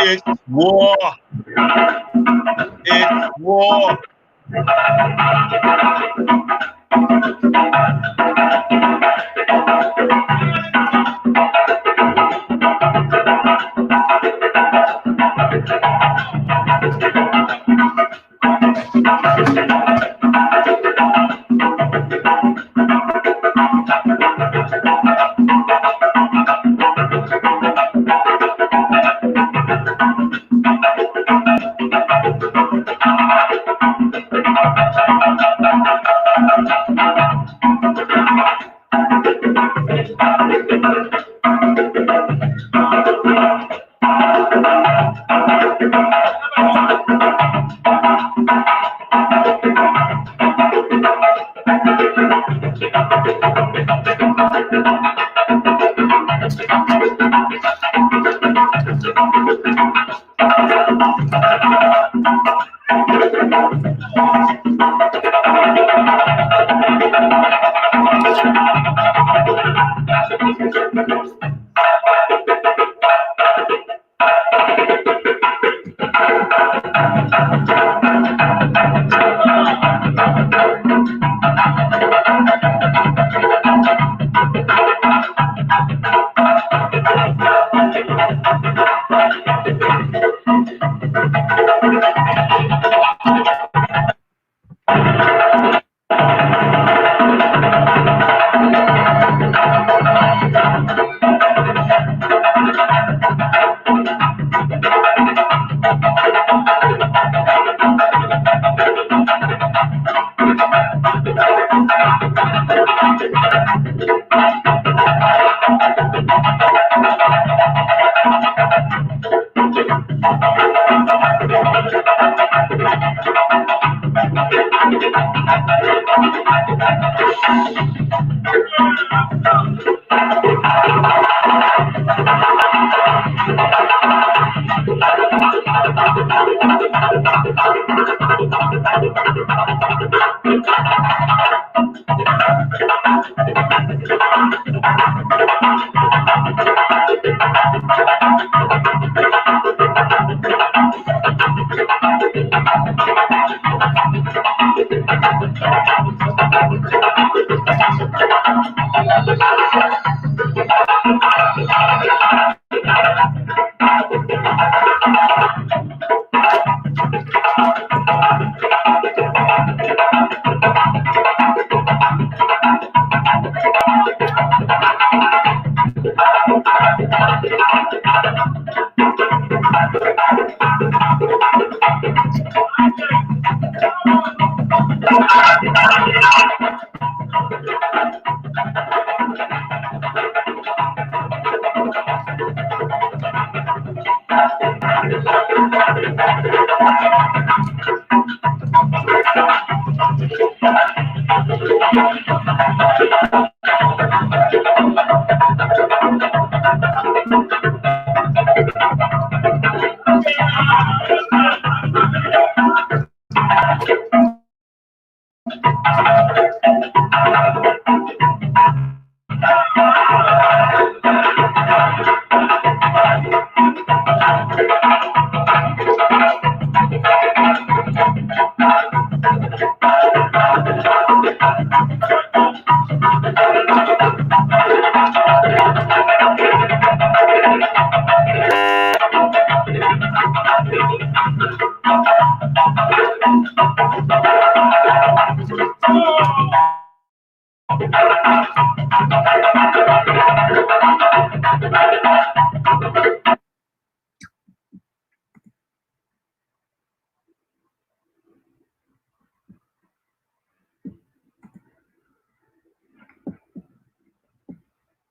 It's war. It's war.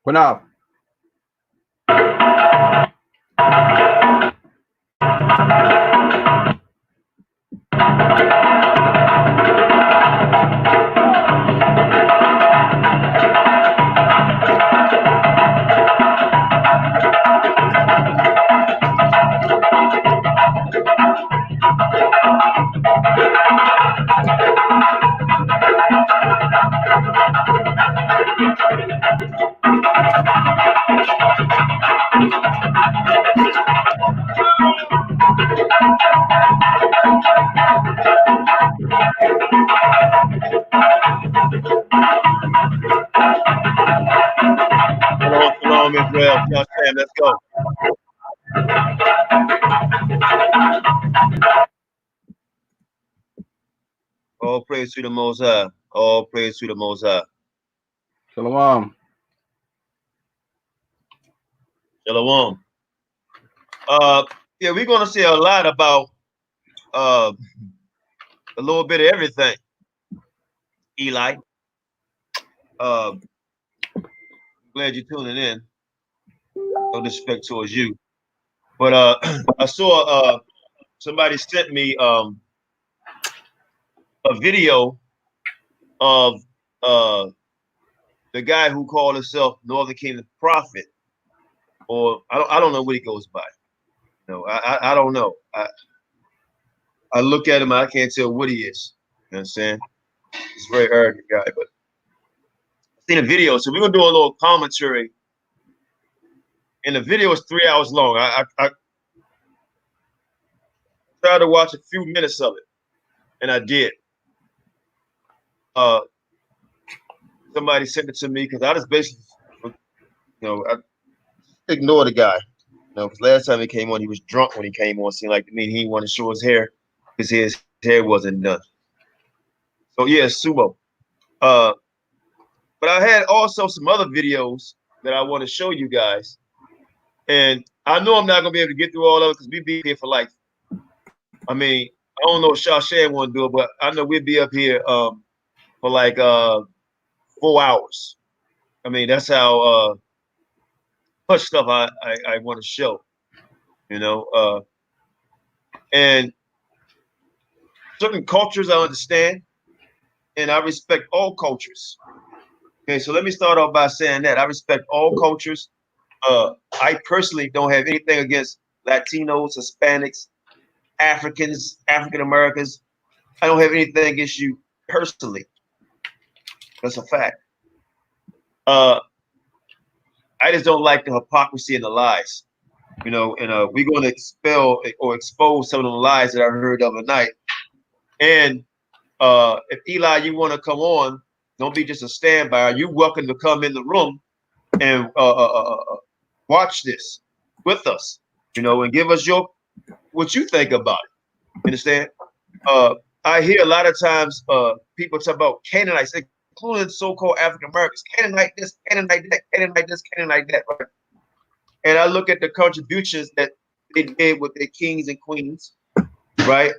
Qanath. Shalom, Israel. Sam, let's go. All praise to the Most High. All praise to the Most High. Shalom. Shalom. Yeah, we're gonna say a lot about a little bit of everything. Eli. Glad you're tuning in. No disrespect towards you. But I saw somebody sent me a video of the guy who called himself Northern Kingdom Prophet, or I don't know what he goes by. No, I don't know. I look at him, I can't tell what he is. You know what I'm saying? He's a very arrogant guy, but I've seen a video, so we're gonna do a little commentary. And the video is 3 hours long. I tried to watch a few minutes of it, and I did. Somebody sent it to me because I just basically, I ignore the guy. Because last time he came on, he was drunk when he came on. Seemed like to me he didn't want to show his hair because his hair wasn't done. So yeah, sumo. But I had also some other videos that I want to show you guys. And I know I'm not gonna be able to get through all of it because we'll be here for like, I mean, I don't know if Shashan want to do it, but I know we'll be up here for like 4 hours. I mean, that's how much stuff I want to show, and certain cultures I understand, and I respect all cultures. Okay, so let me start off by saying that I respect all cultures. I personally don't have anything against Latinos, Hispanics, Africans, African Americans. I don't have anything against you personally. That's a fact. Uh, I just don't like the hypocrisy and the lies. And we're going to expel or expose some of the lies that I heard the other night. And if Eli, you want to come on, don't be just a standby. You're welcome to come in the room and watch this with us, and give us what you think about it. Understand? I hear a lot of times people talk about Canaanites, including so-called African Americans, Canaanite this, Canaanite that, Canaanite this, Canaanite that, right? And I look at the contributions that they did with their kings and queens, right?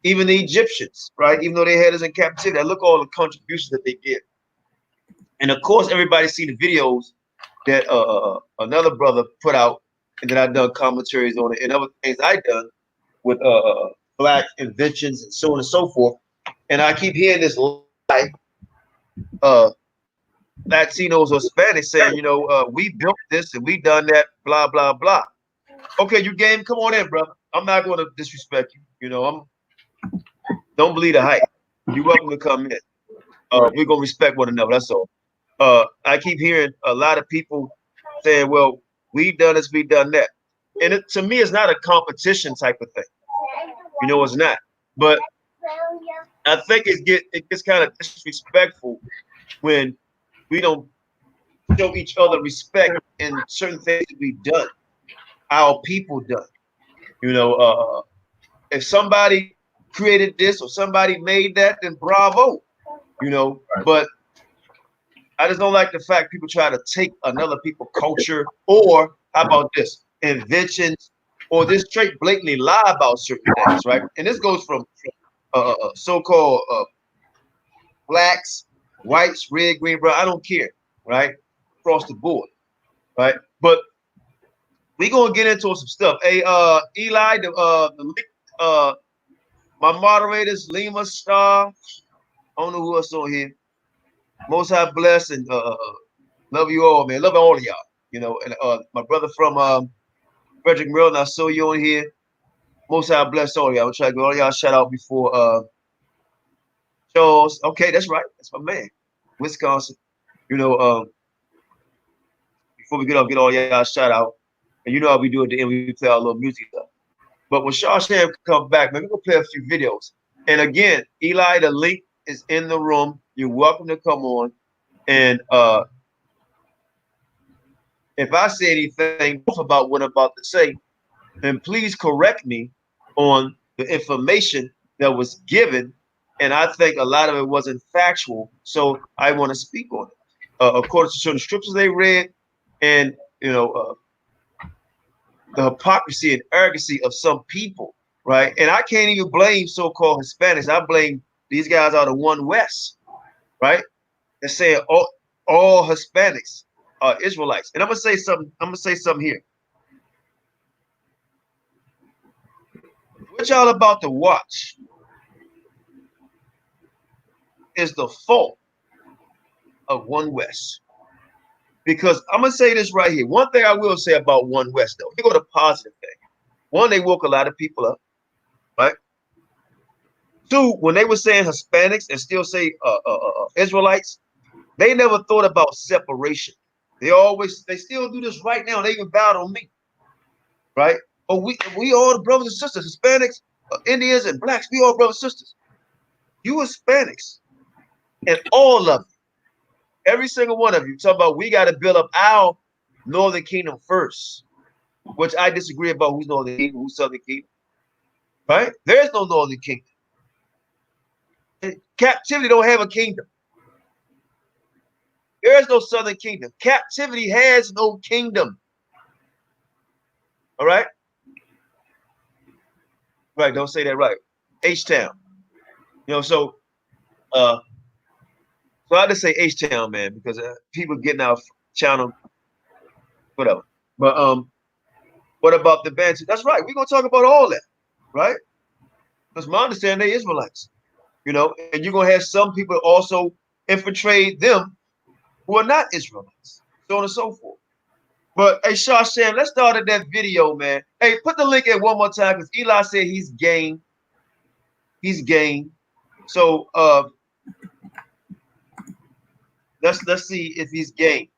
Even the Egyptians, right? Even though they had us in captivity, I look at all the contributions that they did. And of course, everybody see the videos that another brother put out, and then I done commentaries on it, and other things I done with Black inventions and so on and so forth. And I keep hearing this lie, Latinos or Spanish saying, we built this and we done that, blah blah blah. Okay, you game, come on in, brother. I'm not going to disrespect you. Don't believe the hype. You're welcome to come in. We're gonna respect one another. That's all. I keep hearing a lot of people saying, "Well, we done this, we done that," and to me, it's not a competition type of thing. It's not. But I think it gets kind of disrespectful when we don't show each other respect in certain things that we've done, our people done. If somebody created this or somebody made that, then bravo. But I just don't like the fact people try to take another people's culture, or how about this, inventions, or this straight blatantly lie about certain things, right? And this goes from so-called blacks, whites, red, green, brown. I don't care, right? Across the board, right? But we gonna get into some stuff. Hey, Eli, my moderators, Lima, Star. I don't know who else on here. Most High bless and love you all, man. Love all of y'all. And my brother from Frederick, Maryland, I saw you on here. Most High bless all of y'all. I'll try to give all y'all shout out before Charles. Okay, that's right. That's my man. Wisconsin. Before we get all y'all shout out. And you know how we do at the end, we play our little music stuff. But when Shawsham come back, man, we're gonna play a few videos. And again, Eli, the link is in the room. You're welcome to come on. And if I say anything about what I'm about to say, then please correct me on the information that was given. And I think a lot of it wasn't factual. So I want to speak on it. According to certain scriptures they read, and the hypocrisy and arrogancy of some people, right? And I can't even blame so-called Hispanics. I blame these guys out of One West, right? They're saying all Hispanics are Israelites. And I'm gonna say something here. What y'all about to watch is the fault of One West. Because I'm gonna say this right here. One thing I will say about One West, though, we go to positive thing. One, they woke a lot of people up, right? Two, when they were saying Hispanics and still say Israelites, they never thought about separation. They still do this right now. They even bowed on me, right? But we all brothers and sisters, Hispanics, Indians, and blacks. We all brothers and sisters. You Hispanics, and all of you, every single one of you, talk about we got to build up our northern kingdom first, which I disagree about who's northern kingdom, who's southern kingdom, right? There's no northern kingdom. Captivity don't have a kingdom. There is no southern kingdom. Captivity has no kingdom. All right? Right, don't say that right. H-Town. So I just say H-Town, man, because people getting out channel, whatever. But what about the Bantu? That's right. We're gonna talk about all that, right? Because my understanding, they Israelites, and you're gonna have some people also infiltrate them who are not Israelites, so on and so forth. But hey, Sham, let's start at that video, man. Hey, put the link in one more time because Eli said he's game. He's game. So let's see if he's game,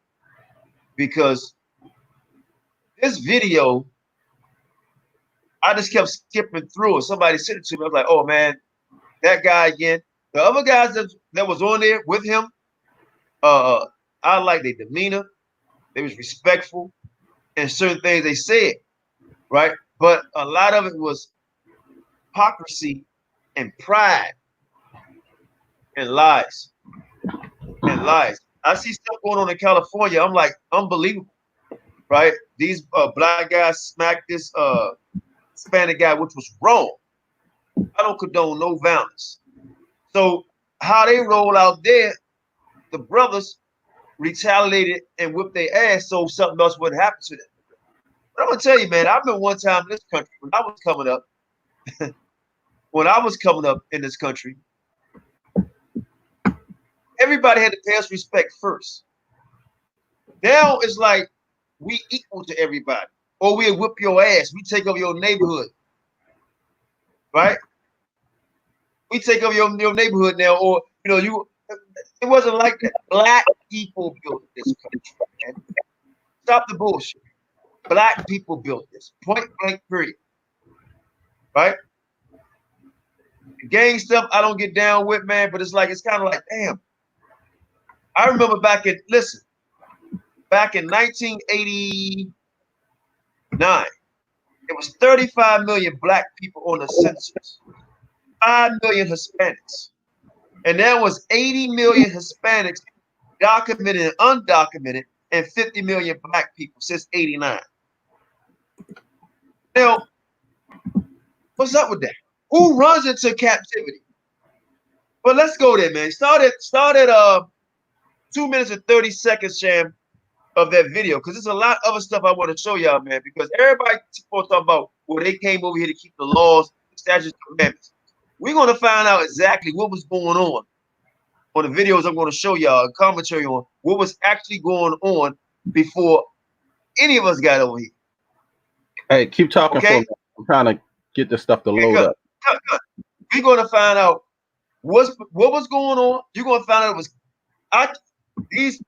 because this video I just kept skipping through it. Somebody sent it to me. I was like, oh man, that guy again. The other guys that was on there with him, I like their demeanor. They was respectful and certain things they said, right? But a lot of it was hypocrisy and pride and lies. And lies. I see stuff going on in California. I'm like, unbelievable, right? These black guys smacked this Hispanic guy, which was wrong. I don't condone no violence. So how they roll out there, the brothers retaliated and whipped their ass so something else wouldn't happen to them. But I'm gonna tell you, man, I remember one time in this country when I was coming up, in this country, everybody had to pay us respect first. Now it's like we equal to everybody, or we'll whip your ass. We take over your neighborhood, right? We take over your neighborhood now, or it wasn't like that. Black people built this country, man. Stop the bullshit. Black people built this. Point blank, period. Right? The gang stuff I don't get down with, man, but it's kind of like, damn. I remember back in 1989, it was 35 million black people on the census, 5 million Hispanics. And there was 80 million Hispanics documented and undocumented, and 50 million black people since 89. Now, what's up with that? Who runs into captivity? But let's go there, man. Start at 2 minutes and 30 seconds, Sham, of that video, because there's a lot of other stuff I want to show y'all, man, because everybody talking about, well, they came over here to keep the laws, statutes, commandments. We're going to find out exactly what was going on the videos I'm going to show y'all, a commentary on what was actually going on before any of us got over here. Hey, keep talking, okay? I'm trying to get this stuff to load up. We're going to find out what was going on. You're going to find out it was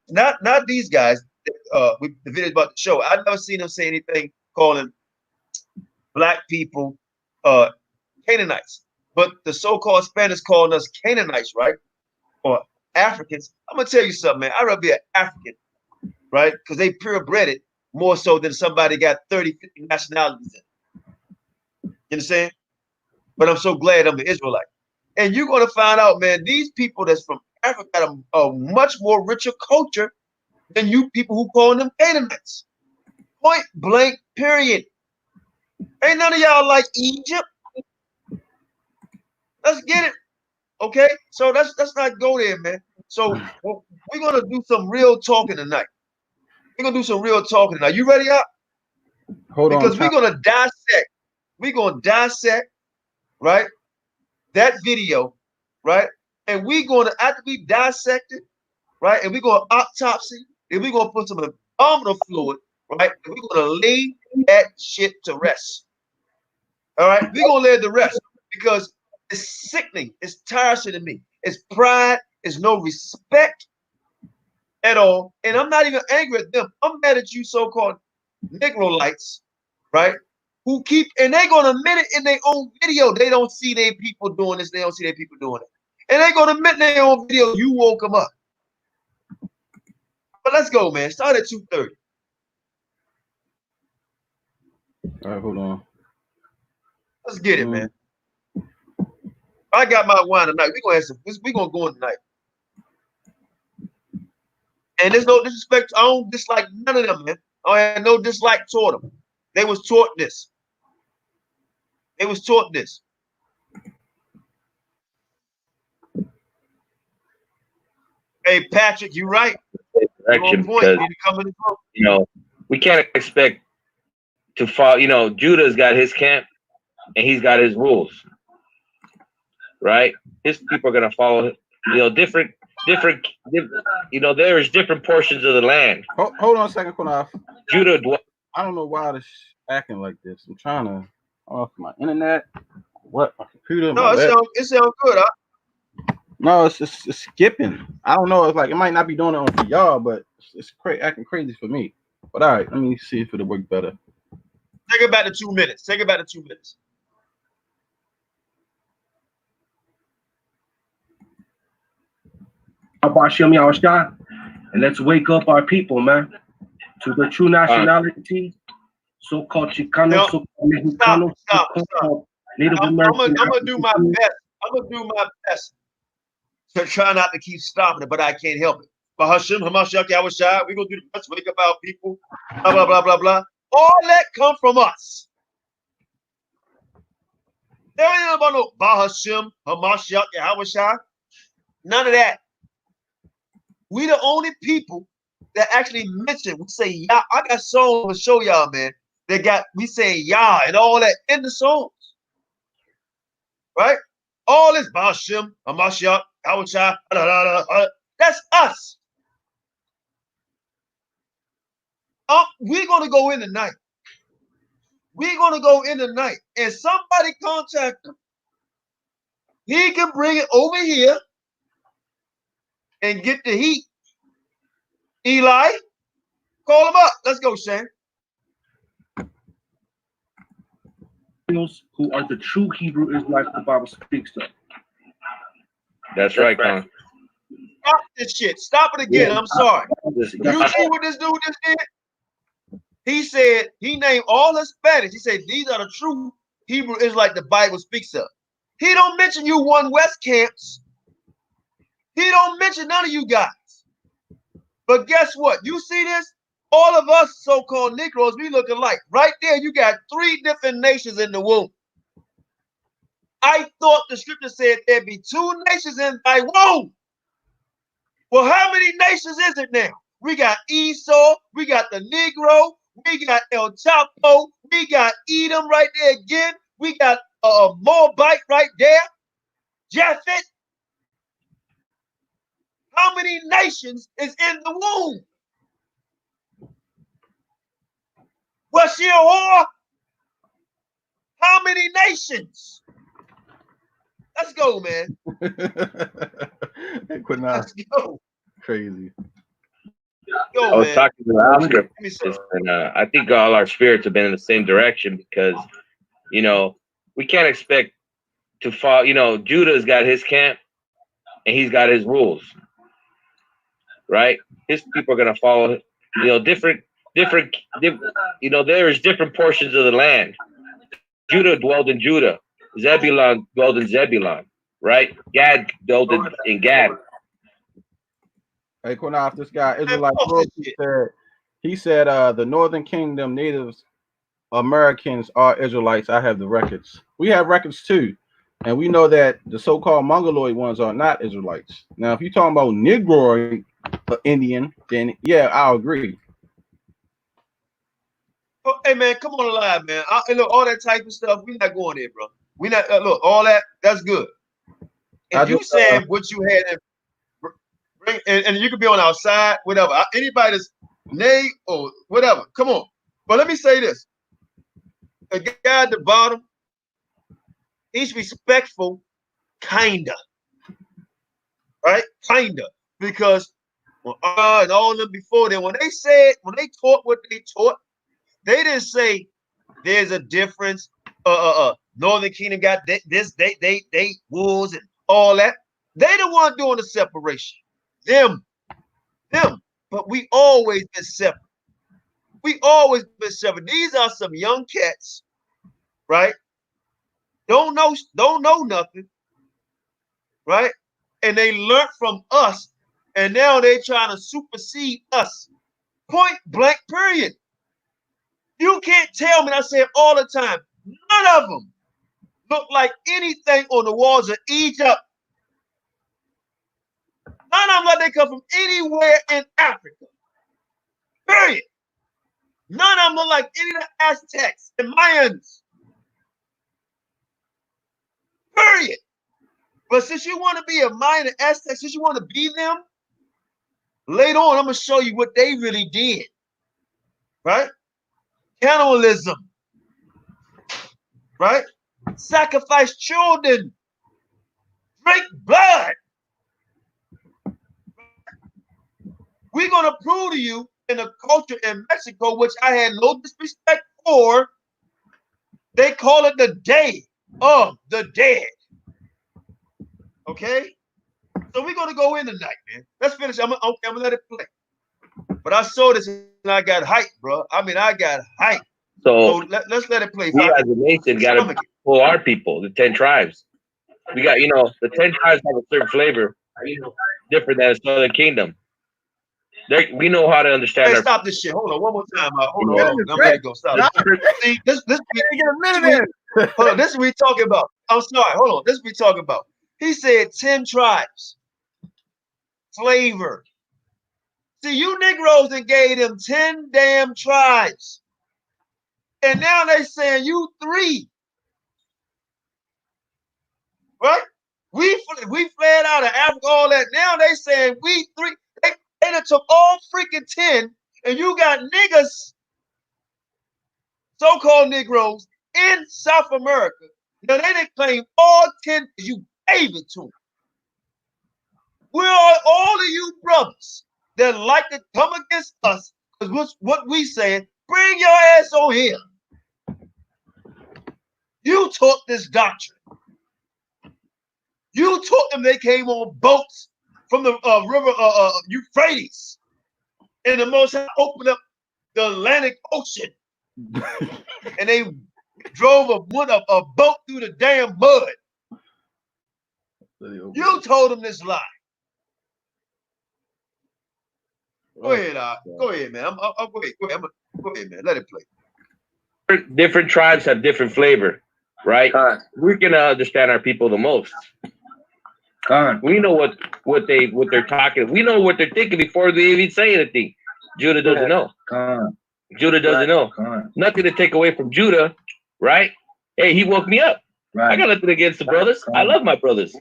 not these guys. With the videos about the show, I've never seen them say anything calling black people Canaanites, but the so-called Spanish calling us Canaanites, right? Or Africans. I'm gonna tell you something, man. I'd rather be an African, right? Because they purebred it more so than somebody got 30, 50 nationalities in. You understand? But I'm so glad I'm an Israelite. And you're gonna find out, man, these people that's from Africa got a much more richer culture than you people who call them Canaanites. Point blank, period. Ain't none of y'all like Egypt. Let's get it. Okay, so let's not go there, man. So we're gonna do some real talking tonight. We're gonna do some real talking tonight. You ready up? Hold on. Because we're gonna dissect. We're gonna dissect, right? That video, right? And we're gonna, after we dissect it, right? And we're gonna autopsy, and we're gonna put some abdominal fluid, right? And we're gonna lay that shit to rest. All right, we're gonna lay it to rest because it's sickening. It's tiresome to me. It's pride. It's no respect at all. And I'm not even angry at them. I'm mad at you so-called Negrolites, right? Who keep, and they're going to admit it in their own video. They don't see their people doing this. They don't see their people doing it. And they're going to admit in their own video, you woke them up. But let's go, man. Start at 2:30. All right, hold on. Let's get it, man. I got my wine tonight. We're gonna go in tonight. And there's no disrespect. I don't dislike none of them, man. I had no dislike toward them. They was taught this. They was taught this. Hey, Patrick, you're right. Direction, because, we can't expect to follow. Judah's got his camp and he's got his rules, right? His people are gonna follow, different there is different portions of the land. Hold on a second, Qanath. Judah. I don't know why this acting like this. I'm trying to off my internet. What? My computer? No, it sounds good. Huh? No, it's skipping. I don't know. It's like it might not be doing it on for y'all, but it's acting crazy for me. But all right, let me see if it'll work better. Take it back to 2 minutes. Take it back to 2 minutes. Ha Mashayach Yahawashi, and let's wake up our people, man, to the true nationality, so-called Chicano, so-called Mexicano, so-called Native American. I'm gonna do my best. I'm gonna do my best to try not to keep stopping it, but I can't help it. But Hashem, Ha Mashayach Yahawashi, we're gonna do the best to wake up our people. Blah blah blah blah blah. All that come from us. There ain't about no Bahashem, Ha Mashayach Yahawashi. None of that. We the only people that actually mention, we say Yah. I got songs to show y'all, man. We say Yah and all that in the songs. Right? All this Bahashem, Ha Mashayach Yahawashi, that's us. We're gonna go in tonight. We're gonna go in tonight, and somebody contact him. He can bring it over here and get the heat. Eli, call him up. Let's go, Shane. Who are the true Hebrew Israelites the Bible speaks of. That's right, Con. Stop this shit. Stop it again. I'm sorry. You see what this dude just did? He said, he named all Hispanics. He said, these are the true Hebrew Israelites the Bible speaks of. He don't mention you One West camps. He don't mention none of you guys. But guess what? You see this? All of us so-called Negroes, we look alike. Right there, you got 3 different nations in the womb. I thought the scripture said there'd be 2 nations in thy womb. Well, how many nations is it now? We got Esau, we got the Negro, we got El Chapo, we got Edom right there again, we got Moabite right there, Japhet. How many nations is in the womb? Was she a whore? How many nations? Let's go, man. Let's go. Crazy. Go, I was man. talking to Oscar, and I think all our spirits have been in the same direction because, we can't expect to follow. Judah's got his camp, and he's got his rules, right? His people are gonna follow, different. There is different portions of the land. Judah dwelled in Judah. Zebulun dwelled in Zebulun, right? Gad dwelled in Gad. Hey, Qanath, this guy Israelite he said the Northern Kingdom Native Americans are Israelites. I have the records. We have records too, and we know that the so-called Mongoloid ones are not Israelites. Now, if you're talking about Negroid Indian, then yeah, I'll agree. Oh, hey man, come on alive, man. Look, all that type of stuff, we're not going there, bro. We not look, all that's good. If you saying what you had and you could be on our side, whatever. Anybody that's nay or whatever, come on. But let me say this. The guy at the bottom, he's respectful, kinda. Right? Kinda. Because and all of them before then, when they taught what they taught, they didn't say there's a difference. Northern Kingdom got this, they wolves and all that. They the one doing the separation. Them. But we always been separate. We always been separate. These are some young cats, right? Don't know nothing, right? And they learned from us, and now they trying to supersede us. Point blank, period. You can't tell me, I say it all the time, none of them look like anything on the walls of Egypt. None of them like they come from anywhere in Africa. Period. None of them look like any of the Aztecs and Mayans. Period. But since you want to be a minor Aztec, since you want to be them, later on, I'm going to show you what they really did. Right? Cannibalism. Right? Sacrifice children. Drink blood. We're going to prove to you in a culture in Mexico, which I had no disrespect for, they call it the Day of the Dead. Okay? So we're going to go in tonight, man. Let's finish. I'm going to let it play. But I saw this and I got hyped, bro. I mean, I got hyped. So let's let it play. We as a nation got to pull our people, the 10 tribes. We got, the 10 tribes have a certain flavor, different than the Southern Kingdom. We know how to understand. Hey, stop this shit. Hold on, one more time. Hold on. I'm ready to go. Stop. See, this hold on. This is what we talking about. I'm sorry. Hold on. This is what we talking about. He said 10 tribes. Flavor. See, you Negroes that gave them 10 damn tribes. And now they saying you 3. Right? We fled out of Africa, all that. Now they saying we 3. They done took all freaking 10, and you got niggas, so-called Negroes, in South America. Now they didn't claim all 10 because you gave it to them. We're all of you brothers that like to come against us, because what we saying, bring your ass on here. You taught this doctrine. You taught them they came on boats from the river Euphrates. And the Most High opened up the Atlantic Ocean. And they drove a boat through the damn mud. You told them this lie. Go ahead, go ahead, man. Go ahead, man. Let it play. Different tribes have different flavor, right? We're gonna understand our people the most. We know what they're talking. We know what they're thinking before they even say anything. Judah doesn't know. Judah doesn't know. Nothing to take away from Judah, right? Hey, he woke me up. I got nothing against the brothers. I love my brothers.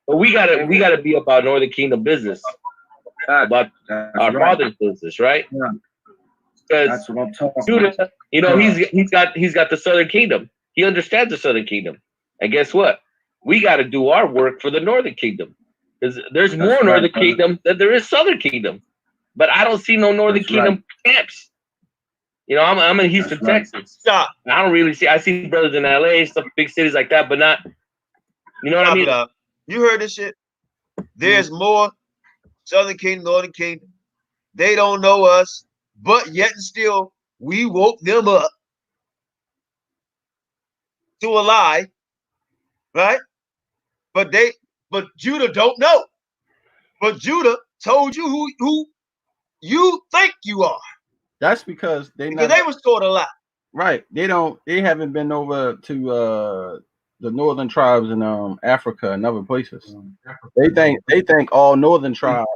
But we gotta be about Northern Kingdom business. About our father's business, right? Because Judah, he's got the Southern Kingdom. He understands the Southern Kingdom. And guess what? We got to do our work for the Northern Kingdom. Because there's more Northern Kingdom than there is Southern Kingdom. But I don't see no Northern Kingdom camps. I'm in Houston, Texas. Stop. I don't really see. I see brothers in LA, stuff, big cities like that, but not. You know what I mean? You heard this shit. There's more Southern Kingdom, Northern Kingdom. They don't know us, but yet and still, we woke them up to a lie, right? But Judah don't know. But Judah told you who you think you are. That's because they was taught a lot. Right. They haven't been over to the northern tribes in Africa and other places. They think all northern tribes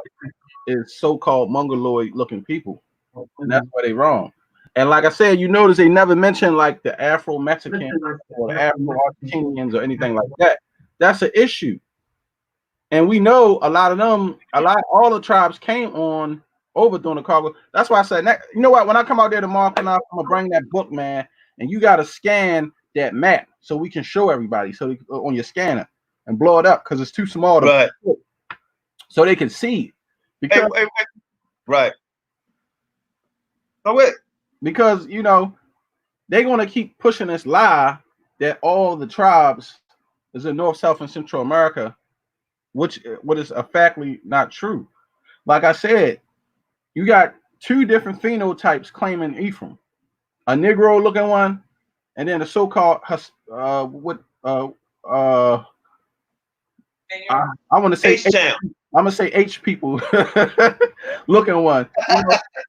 is so-called mongoloid looking people. And that's why they wrong. And like I said, you notice they never mention like the Afro-Mexicans or the Afro-Argentinians or anything like that. That's an issue. And we know a lot of them, all the tribes came on over during the cargo. That's why I said, you know what? When I come out there tomorrow, I'm gonna bring that book, man, and you gotta scan that map so we can show everybody on your scanner and blow it up because it's too small to so they can see. Because right. So because they're gonna keep pushing this lie that all the tribes is in North, South, and Central America, what is factually not true. Like I said, you got 2 different phenotypes claiming Ephraim, a Negro looking one, and then a so-called I want to say I'm gonna say H people looking one.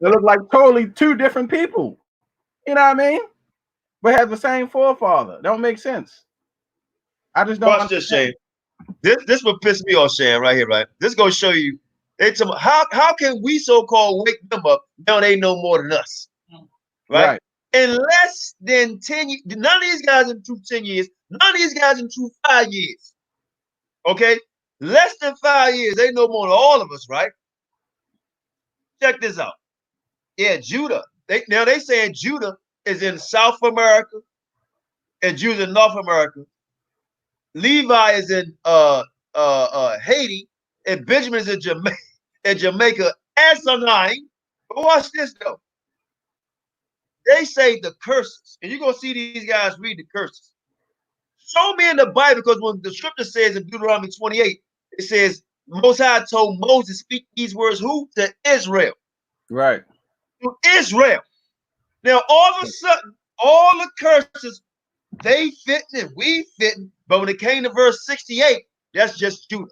They look like totally 2 different people. You know what I mean? But have the same forefather. Don't make sense. I just don't. Watch this, Shane. This will piss me off, Shane, right here, right? This gonna show you. How can we so-called wake them up? Now they know more than us, right? In less than 10 years, none of these guys in 10 years, none of these guys in 5 years. Okay, Less than 5 years, they know more than all of us, right? Check this out. Yeah, Judah. They saying Judah is in South America and Judah in North America. Levi is in Haiti, and Benjamin is in Jamaica asinine. But watch this though. They say the curses, and you're gonna see these guys read the curses. Show me in the Bible, because when the scripture says in Deuteronomy 28, it says Most High told Moses, speak these words who? To Israel. Right. To Israel. Now all of a sudden, all the curses, they fitting and we fitting, but when it came to verse 68, that's just Judah.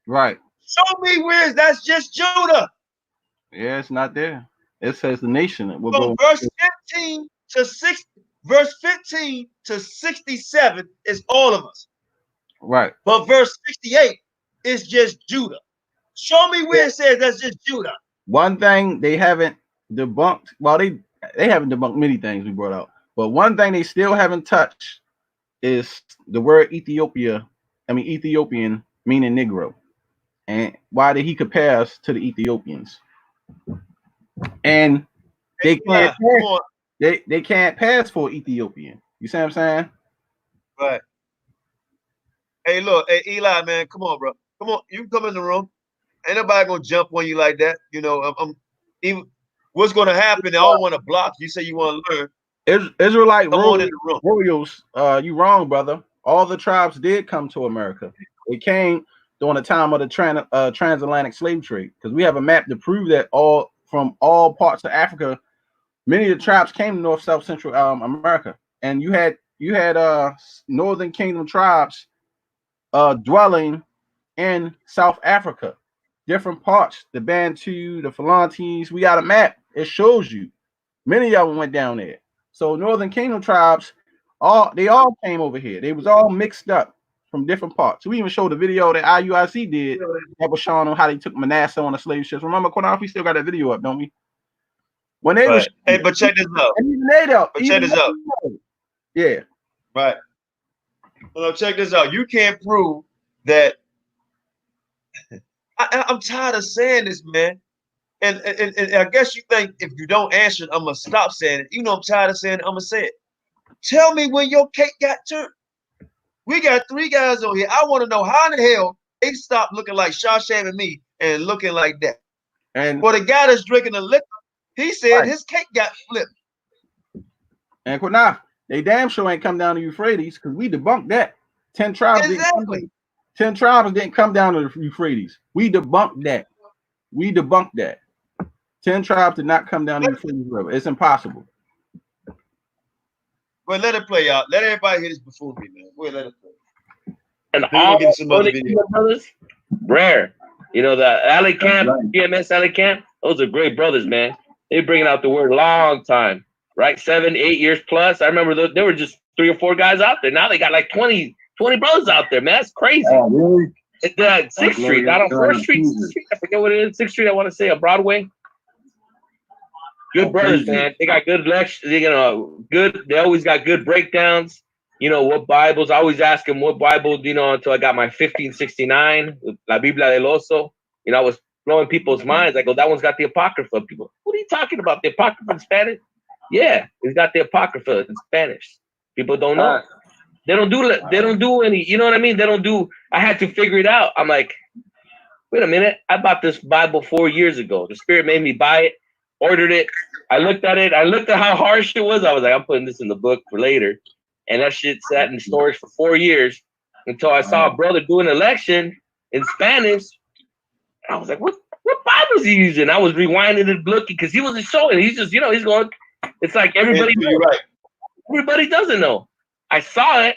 Right. Show me where that's just Judah. Yeah, it's not there. It says the nation will From go. verse 15 to 6, verse 15 to 67 is all of us. Right. But verse 68 is just Judah. Show me where it says that's just Judah. One thing they haven't debunked, well, they haven't debunked many things we brought out, but one thing they still haven't touched is the word Ethiopian, meaning Negro. And why did he compare us to the Ethiopians? And they can't they can't pass for Ethiopian. You see what I'm saying? Right. Hey, look, hey Eli, man, come on, bro. Come on, you can come in the room. Ain't nobody gonna jump on you like that. You know, even what's gonna happen, I don't want to block. You say you want to learn. Israelite royals, you wrong, brother. All the tribes did come to America. They came during the time of the transatlantic slave trade, because we have a map to prove that from all parts of Africa, many of the tribes came to North, South, Central America, and you had Northern Kingdom tribes dwelling in South Africa, different parts, the Bantu, the Falantes. We got a map. It shows you. Many of them went down there. So Northern Kingdom tribes, they all came over here. They was all mixed up from different parts. We even showed the video that IUIC did that was showing them how they took Manasseh on the slave ships. Remember, Qanath, we still got that video up, don't we? When they right. Hey, but check this out. Check this out. Yeah. Right. Well, check this out. You can't prove that. I'm tired of saying this, man. And I guess you think if you don't answer it, I'm gonna stop saying it. You know I'm tired of saying it. I'm gonna say it. Tell me when your cake got turned. We got 3 guys on here. I want to know how in the hell they stopped looking like Shawsham and me and looking like that. And the guy that's drinking the liquor, he said his cake got flipped. And Qanath, they damn sure ain't come down to Euphrates, because we debunked that. 10 tribes didn't come down to the Euphrates. We debunked that. 10 tribes did not come down to the Euphrates River. It's impossible. Well, let it play out. Let everybody hear this before me, man. We'll let it play. And all get some other brothers, rare. You know, the Alley Camp, PMS Alley Camp, those are great brothers, man. They bringing out the word long time, right? 7, 8 years plus. I remember there were just 3 or 4 guys out there. Now they got like 20 brothers out there, man. That's crazy. Oh, really? It's 6th Street, not on 1st Street. I forget what it is. 6th Street, I want to say, on Broadway. Good brothers, man. They got good lectures. They always got good breakdowns. You know, what Bibles. I always ask them what Bible, until I got my 1569, La Biblia del Oso. I was blowing people's minds. I go, that one's got the Apocrypha. People, what are you talking about? The Apocrypha in Spanish? Yeah, it's got the Apocrypha in Spanish. People don't know. They don't do any, you know what I mean? I had to figure it out. I'm like, wait a minute. I bought this Bible 4 years ago. The Spirit made me buy it, ordered it. I looked at it. I looked at how harsh it was. I was like, I'm putting this in the book for later. And that shit sat in storage for 4 years until I saw a brother do an election in Spanish. I was like, what Bible is he using? I was rewinding and looking because he wasn't showing. He's just, he's going, it's like everybody knows. Right. Everybody doesn't know. I saw it,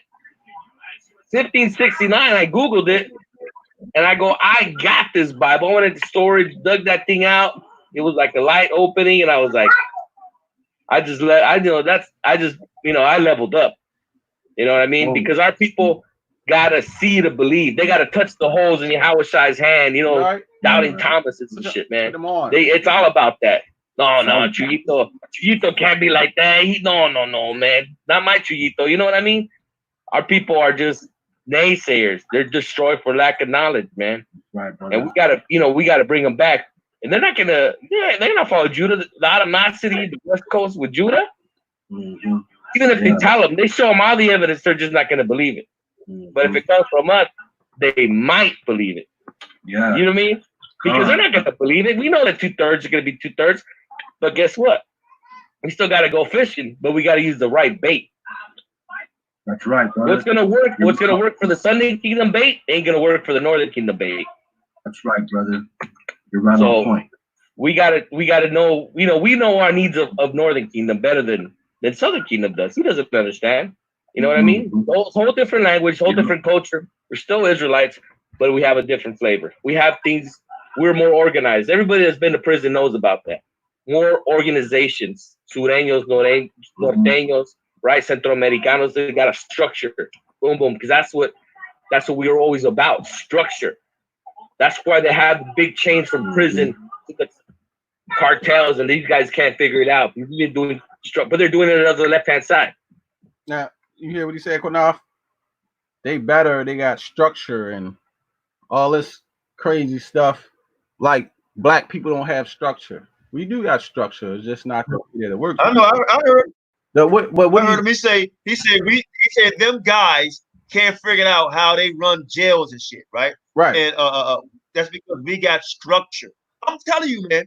1569. I Googled it, and I go, I got this Bible. I went into storage, dug that thing out. It was like a light opening, and I was like, I leveled up. You know what I mean? Because our people gotta see to believe. They gotta touch the holes in Yahawashi's hand. Doubting Thomas and some shit, man. It's all about that. No, Chuyito can't be like that. No, man. Not my Chuyito. You know what I mean? Our people are just naysayers. They're destroyed for lack of knowledge, man. Right, brother. And we gotta bring them back. And they're not gonna follow Judah. The animosity, the West Coast with Judah. Mm-hmm. Even if they tell them, they show them all the evidence, they're just not gonna believe it. Mm-hmm. But if it comes from us, they might believe it. Yeah. You know what I mean? Because they're not gonna believe it. We know that 2/3 are gonna be 2/3. But guess what? We still gotta go fishing, but we gotta use the right bait. That's right, brother. What's gonna work for the Southern Kingdom bait ain't gonna work for the Northern Kingdom bait. That's right, brother. You're right on point. We gotta know, we know our needs of Northern Kingdom better than Southern Kingdom does. He doesn't understand. You know what I mean? Whole different language, whole different culture. We're still Israelites, but we have a different flavor. We have things, we're more organized. Everybody that's been to prison knows about that. More organizations, sureños, norteños, right? Centroamericanos, they got a structure. Boom, boom. Because that's what we were always about, structure. That's why they have the big change from prison to the cartels, and these guys can't figure it out. We've been doing, but they're doing it on the left-hand side. Now, you hear what he said, Qanath? They got structure and all this crazy stuff. Like black people don't have structure. We do got structure. It's just not the way that it works. I know. I heard. What I heard him. He said them guys can't figure out how they run jails and shit, right? Right. And that's because we got structure. I'm telling you, man,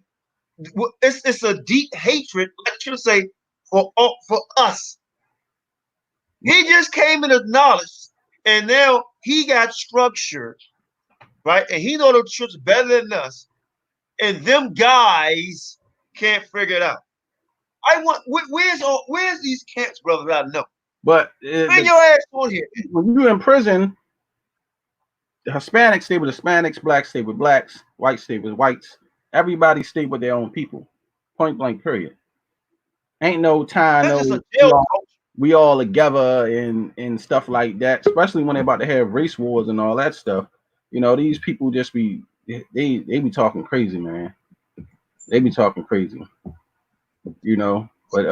it's a deep hatred, like you say, for us. He just came into knowledge, and now he got structure, right? And he know the truth better than us, and them guys can't figure it out. Where's these camps, brother? I know. But bring your ass on here. When you're in prison, the Hispanics stay with Hispanics, blacks stay with blacks, whites stay with whites. Everybody stay with their own people. Point blank, period. Ain't no time. We all together and stuff like that. Especially when they're about to have race wars and all that stuff. You know, these people just be they be talking crazy, man. They be talking crazy. You know, but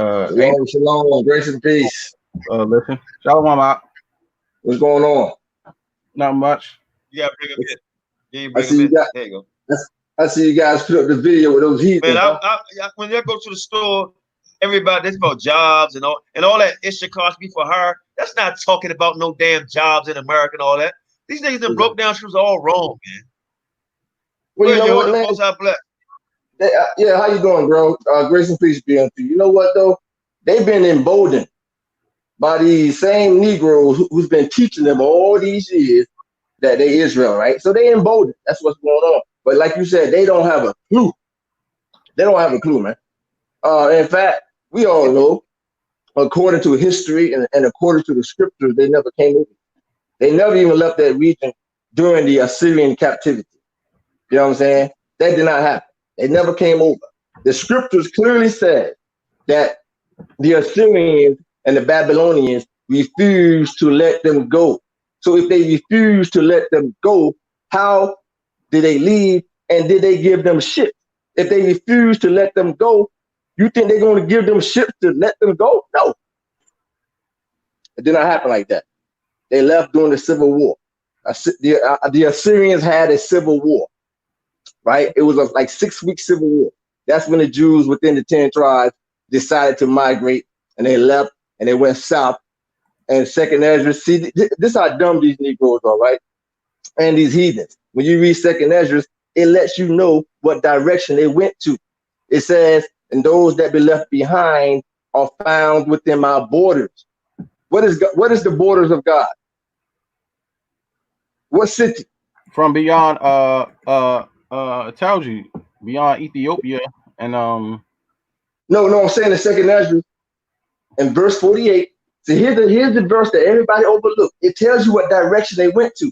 shalom, grace and peace. Listen, shalom out. What's going on? Not much. Yeah, bring him in. I see you guys. There you go. I see you guys put up the video with those heathens. Man, when you go to the store, everybody, that's about jobs and all that extra cost me for her. That's not talking about no damn jobs in America and all that. These niggas that broke down shoes all wrong, man. Well, you know what, man? Yeah, how you doing, bro? Grace and peace be unto you. You know what, though? They've been emboldened by these same Negroes who's been teaching them all these years that they Israel, right? So they emboldened. That's what's going on. But like you said, they don't have a clue. They don't have a clue, man. In fact, we all know, according to history and according to the scriptures, they never came over. They never even left that region during the Assyrian captivity. You know what I'm saying? That did not happen. They never came over. The scriptures clearly said that the Assyrians and the Babylonians refused to let them go. So if they refused to let them go, how did they leave? And did they give them ships? If they refuse to let them go, you think they're going to give them ships to let them go? No. It did not happen like that. They left during the Civil War. The Assyrians had a civil war, right? It was like 6-week civil war. That's when the Jews within the 10 tribes decided to migrate, and they left and they went south. And Second Ezra, see, this is how dumb these Negroes are, right? And these heathens. When you read Second Ezra, it lets you know what direction they went to. It says, and those that be left behind are found within my borders. What is the borders of God? What city? From beyond it tells you beyond Ethiopia and No, I'm saying in Second Ezra in verse 48. So here's the verse that everybody overlooked. It tells you what direction they went to.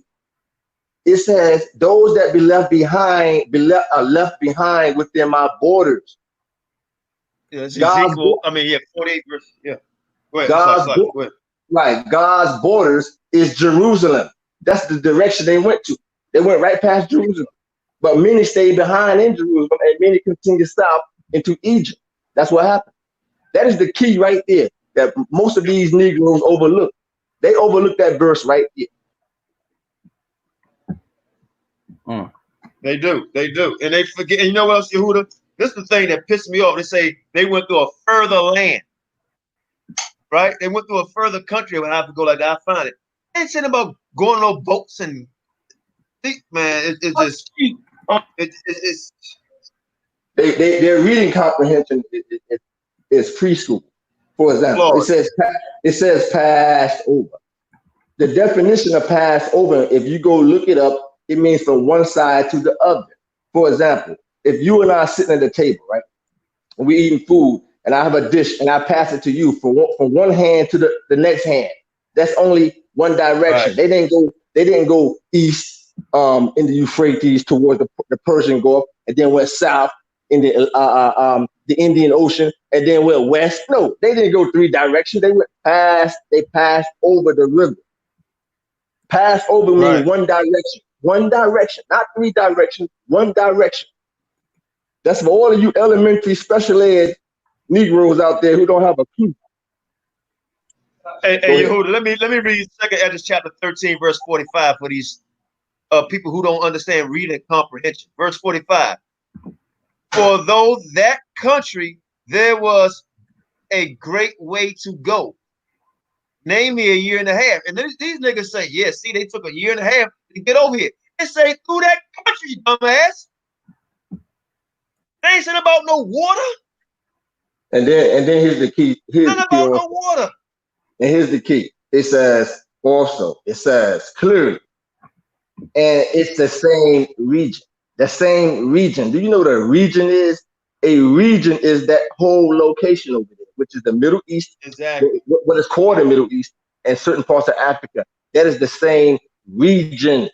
It says, those that be left behind are left behind within my borders. Yeah, it's Ezekiel. 48 verse. Yeah. Go ahead. Go ahead. Right. God's borders is Jerusalem. That's the direction they went to. They went right past Jerusalem. But many stayed behind in Jerusalem and many continued south into Egypt. That's what happened. That is the key right there that most of these Negroes overlook. They overlook that verse right here. They do, and they forget. And you know what else, Yehuda? This is the thing that pissed me off. They say they went through a further land, right? They went through a further country. When I have to go like that, I find it. They ain't saying about going on boats and man. It's just it's their reading comprehension is preschool. For example, Lord. it says passed over. The definition of pass over, if you go look it up, it means from one side to the other. For example, if you and I are sitting at the table, right, and we eating food, and I have a dish and I pass it to you from one hand to the next hand, that's only one direction. Right. They didn't go east in the Euphrates towards the Persian Gulf, and then went south in the Indian Ocean, and then went west. No, they didn't go three directions. They passed over the river. Pass over means one direction, not three directions, one direction. That's for all of you elementary special ed Negroes out there who don't have a clue. Hey Yehuda, let me read 2 Ezra chapter 13, verse 45 for these people who don't understand reading comprehension. Verse 45. For though that country there was a great way to go, name me a year and a half. And these niggas say, yeah, see, they took a year and a half to get over here. They say through that country, dumbass. They ain't saying about no water. And then here's the key. Nothing about no water. And here's the key. It says clearly, and it's the same region. The same region. Do you know what a region is? A region is that whole location over there, which is the Middle East. Exactly. What is called the Middle East and certain parts of Africa. That is the same region.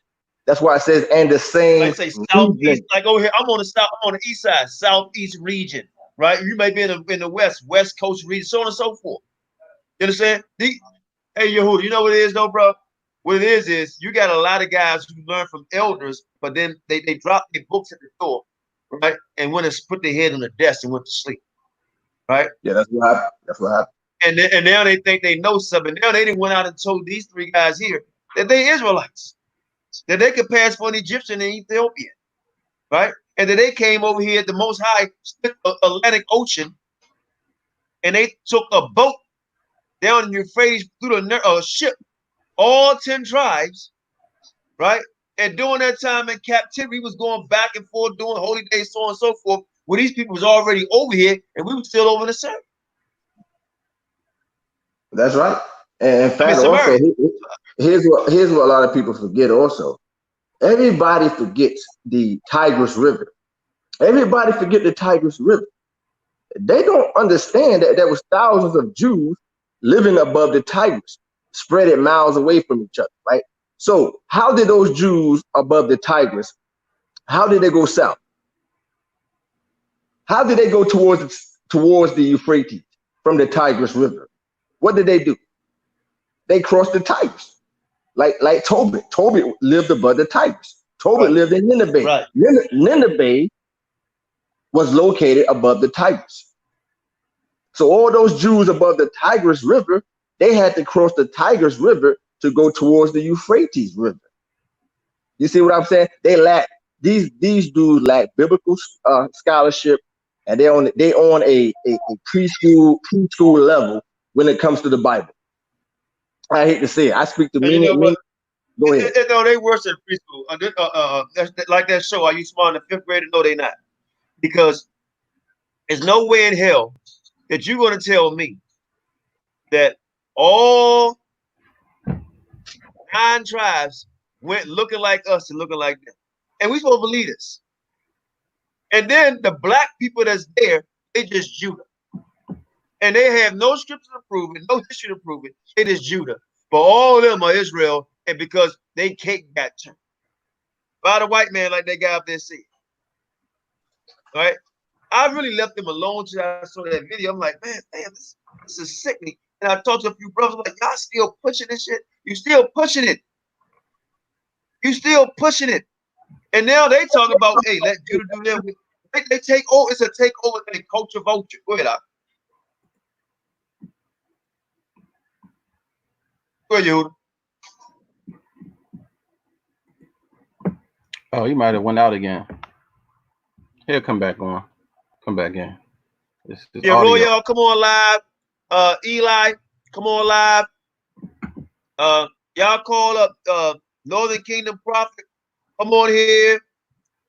That's why it says, and the same. Like say southeast, like over here. I'm on the east side, southeast region, right? You may be in the west coast region, so on and so forth. You understand? Hey, Yehuda, you know what it is though, bro? What it is you got a lot of guys who learn from elders, but then they drop their books at the door, right? And went and put their head on the desk and went to sleep, right? Yeah, that's what happened. And now they think they know something. Now they didn't went out and told these three guys here that they Israelites, that they could pass for an Egyptian and Ethiopian, right? And that they came over here at the Most High Atlantic Ocean, and they took a boat down in Euphrates through the ship, all 10 tribes, right? And during that time in captivity, we was going back and forth doing holy days, so on and so forth, where these people was already over here, and we were still over the same. That's right. And in fact, also, here's what a lot of people forget also. Everybody forgets the Tigris River. Everybody forget the Tigris River. They don't understand that there was thousands of Jews living above the Tigris, spread it miles away from each other, right? So how did those Jews above the Tigris, how did they go south? How did they go towards the Euphrates from the Tigris River? What did they do? They crossed the Tigris. Like Tobit. Tobit lived above the Tigris. Tobit lived in Nineveh. Right. Nineveh was located above the Tigris. So all those Jews above the Tigris River, they had to cross the Tigris River to go towards the Euphrates River. You see what I'm saying? These dudes lack biblical scholarship, and they on a preschool level when it comes to the Bible. I hate to say it. I speak to many. Go ahead. No, they worse than preschool. Like that show, Are You Smart in the 5th grade? No, they not. Because there's no way in hell that you're going to tell me that all 9 tribes went looking like us and looking like them. And we supposed to believe this. And then the black people that's there, they just Judah. And they have no scripture to prove it, no history to prove it. They just Judah. But all of them are Israel, and because they cake got turned by the white man like they got up there saying. All right? I really left them alone till I saw that video. I'm like, man, damn, this is sickening. And I talked to a few brothers, like, y'all still pushing this shit? You still pushing it. You still pushing it. And now they talk about, hey, let Judah do that. They take over. It's a takeover thing, culture vulture. Go ahead, Al. Go ahead, Yehuda. Oh, he might have went out again. He'll come back on. Come back in. Yeah, Royal, come on live. Eli, come on live. Y'all call up Northern Kingdom Prophet. Come on here.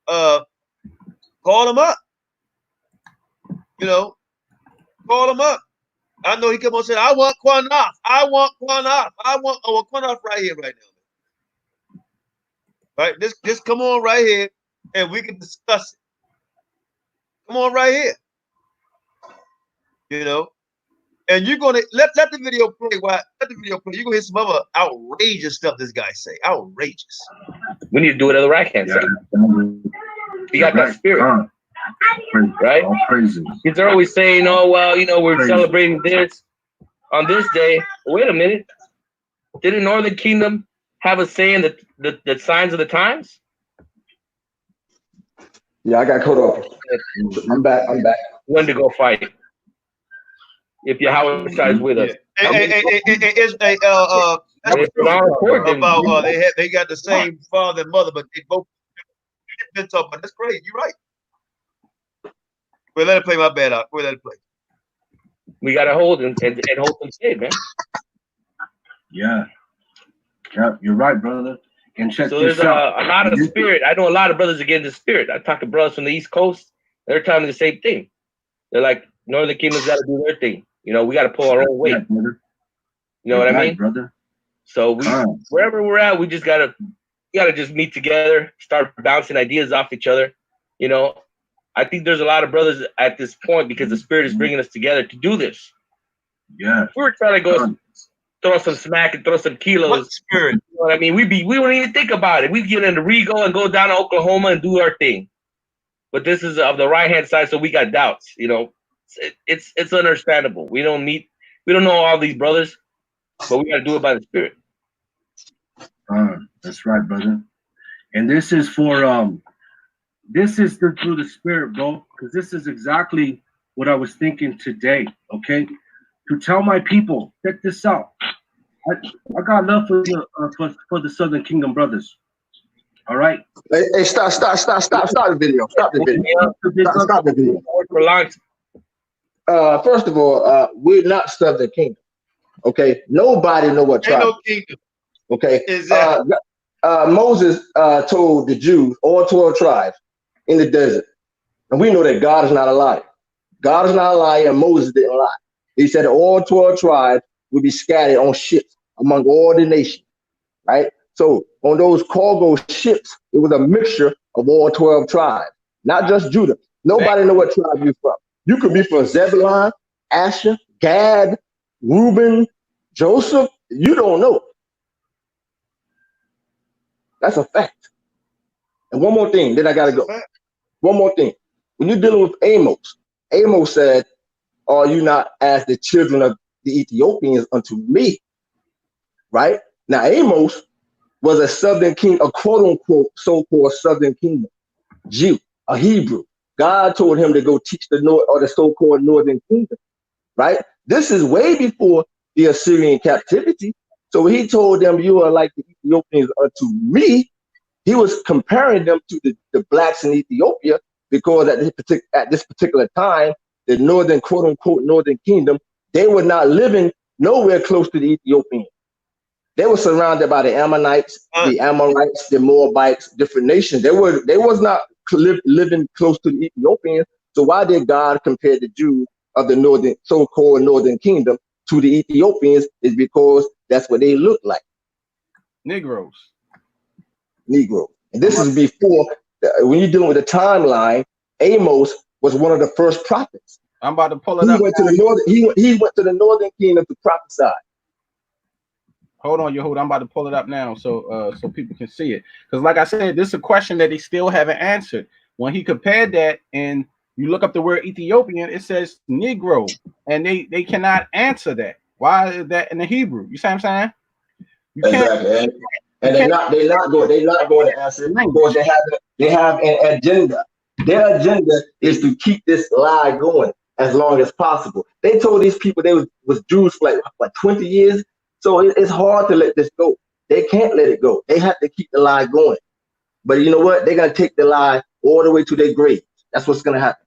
Call him up. You know, call him up. I know he come on and said, I want Qanath. I want Qanath. I want Qanath right here, right now. Right? Just come on right here and we can discuss it. Come on right here. You know, and you're gonna let the video play. Let the video play. You're gonna hear some other outrageous stuff this guy say. Outrageous. We need to do it on the right hand side. You got that spirit, right? Because they're always saying, "Oh well, you know, we're celebrating this on this day." Wait a minute. Didn't Northern Kingdom have a say in the signs of the times? Yeah, I got caught up. I'm back. When to go fight? If Yahawashi is with us. They got the same father and mother, but they both been talking about. That's crazy. You're right. We'll let it play. My bad. We'll let it play. We gotta hold and hold them safe, man. Yeah, you're right, brother. And check so this there's out. A lot of spirit. I know a lot of brothers are getting the spirit. I talk to brothers from the East Coast. They're telling me the same thing. They're like, Northern Kingdom's got to do their thing. You know, we got to pull our own weight. You know what I mean, brother? So wherever we're at, we just gotta just meet together, start bouncing ideas off each other. You know, I think there's a lot of brothers at this point because the Spirit is bringing us together to do this. Yeah, we're trying to go throw some smack and throw some kilos. What spirit? You know what I mean? We don't even think about it. We get into Rego and go down to Oklahoma and do our thing. But this is of the right hand side, so we got doubts. You know, it's understandable. We don't know all these brothers, but we got to do it by the Spirit. That's right, brother. And this is for through the Spirit, bro. Because this is exactly what I was thinking today. Okay, to tell my people, check this out. I got love for the Southern Kingdom brothers. All right. Hey, stop the video. Stop the video. Stop the video. First of all, we're not Southern Kingdom. Okay, nobody know what tribe. Ain't no kingdom. Okay, exactly. Moses told the Jews, all 12 tribes in the desert, and we know that God is not a liar. God is not a liar, and Moses didn't lie. He said all 12 tribes would be scattered on ships among all the nations, right? So on those cargo ships, it was a mixture of all 12 tribes, not just Judah. Nobody know what tribe you're from. You could be from Zebulun, Asher, Gad, Reuben, Joseph. You don't know. That's a fact. And one more thing, then I gotta go. One more thing. When you're dealing with Amos, Amos said, "Are you not as the children of the Ethiopians unto me?" Right? Now Amos was a Southern king, a quote unquote so-called Southern kingdom Jew, a Hebrew. God told him to go teach the North or the so-called Northern Kingdom. Right? This is way before the Assyrian captivity. So he told them, "You are like the Ethiopians unto me." He was comparing them to the blacks in Ethiopia because at this particular time, the northern, quote unquote, Northern Kingdom, they were not living nowhere close to the Ethiopians. They were surrounded by the Ammonites, the Amorites, the Moabites, different nations. They was not living close to the Ethiopians. So why did God compare the Jews of the northern, so-called Northern Kingdom to the Ethiopians? Is because that's what they look like. Negroes. And this is before, when you're dealing with the timeline, Amos was one of the first prophets. I'm about to pull it up. He went to the Northern Kingdom to prophesy. Hold on, I'm about to pull it up now so people can see it. Because like I said, this is a question that he still haven't answered. When he compared that and you look up the word Ethiopian, it says Negro, and they cannot answer that. Why is that in the Hebrew? You see what I'm saying? Exactly. And they're not going to answer it because they have an agenda. Their agenda is to keep this lie going as long as possible. They told these people they was Jews for like 20 years. So it's hard to let this go. They can't let it go. They have to keep the lie going. But you know what? They're gonna take the lie all the way to their grave. That's what's gonna happen.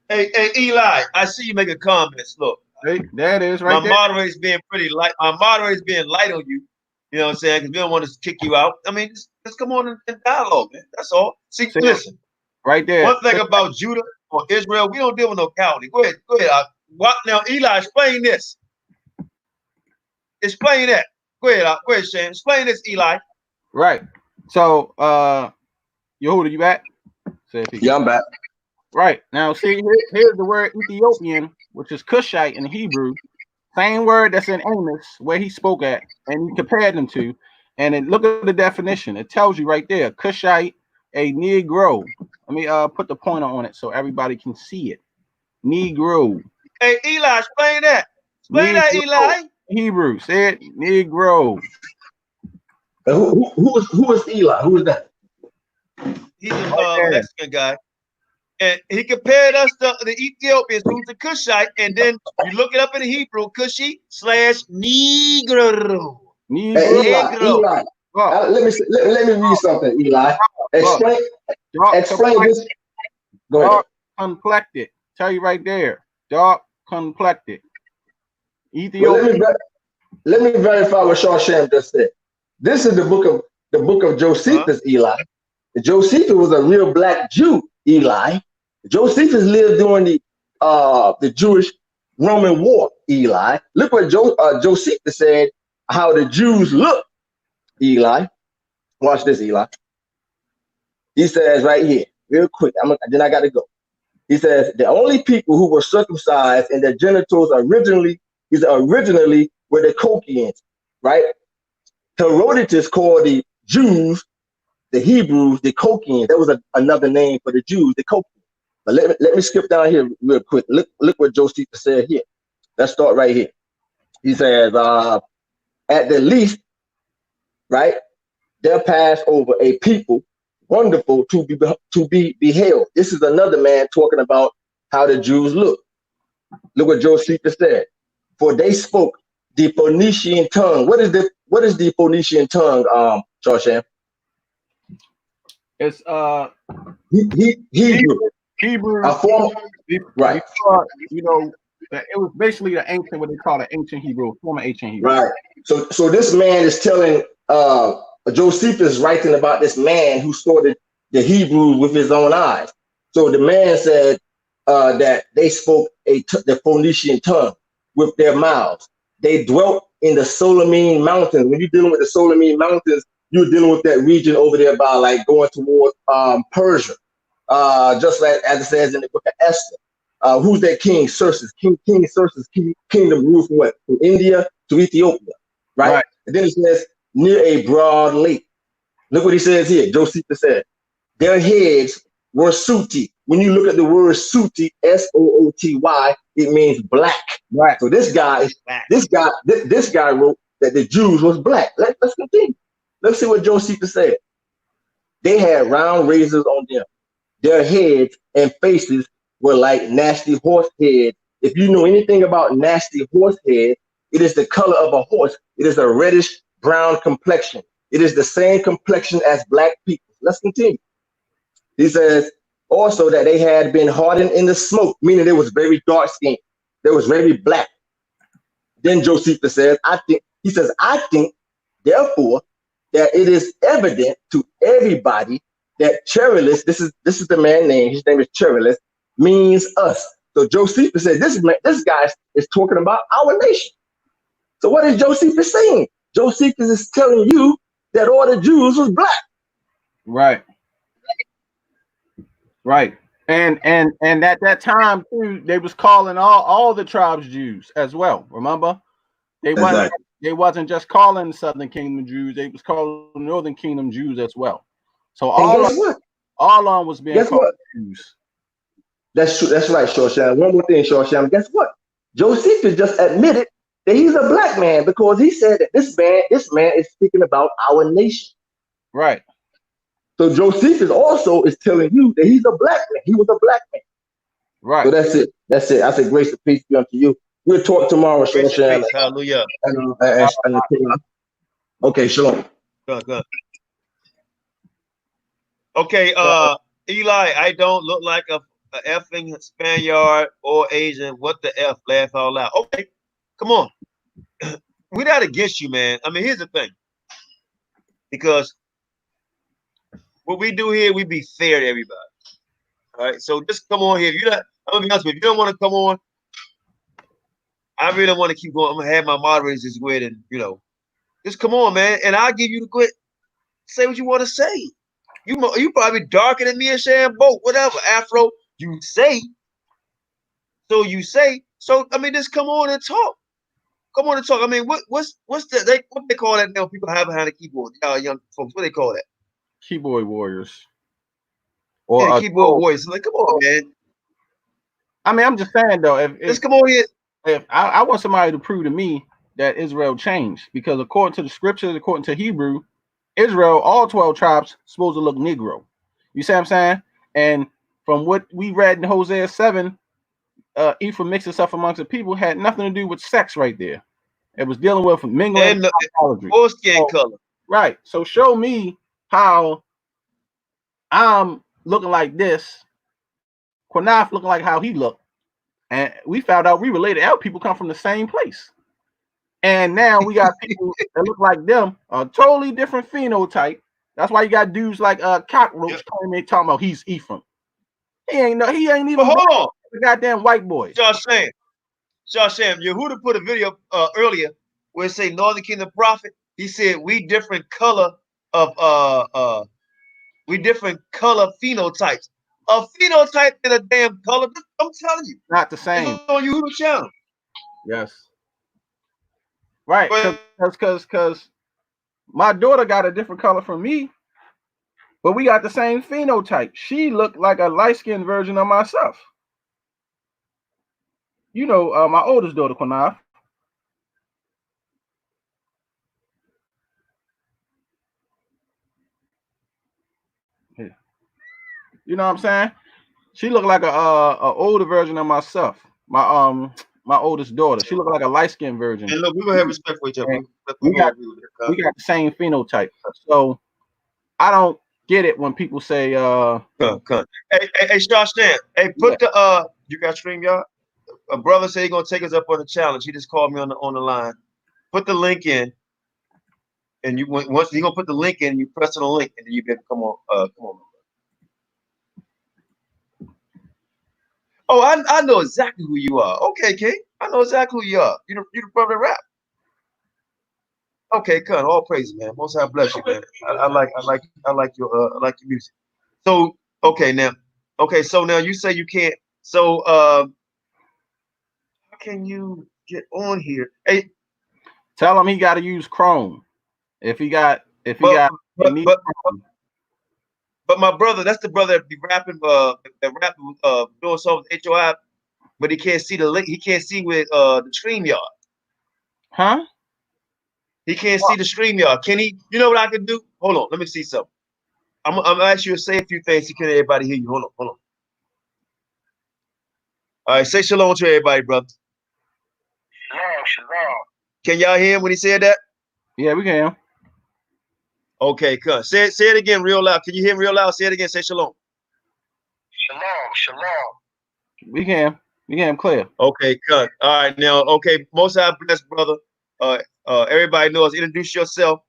Hey, Eli, I see you making comments. Look, hey, that is right. My moderator's being pretty light. My moderator's being light on you. You know what I'm saying? Because we don't want to kick you out. I mean, just come on and dialogue, man. That's all. See, listen. Right there. One thing about Judah or Israel, we don't deal with no cowardly. Go ahead. What now, Eli? Explain this. Explain that. Go ahead, Shane. Explain this, Eli. Right. So, Yehuda, you back? Yeah, I'm back. Right. Now, see, here's the word Ethiopian, which is Cushite in Hebrew. Same word that's in Amos, where he spoke at, and he compared them to. And then look at the definition. It tells you right there, Cushite, a Negro. Let me put the pointer on it so everybody can see it. Negro. Hey, Eli, explain that. Explain that, Eli. Hebrew. Say it, Negro. Who is Eli? Who is that? He's a Mexican guy. And he compared us to the Ethiopians, who's the Cushite, and then you look it up in the Hebrew, Cushi / Negro. Hey, Eli. Let me read something, Eli. Explain this. Go ahead. Dark complected. Tell you right there. Dark complected. Ethiopia. Well, let me verify what Shawsham just said. This is the book of Josephus, Eli. Josephus was a real black Jew, Eli. Josephus lived during the Jewish Roman War, Eli. Look what Josephus said, how the Jews look, Eli. Watch this, Eli. He says right here, real quick, then I got to go. He says, the only people who were circumcised and their genitals originally were the Colchians, right? Herodotus called the Jews, the Hebrews, the Colchians. That was another name for the Jews, the Colchians. But let me skip down here real quick. Look what Josephus said here. Let's start right here. He says, at the least, right, there passed over a people wonderful to be beheld. This is another man talking about how the Jews look. Look what Josephus said. For they spoke the Phoenician tongue. What is the Phoenician tongue, Shawsham? It's Hebrew. Hebrew. Right. You know, it was basically the ancient, what they call the ancient Hebrew, former ancient Hebrew. Right. So this man is telling Josephus writing about this man who saw the Hebrew with his own eyes. So the man said that they spoke the Phoenician tongue with their mouths. They dwelt in the Solimene Mountains. When you're dealing with the Solimene Mountains, you're dealing with that region over there by like going towards Persia. Just like as it says in the book of Esther. Who's that king? Xerxes. King Xerxes' kingdom ruled from what? From India to Ethiopia. Right? And then it says near a broad lake. Look what he says here. Josephus said, their heads were sooty. When you look at the word sooty, S-O-O-T-Y, it means black. Right. So this guy wrote that the Jews was black. Let's continue. Let's see what Josephus said. They had round razors on them. Their heads and faces were like nasty horse heads. If you know anything about nasty horse head, it is the color of a horse. It is a reddish brown complexion. It is the same complexion as black people. Let's continue. He says also that they had been hardened in the smoke, meaning they was very dark skinned. They was very black. Then Josephus says, I think, therefore, that it is evident to everybody that Cherilus, this is the man's name, his name is Cherilus, means us. So Josephus said, this guy is talking about our nation. So what is Josephus saying? Josephus is telling you that all the Jews was black. Right. Right. And at that time too, they was calling all the tribes Jews as well. Remember? They wasn't just calling the Southern Kingdom Jews, they was calling the Northern Kingdom Jews as well. So all on was being called Jews. That's true. That's right, Shawsham. One more thing, Shawsham. Guess what? Josephus just admitted that he's a black man because he said that this man is speaking about our nation. Right. So Josephus also is telling you that he's a black man. He was a black man. Right. So that's it. That's it. I say grace and peace be unto you. We'll talk tomorrow, Shawsham. Hallelujah. Okay, shalom. Good. Okay, Eli, I don't look like a effing Spaniard or Asian. What the F? Laugh out loud. Okay, come on. We're not against you, man. I mean, here's the thing. Because what we do here, we be fair to everybody. All right, so just come on here. If you're not, I'm gonna be honest with you. If you don't want to come on, I really don't want to keep going. I'm gonna have my moderators just go ahead and just come on, man, and I'll give you the good. Say what you want to say. You probably darker than me and Shan Boat, whatever. Afro, you say. So you say. So I mean, just come on and talk. Come on and talk. I mean, what's what they call that now? People have behind the keyboard. Young folks, what they call that? Keyboard warriors. Or yeah, keyboard warriors. Like, come on, man. I mean, I'm just saying though, if just come on here. If I want somebody to prove to me that Israel changed, because according to the scriptures, according to Hebrew, Israel, all 12 tribes supposed to look Negro. You see what I'm saying? And from what we read in Hosea 7, Ephraim mixed itself amongst the people had nothing to do with sex right there. It was dealing with mingling or skin color. Right. So show me how I'm looking like this, Qanath looking like how he looked. And we found out we related. Our people come from the same place. And now we got people that look like them, a totally different phenotype. That's why you got dudes like Cockroach claiming talking about he's Ephraim. He ain't even hold on. The goddamn white boy. Josh Sam, Yehuda put a video earlier where it say Northern Kingdom prophet. He said we different color of we different color phenotypes. A phenotype and a damn color. I'm telling you, not the same. It's on Yehuda channel. Yes. Right, because my daughter got a different color from me, but we got the same phenotype. She looked like a light-skinned version of myself. You know, my oldest daughter, Qanath. You know what I'm saying? She looked like a older version of myself. My oldest daughter. She looked like a light-skinned version. And look, we will have respect for each other. We got the same phenotype. So I don't get it when people say Hey, Josh Stan, hey, put the you got StreamYard? A brother said he's gonna take us up on the challenge. He just called me on the line. Put the link in, and once he's gonna put the link in, you press on the link, and then you can come on. Come on. Oh, I know exactly who you are. Okay, King. I know exactly who you are. You the brother rap. Okay, cut. All praise, man. Most High bless you, man. I like your music. So okay now, so now you say you can't. So how can you get on here? Hey, tell him he got to use Chrome. But my brother, that's the brother that be rapping, doing songs with HOI, but he can't see the link. He can't see with the StreamYard. Huh? He can't see the StreamYard. Can he? You know what I can do? Hold on, let me see something. I'm gonna ask you to say a few things. So can everybody hear you? Hold on. All right, say shalom to everybody, brother. Shalom. Can y'all hear him when he said that? Yeah, we can. Okay, good. Say it again real loud. Can you hear him real loud? Say it again. Say shalom. Shalom. We can hear him clear. Okay, good. All right, now, okay. Most High bless, brother. Everybody knows. Introduce yourself.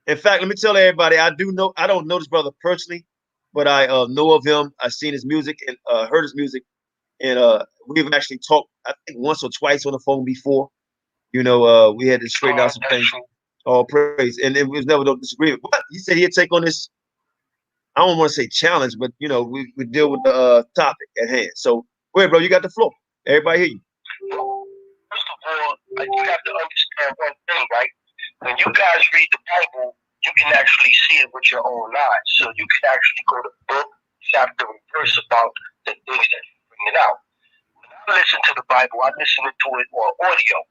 In fact, let me tell everybody. I don't know this brother personally, but I know of him. I've seen his music and heard his music, and we've actually talked, I think, once or twice on the phone before. You know, we had to straighten out some things. All praise, and it was never no disagreement. But he said he'd take on this. I don't want to say challenge, but you know, we deal with the topic at hand. So, go ahead, bro. You got the floor. Everybody hear you. First of all, you have to understand one thing, right? When you guys read the Bible, you can actually see it with your own eyes. So you can actually go to book, chapter, and verse about the things that you bring it out. When I listen to the Bible, I listen to it on audio.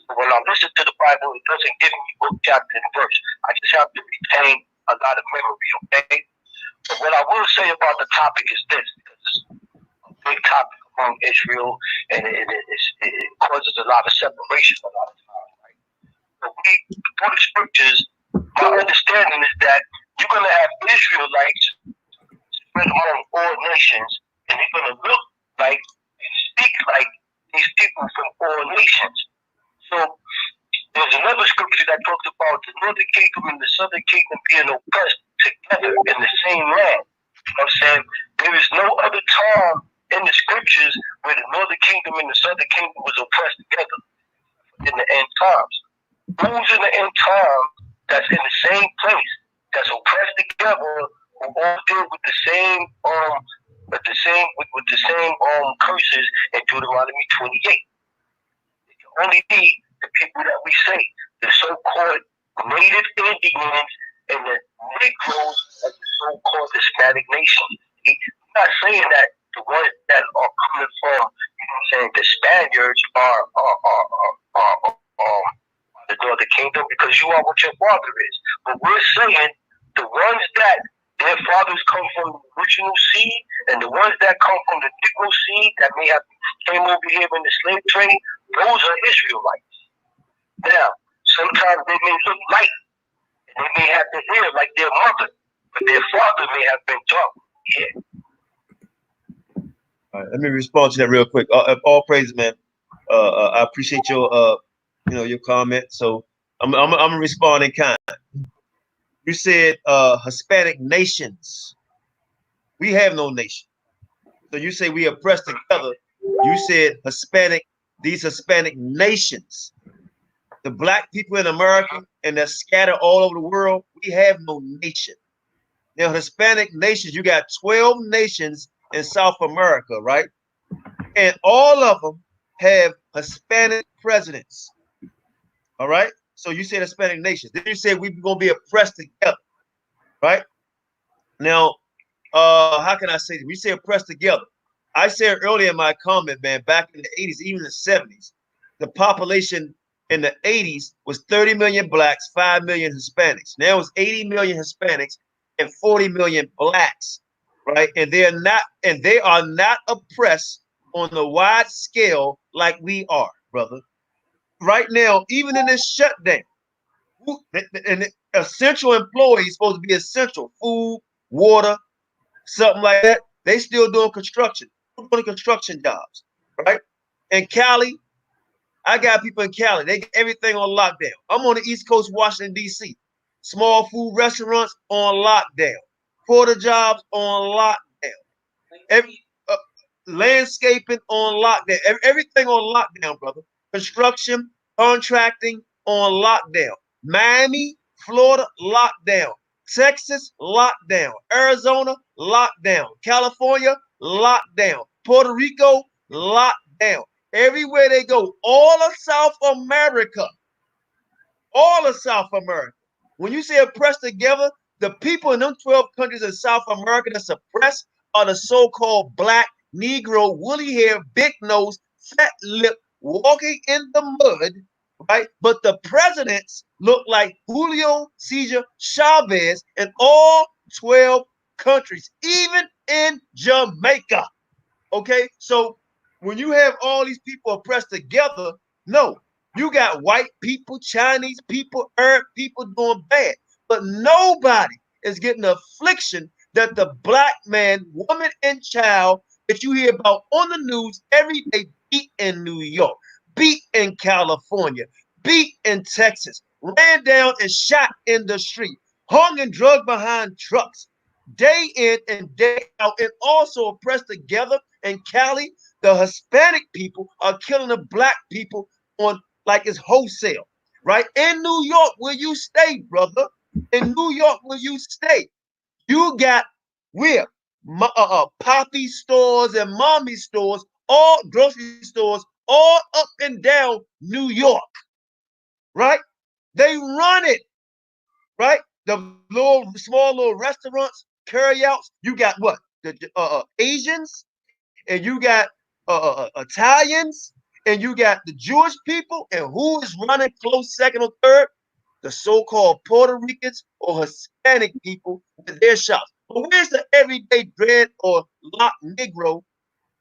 So when I listen to the Bible, it doesn't give me book, chapter, and verse. I just have to retain a lot of memory, okay? But what I will say about the topic is this, because it's a big topic among Israel, and it causes a lot of separation a lot of times, right? But we go to scriptures my understanding is that you're going to have Israelites spread among all nations, and they're going to look like and speak like these people from all nations. So there's another scripture that talks about the northern kingdom and the southern kingdom being oppressed together in the same land. You know what I'm saying? There is no other time in the scriptures where the northern kingdom and the southern kingdom was oppressed together in the end times. Who's in the end times that's in the same place, that's oppressed together, who all deal with the same curses in Deuteronomy 28? It can only be the people that we say, the so-called native Indians and the Negroes of the so-called Hispanic nation. I'm not saying that the ones that are coming from, you know what I'm saying, the Spaniards are the northern kingdom, because you are what your father is. But we're saying the ones that their fathers come from the original seed, and the ones that come from the Negro seed that may have came over here in the slave trade, those are Israelites. Now, sometimes they may look light, and they may have the hair like their mother, but their father may have been dark. Yeah. All right, let me respond to that real quick. All praise, man. I appreciate your your comment. So I'm responding kind. You said Hispanic nations. We have no nation. So you say we are pressed together. You said these Hispanic nations. The black people in America and they're scattered all over the world, we have no nation. Now, Hispanic nations, you got 12 nations in South America, right? And all of them have Hispanic presidents. All right. So you said Hispanic nations. Then you said we're gonna be oppressed together, right? Now, how can I say this? We say oppressed together. I said earlier in my comment, man, back in the 80s, even the 70s, the population in the 80s was 30 million blacks, 5 million Hispanics. Now it's 80 million Hispanics and 40 million blacks, right? And they are not oppressed on the wide scale like we are, brother. Right now, even in this shutdown, and essential employees supposed to be essential, food, water, something like that. They still doing construction, doing construction jobs, right? In Cali, I got people in Cali. They get everything on lockdown. I'm on the East Coast, Washington, D.C. Small food restaurants on lockdown. Porter jobs on lockdown. Landscaping on lockdown. Everything on lockdown, brother. Construction, contracting on lockdown. Miami, Florida, lockdown. Texas, lockdown. Arizona, lockdown. California, lockdown. Puerto Rico, lockdown. Everywhere they go, all of South America, when you say oppressed together, the people in them 12 countries in South America that's oppressed are the so-called black, Negro, woolly hair, big nose, fat lip, walking in the mud, right? But the presidents look like Julio Cesar Chavez in all 12 countries, even in Jamaica. Okay, so when you have all these people oppressed together, no, you got white people, Chinese people, Arab people doing bad, but nobody is getting the affliction that the black man, woman, and child that you hear about on the news every day beat in New York, beat in California, beat in Texas, ran down and shot in the street, hung and drugged behind trucks, day in and day out, and also oppressed together in Cali. The Hispanic people are killing the black people on like it's wholesale, right? In New York, where you stay, brother, in New York, where you stay, you got where poppy stores and mommy stores, all grocery stores, all up and down New York, right? They run it, right? The small little restaurants, carryouts. You got what? The Asians, and you got Italians, and you got the Jewish people, and who is running close second or third? The so-called Puerto Ricans or Hispanic people with their shops. But where's the everyday dread or locked Negro,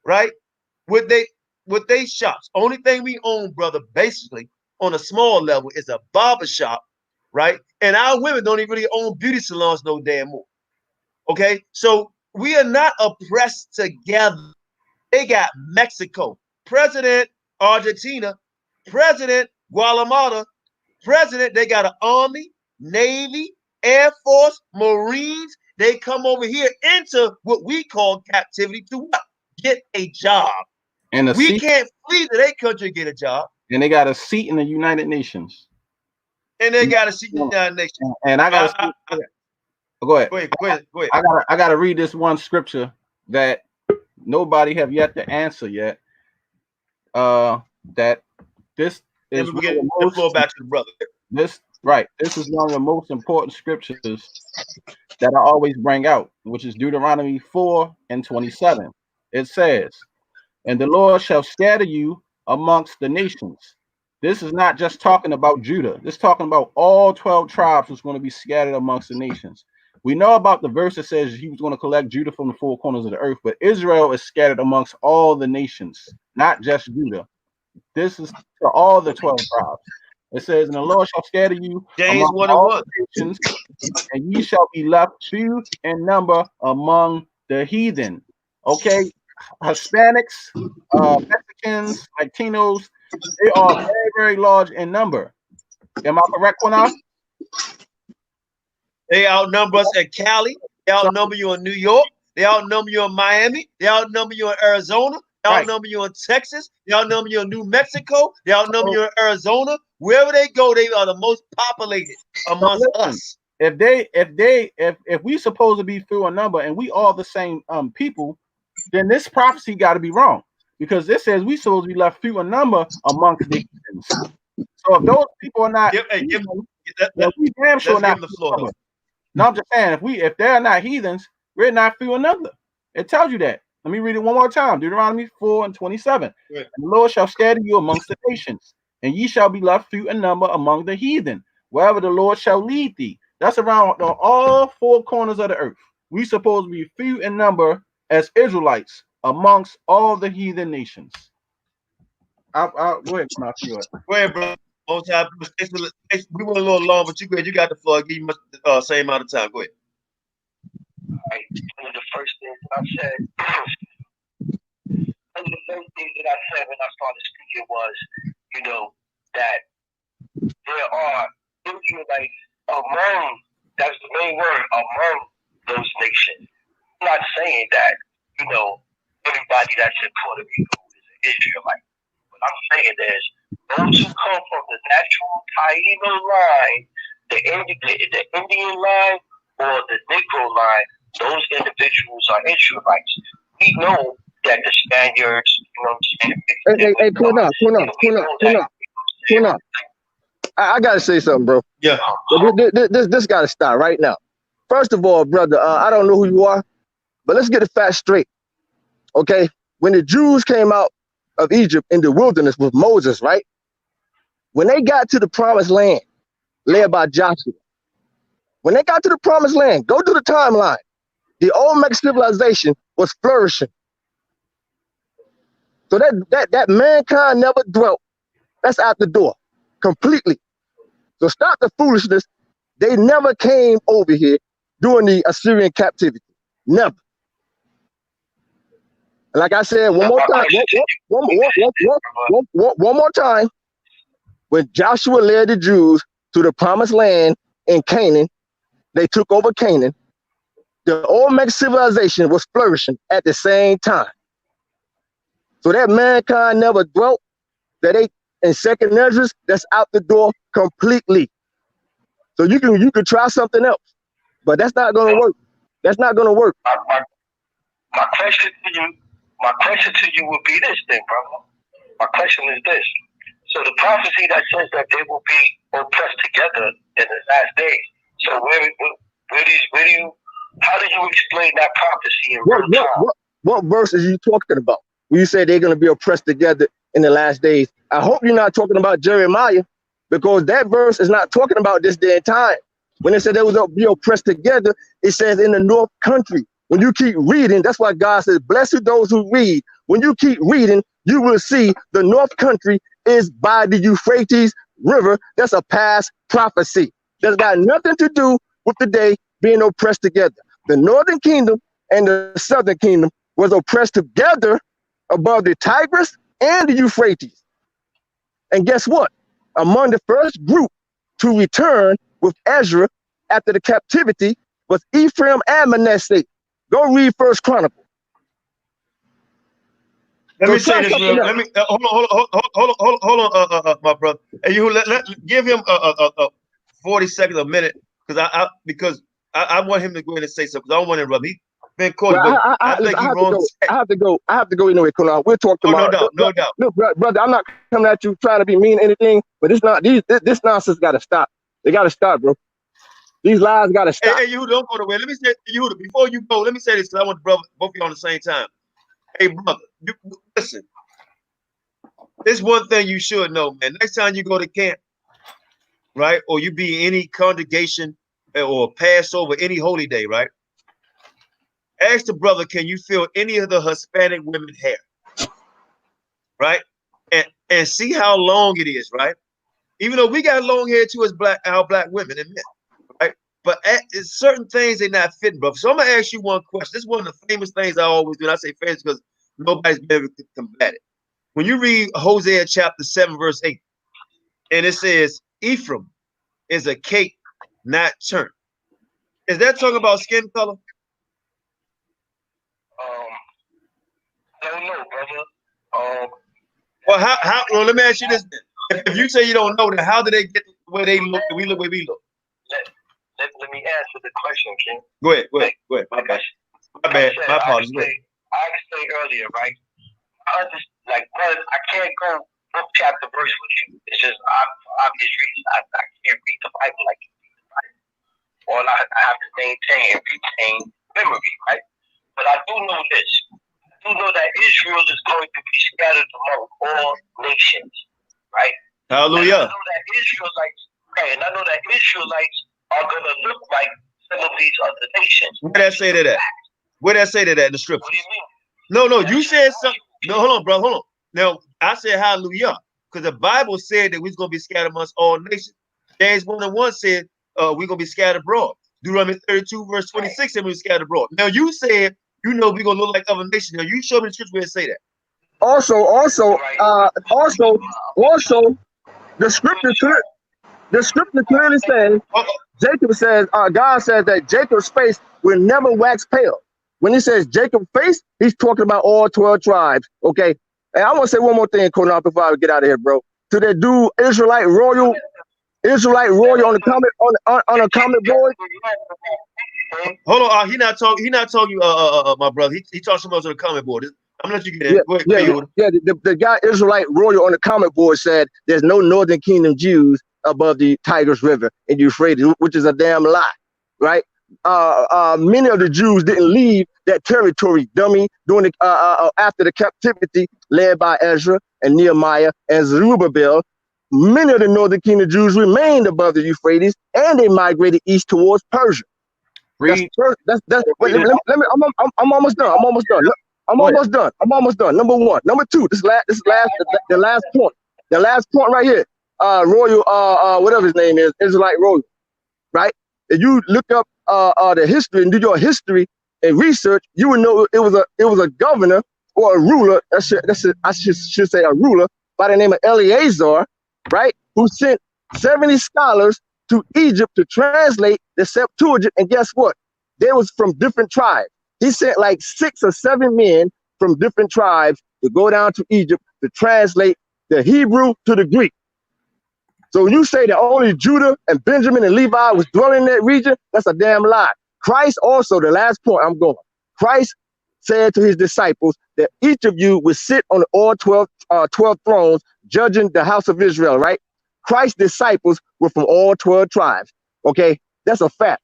right? With they shops. Only thing we own, brother, basically on a small level is a barber shop, right? And our women don't even really own beauty salons no damn more. Okay, so we are not oppressed together. They got Mexico, President Argentina, President Guatemala, President. They got an army, navy, air force, marines. They come over here into what we call captivity to what? Get a job. And we can't flee to their country and get a job. And they got a seat in the United Nations. And they got a seat in the United Nations. And I got to go ahead. Go ahead. I got to read this one scripture that nobody have yet to answer yet. That this is we get the floor back to the brother. This is one of the most important scriptures that I always bring out, which is Deuteronomy 4:27. It says, "And the Lord shall scatter you amongst the nations." This is not just talking about Judah. This is talking about all 12 tribes who's going to be scattered amongst the nations. We know about the verse that says he was going to collect Judah from the four corners of the earth, but Israel is scattered amongst all the nations, not just Judah. This is to all the 12 tribes. It says, "And the Lord shall scatter you James among all the nations, and ye shall be left few in number among the heathen." Okay, Hispanics, Mexicans, Latinos, they are very, very large in number. Am I correct, Qanath? They outnumber us in Cali. They outnumber you in New York. They outnumber you in Miami. They outnumber you in Arizona. They outnumber you in Texas. They outnumber you in New Mexico. They outnumber you in Arizona. Wherever they go, they are the most populated amongst us. If we supposed to be through a number and we all the same people, then this prophecy got to be wrong, because this says we supposed to be left few in number amongst the heathens. So if those people are not, we damn sure not the floor. No, I'm just saying, if they're not heathens, we're not few in number. It tells you that. Let me read it one more time. Deuteronomy 4:27. "And the Lord shall scatter you amongst the nations, and ye shall be left few in number among the heathen, wherever the Lord shall lead thee." That's around all four corners of the earth. We supposed to be few in number as Israelites amongst all the heathen nations. I'll go ahead, Qanath. Go ahead, bro. We went a little long, but you got the floor. Give you the same amount of time. Go ahead. Right. One of the first things I said, when I started speaking was, that there are Israelites among, that's the main word, among those nations. I'm not saying that, everybody that's in Puerto Rico is an Israelite. What I'm saying is, those who come from the natural Taino line, the Indian line, or the Negro line, those individuals are Israelites. We know that the Spaniards, Hey, Qanath. I gotta say something, bro. Yeah. This gotta stop right now. First of all, brother, I don't know who you are, but let's get the facts straight. Okay? When the Jews came out of Egypt in the wilderness with Moses, right? When they got to the promised land, led by Joshua, when they got to the promised land, go to the timeline. The Olmec civilization was flourishing. So that mankind never dwelt. That's out the door completely. So stop the foolishness. They never came over here during the Assyrian captivity. Never. And like I said, one more time. When Joshua led the Jews to the promised land in Canaan, they took over Canaan. The Olmec civilization was flourishing at the same time. So that mankind never dwelt. That ain't in second measures, that's out the door completely. So you can try something else, but that's not gonna work. That's not gonna work. My question to you would be this then, brother. My question is this. So the prophecy that says that they will be oppressed together in the last days. So how do you explain that prophecy in real time? What verse are you talking about? When you say they're going to be oppressed together in the last days, I hope you're not talking about Jeremiah, because that verse is not talking about this day and time. When it said they will be oppressed together, it says in the north country. When you keep reading, that's why God says, blessed those who read. When you keep reading, you will see the north country is by the Euphrates River. That's a past prophecy. That's got nothing to do with today being oppressed together. The northern kingdom and the southern kingdom was oppressed together above the Tigris and the Euphrates. And guess what? Among the first group to return with Ezra after the captivity was Ephraim and Manasseh. Go read First Chronicle. Let me say this real. Let me hold on, my brother. Hey, you give him 40 seconds, a minute, because I want him to go ahead and say something. I don't want to interrupt. He's been caught. Well, I have to go anyway, Qanath. We'll talk tomorrow. No doubt. Look, brother, I'm not coming at you trying to be mean or anything, but it's not this nonsense got to stop. They got to stop, bro. These lies got to stop. Hey, you don't go away. Let me say, you before you go, let me say this because I want both of you on the same time. Hey, brother, listen. There's one thing you should know, man. Next time you go to camp, right, or you be in any congregation or Passover, any holy day, right? Ask the brother, can you feel any of the Hispanic women hair, right? And see how long it is, right? Even though we got long hair too as our black women and men, right? But certain things they're not fitting, brother. So I'm gonna ask you one question. This is one of the famous things I always do. And I say famous because nobody's been able to combat it. When you read Hosea chapter 7, verse 8, and it says, Ephraim is a cake not turned. Is that talking about skin color? Don't know, brother. Well, let me ask you this then. If you say you don't know, then how do they get the way they look? We look where we look. Let me answer the question, King. Go ahead. My bad. My apologies. I explained earlier, right? I can't go book chapter verse with you. It's just for obvious reasons. I can't read the Bible like you read the Bible. All I have to maintain and retain memory, right? But I do know this. I do know that Israel is going to be scattered among all nations, right? Hallelujah. And I know that Israelites are going to look like some of these other nations. Where did I say that? Where did I say that in the scripture? What do you mean? No, you said something. No, hold on, bro. Hold on. Now, I said hallelujah because the Bible said that we're going to be scattered amongst all nations. James 1:1 said we're going to be scattered abroad. Deuteronomy 32, verse 26 said we're scattered abroad. Now, you said, we're going to look like other nations. Now, you show me the scripture where it say that. Also, the scripture clearly says, Jacob says, God says that Jacob's face will never wax pale. When he says Jacob's face, he's talking about all 12 tribes. Okay. And I want to say one more thing, Qanath, before I get out of here, bro. To that dude, Israelite Royal on the comment board. Hold on, he not talking. My brother. He talks so much on the comment board. I'm gonna let you get in. The guy Israelite Royal on the comment board said there's no Northern Kingdom Jews above the Tigris River in Euphrates, which is a damn lie, right? Many of the Jews didn't leave that territory, dummy, during the, after the captivity led by Ezra and Nehemiah and Zerubbabel. Many of the Northern Kingdom Jews remained above the Euphrates, and they migrated east towards Persia. Wait, I'm almost done. I'm almost done. Number one. Number two. The last point. The last point right here. Royal, whatever his name is, Israelite Royal, right? If you look up the history and do your history and research, you would know it was a governor or a ruler. I should say a ruler by the name of Eleazar, right? Who sent 70 scholars to Egypt to translate the Septuagint, and guess what? They was from different tribes. He sent like 6 or 7 men from different tribes to go down to Egypt to translate the Hebrew to the Greek. So when you say that only Judah and Benjamin and Levi was dwelling in that region, that's a damn lie. Christ also, the last point I'm going, Christ said to his disciples that each of you would sit on all 12 thrones judging the house of Israel, right? Christ's disciples were from all 12 tribes, okay? That's a fact.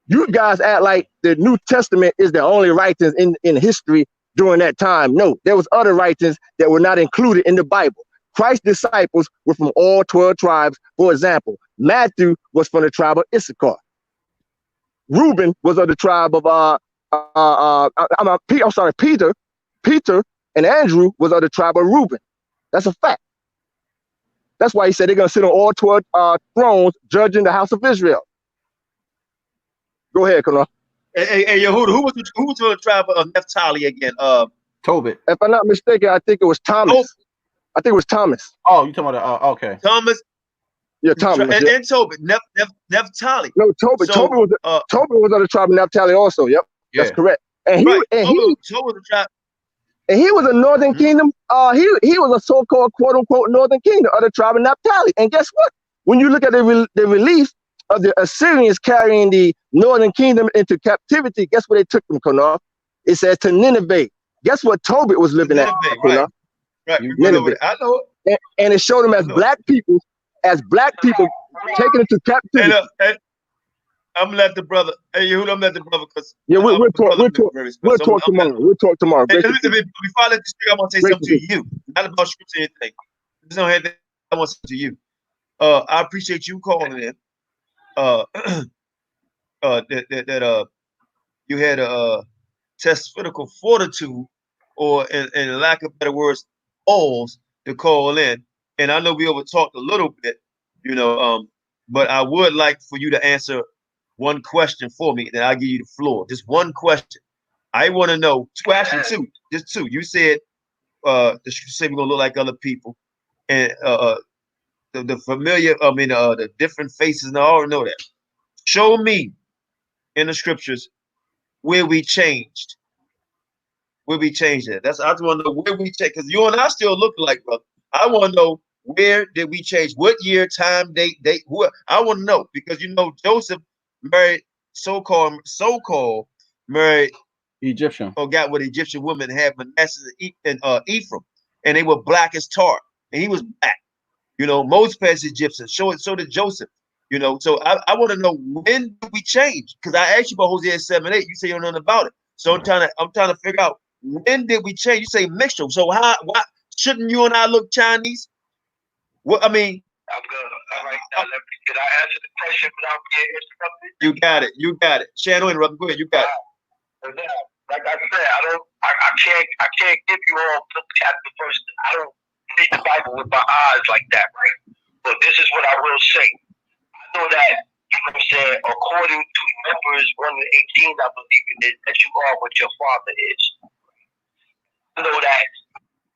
You guys act like the New Testament is the only writings in history during that time. No, there was other writings that were not included in the Bible. Christ's disciples were from all 12 tribes. For example, Matthew was from the tribe of Issachar. Reuben was of the tribe of Peter and Andrew was of the tribe of Reuben. That's a fact. That's why he said they're going to sit on all 12 thrones, judging the house of Israel. Go ahead, Qanath. Hey, Yehuda, who was the tribe of Naphtali again? Tobit. If I'm not mistaken, I think it was Thomas. Oh. I think it was Thomas. Oh, you talking about okay. Thomas. Yeah, Thomas. And Tobit, Naphtali. No, Tobit. So, Tobit was on the tribe of Naphtali also. Yep, that's correct. And he right. and Tobit he was the tribe. And he was a northern kingdom. He was a so-called quote unquote northern kingdom of the tribe of Naphtali. And guess what? When you look at the relief of the Assyrians carrying the northern kingdom into captivity, guess where they took them, Qanath? It said to Nineveh. Guess what Tobit was living at? Right. Nineveh. I know it. And it showed them as black people taken into captivity. And I'm gonna let the brother. Hey, Yehuda, I'm gonna let the brother because we'll talk tomorrow. We'll talk tomorrow. Hey, before I let you speak, I want to say something to you, not about scripture or anything. Just don't have that. I want to say to you. I appreciate you calling in. That you had a testifical fortitude, or in lack of better words, balls to call in. And I know we over talked a little bit, but I would like for you to answer one question for me, then I'll give you the floor. Just one question. I want to know, two. Just two. You said the scripture said we're gonna look like other people, and the familiar, the different faces, and I already know that. Show me in the scriptures where we changed. Where we changed it. I just want to know where we changed, because you and I still look like brother. I want to know, where did we change? What year, time, date? Who? I want to know, because Joseph married so-called married Egyptian, or got what Egyptian women had, Manasseh and Ephraim, and they were black as tar, and he was black. Moses passed Egyptian. So did Joseph. So I want to know, when did we change? Because I asked you about Hosea 7:8. You say you don't know nothing about it. So I'm trying to figure out, when did we change? You say mixture. So why shouldn't you and I look Chinese? What I mean. I'm good. All right, now did I answer the question without being interrupted? You got it. Shadow interrupt. Go ahead. You got it. Like I said, I can't give you all book chapter verse. I don't read the Bible with my eyes like that, right? But this is what I will say. I know that, according to Numbers 1:18, I believe it is, that you are what your father is. I know that,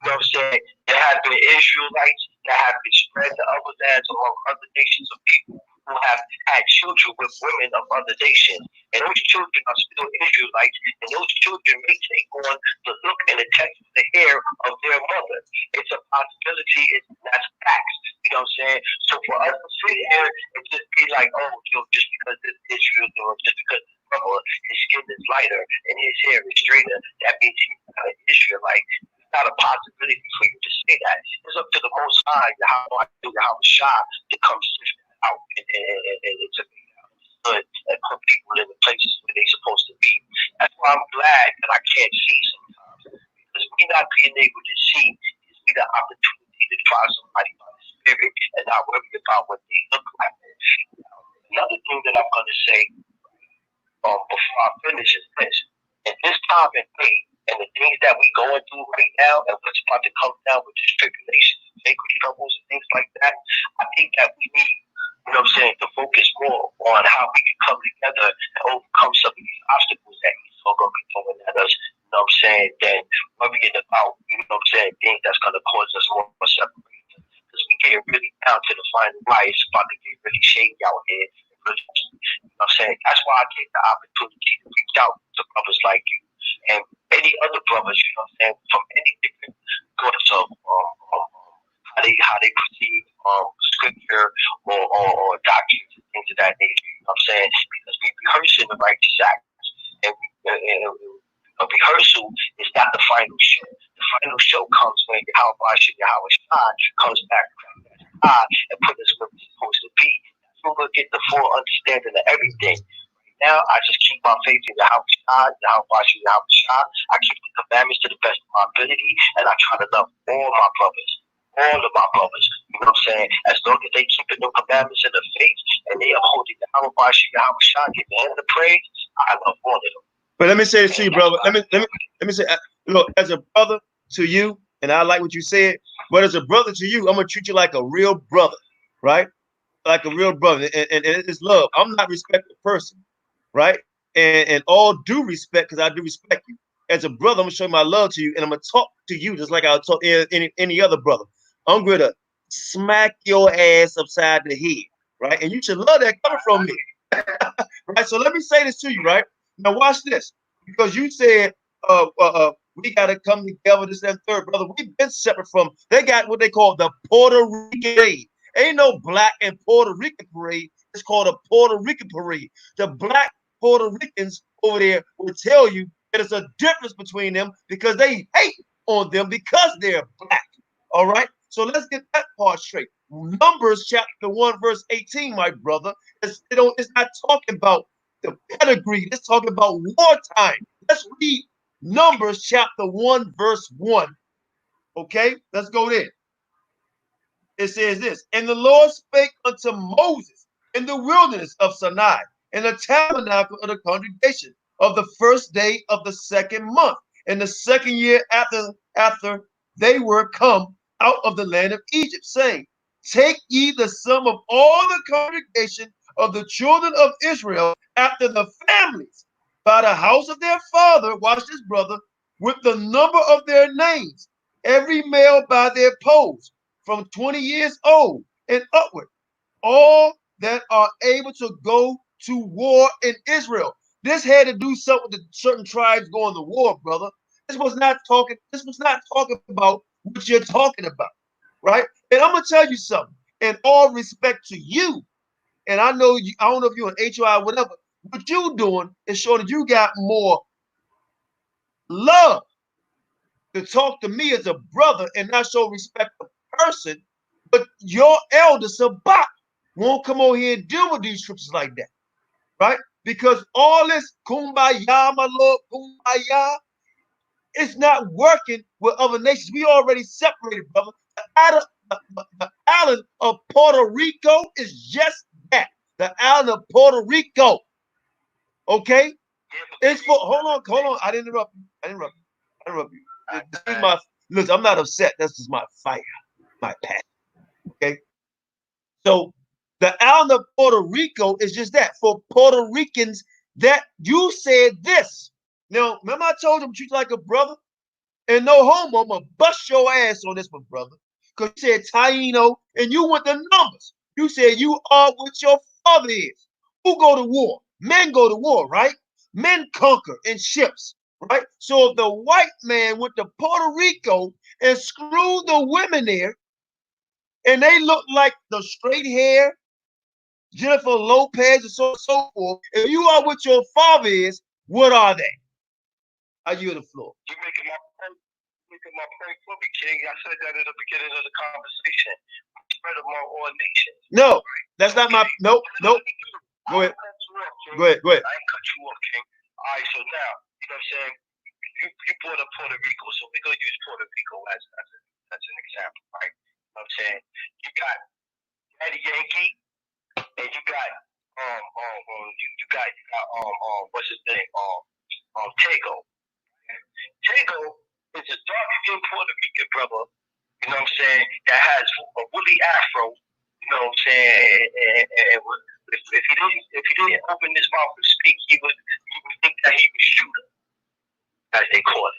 there have been Israelites that have been spread to other lands among other nations of people who have had children with women of other nations. And those children are still Israelites, and those children may take on the look and the texture of the hair of their mother. It's a possibility, that's facts. You know what I'm saying? So for us to sit here and just be like, just because this Israel, or just because his skin is lighter and his hair is straighter, that means he's not an Israelite. Not a possibility for you to say that. It's up to the Most High, Yahawashi, to come sift out and to be good and put people in the places where they're supposed to be. That's why I'm glad that I can't see sometimes, because me not being able to see gives me the opportunity to try somebody by the Spirit and not worry about what they look like. Another thing that I'm going to say before I finish is this: in this time and day, and the things that we're going through right now, and what's about to come down with this tribulation, sacred troubles, and things like that, I think that we need, to focus more on how we can come together and overcome some of these obstacles that he's going to be throwing at us, than worrying about, things that's going to cause us more separation. Because we get really down to the final line. It's about to get really shady out here. That's why I take the opportunity to reach out to brothers like you and any other brothers, from any different sorts of how they perceive scripture or doctrines and things of that nature. Because we rehearsing the righteous acts, and a rehearsal is not the final show. The final show comes when Yahawashi comes back and put us where we're supposed to be. So we'll get the full understanding of everything. Now, I just keep my faith in Yahawashi. I keep the commandments to the best of my ability, and I try to love all my brothers. All of my brothers. You know what I'm saying? As long as they keep the commandments in the faith, and they upholding Yahawashi, give the end of praise, I love all of them. But let me say this to you, brother. Let me say, look, as a brother to you, and I like what you said, But as a brother to you, I'm gonna treat you like a real brother, right? Like a real brother, and it's love. I'm not respecting person, right? And all due respect, because I do respect you. As a brother, I'm gonna show my love to you, and I'm gonna talk to you just like I'll talk to any other brother. I'm gonna smack your ass upside the head, right? And you should love that coming from me. Right? So let me say this to you, right? Now watch this. Because you said we gotta come together, this and third, brother. We've been separate from, they got what they call the Puerto Rican parade. Ain't no black and Puerto Rican parade. It's called a Puerto Rican parade. The black Puerto Ricans over there will tell you that there's a difference between them because they hate on them because they're black. All right. So let's get that part straight. Numbers chapter 1, verse 18, my brother. It's not talking about the pedigree. It's talking about wartime. Let's read Numbers chapter 1, verse 1. Okay, let's go there. It says this, and the Lord spake unto Moses in the wilderness of Sinai, in the tabernacle of the congregation, of the first day of the second month, in the second year after they were come out of the land of Egypt, saying, take ye the sum of all the congregation of the children of Israel after the families, by the house of their father, watch this, brother, with the number of their names, every male by their posts, from 20 years old and upward, all that are able to go to war in Israel. This had to do something with certain tribes going to war, brother. This was not talking about what you're talking about, right? And I'm gonna tell you something, in all respect to you, and I know you, I don't know if you're an HOI or whatever, what you doing is showing that you got more love to talk to me as a brother and not show respect to person, but your elder Sabak won't come over here and deal with these scriptures like that, right? Because all this kumbaya, my Lord, kumbaya, it's not working with other nations. We already separated, brother. The island of Puerto Rico is just that. The island of Puerto Rico. Okay? It's for, hold on. I didn't interrupt you. This is my, look, I'm not upset. This is my fire, my passion. Okay? So the island of Puerto Rico is just that. For Puerto Ricans, that you said this. Now, remember I told you I'm treating like a brother? And no homo, I'm gonna bust your ass on this one, brother. Because you said Taino, and you went the numbers. You said you are what your father is. Who go to war? Men go to war, right? Men conquer in ships, right? So if the white man went to Puerto Rico and screwed the women there, and they look like the straight hair, Jennifer Lopez, and so forth, if you are what your father is, what are they? I yield the floor. You're making my point for me, King. I said that at the beginning of the conversation. Spread among all nations. No, right? That's not my. Nope. Go ahead. Go ahead. I ain't cut you off, King. All right, so now, you know what I'm saying? You brought up Puerto Rico, so we're gonna use Puerto Rico as an example, right? You know what I'm saying? You got Daddy Yankee, and you got what's his name? Tego. Tego is a dark-skinned Puerto Rican brother, you know what I'm saying, that has a woolly afro, you know what I'm saying, and if he didn't open his mouth to speak, you would think that he was Judah, as they call it.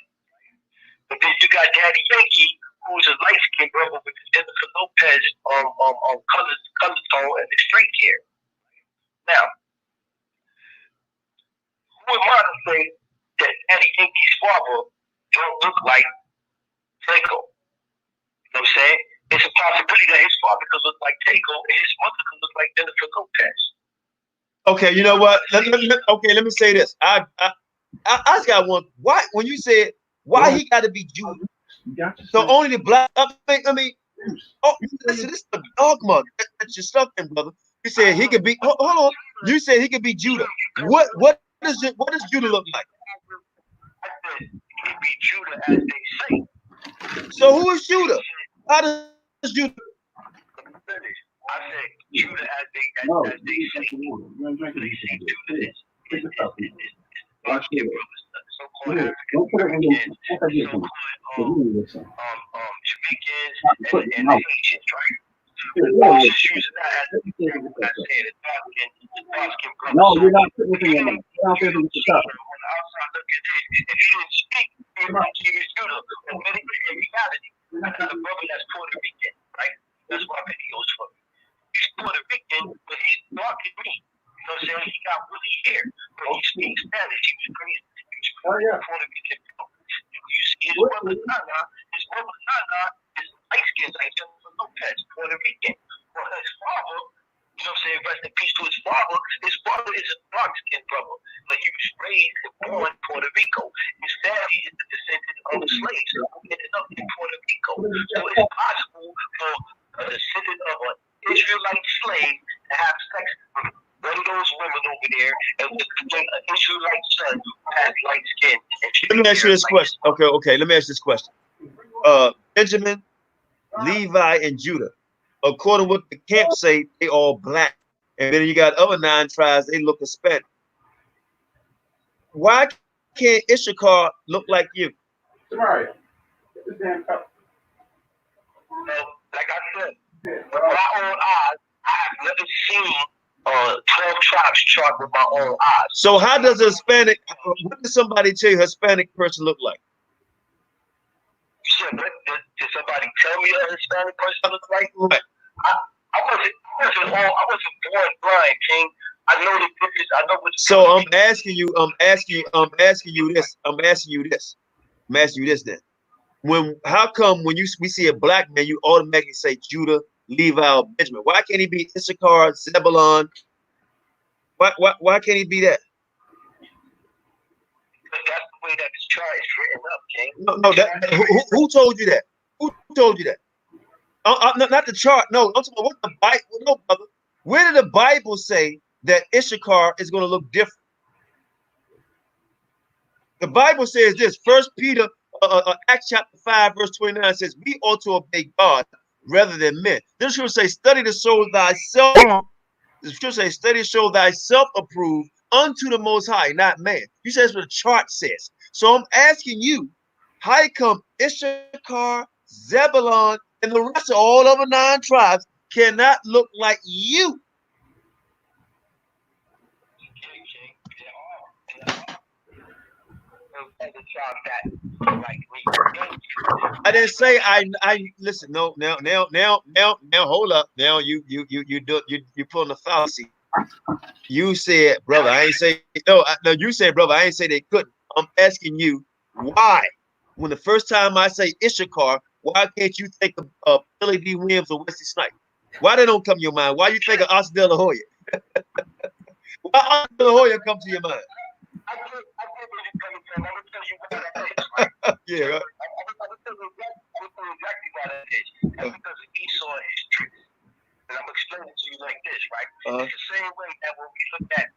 But then you got Daddy Yankee, who's a light-skinned brother with Jennifer Lopez color tone and the straight hair. Now, who am I to say that Daddy Yankee's father don't look like Tego? You know what I'm saying? It's a possibility that his father could look like Tego and his mother could look like Jennifer Lopez. Okay, you know what? Let me say this. I just got one. Why when you said why he got to be Jewish? So only the black. I mean, listen, this is the dogma. That's your stuff, brother. You said he could be. Hold on. You said he could be Judah. What does Judah look like? I said he could be Judah as they say. So who is Judah? How does Judah? I said Judah as they say. They say Judah is so-called African Americans, so-called Jamaicans, and the Asians, right? Moses using that as an example. I said the dark skin brother. No, you're not putting anything in there. On the outside looking in, if he didn't speak, he was like he was Judah. But in reality, that's a brother that's Puerto Rican, right? That's my videos for me. He's Puerto Rican, but he's darker than me. You know what I'm saying? He got woolly hair, but he speaks Spanish. He was crazy. He was Puerto Rican. You see his brother Nana is light skinned like Jennifer Lopez, Puerto Rican. Well, his father, you know what I'm saying, rest in peace to his father. His father is a dark skinned brother, but he was raised and born in Puerto Rico. His family is the descendant of the slaves who ended up in Puerto Rico. So it's possible for a descendant of an Israelite slave to have sex with one of those women over there and to create an Israelite son who has light skin. Let me ask you this question. Okay. Let me ask this question. Benjamin, Levi, and Judah, according to what the camp say, they all black. And then you got other 9 tribes, they look Hispanic. Why can't Issachar look like you? Right. Like I said, with my own eyes, I have never seen 12 tribes chart with my own eyes. So how does a Hispanic, what does somebody tell you a Hispanic person look like? You said, did somebody tell me a Hispanic person look like? Right. I wasn't born blind, King. I know the difference. I know what. So I'm asking you this then. How come when we see a black man, you automatically say Judah, Levi, or Benjamin? Why can't he be Issachar, Zebulon? Why can't he be that? Because that's the way that this chart is written up, King. No, who told you that? Who told you that? Not the chart. No, I'm talking about what the Bible. No, brother. Where did the Bible say that Issachar is going to look different? The Bible says this. 1 Peter, Acts chapter 5, verse 29 says, "We ought to obey God rather than men." This should say, "Study to show thyself." The scripture says, "Study to show thyself approved unto the Most High, not man." You say that's what the chart says. So I'm asking you, how come Issachar, Zebulon, and the rest of all other 9 tribes cannot look like you? I didn't say I listen. No, now, hold up. Now you pulling a fallacy. You said, brother, I ain't say no. You said, brother, I ain't say they couldn't. I'm asking you why. When the first time I say Issachar, why can't you think of Billy D. Williams or Wesley Snipes? Why they don't come to your mind? Why you think of Oscar De La Hoya? Why Oscar De La Hoya come to your mind? I get where you're coming from. I'm gonna tell you why that is, right? Yeah, right. I'm gonna tell you exactly why that is. That's because of Esau and his tricks. And I'm explaining to you like this, right? It's the same way that when we look at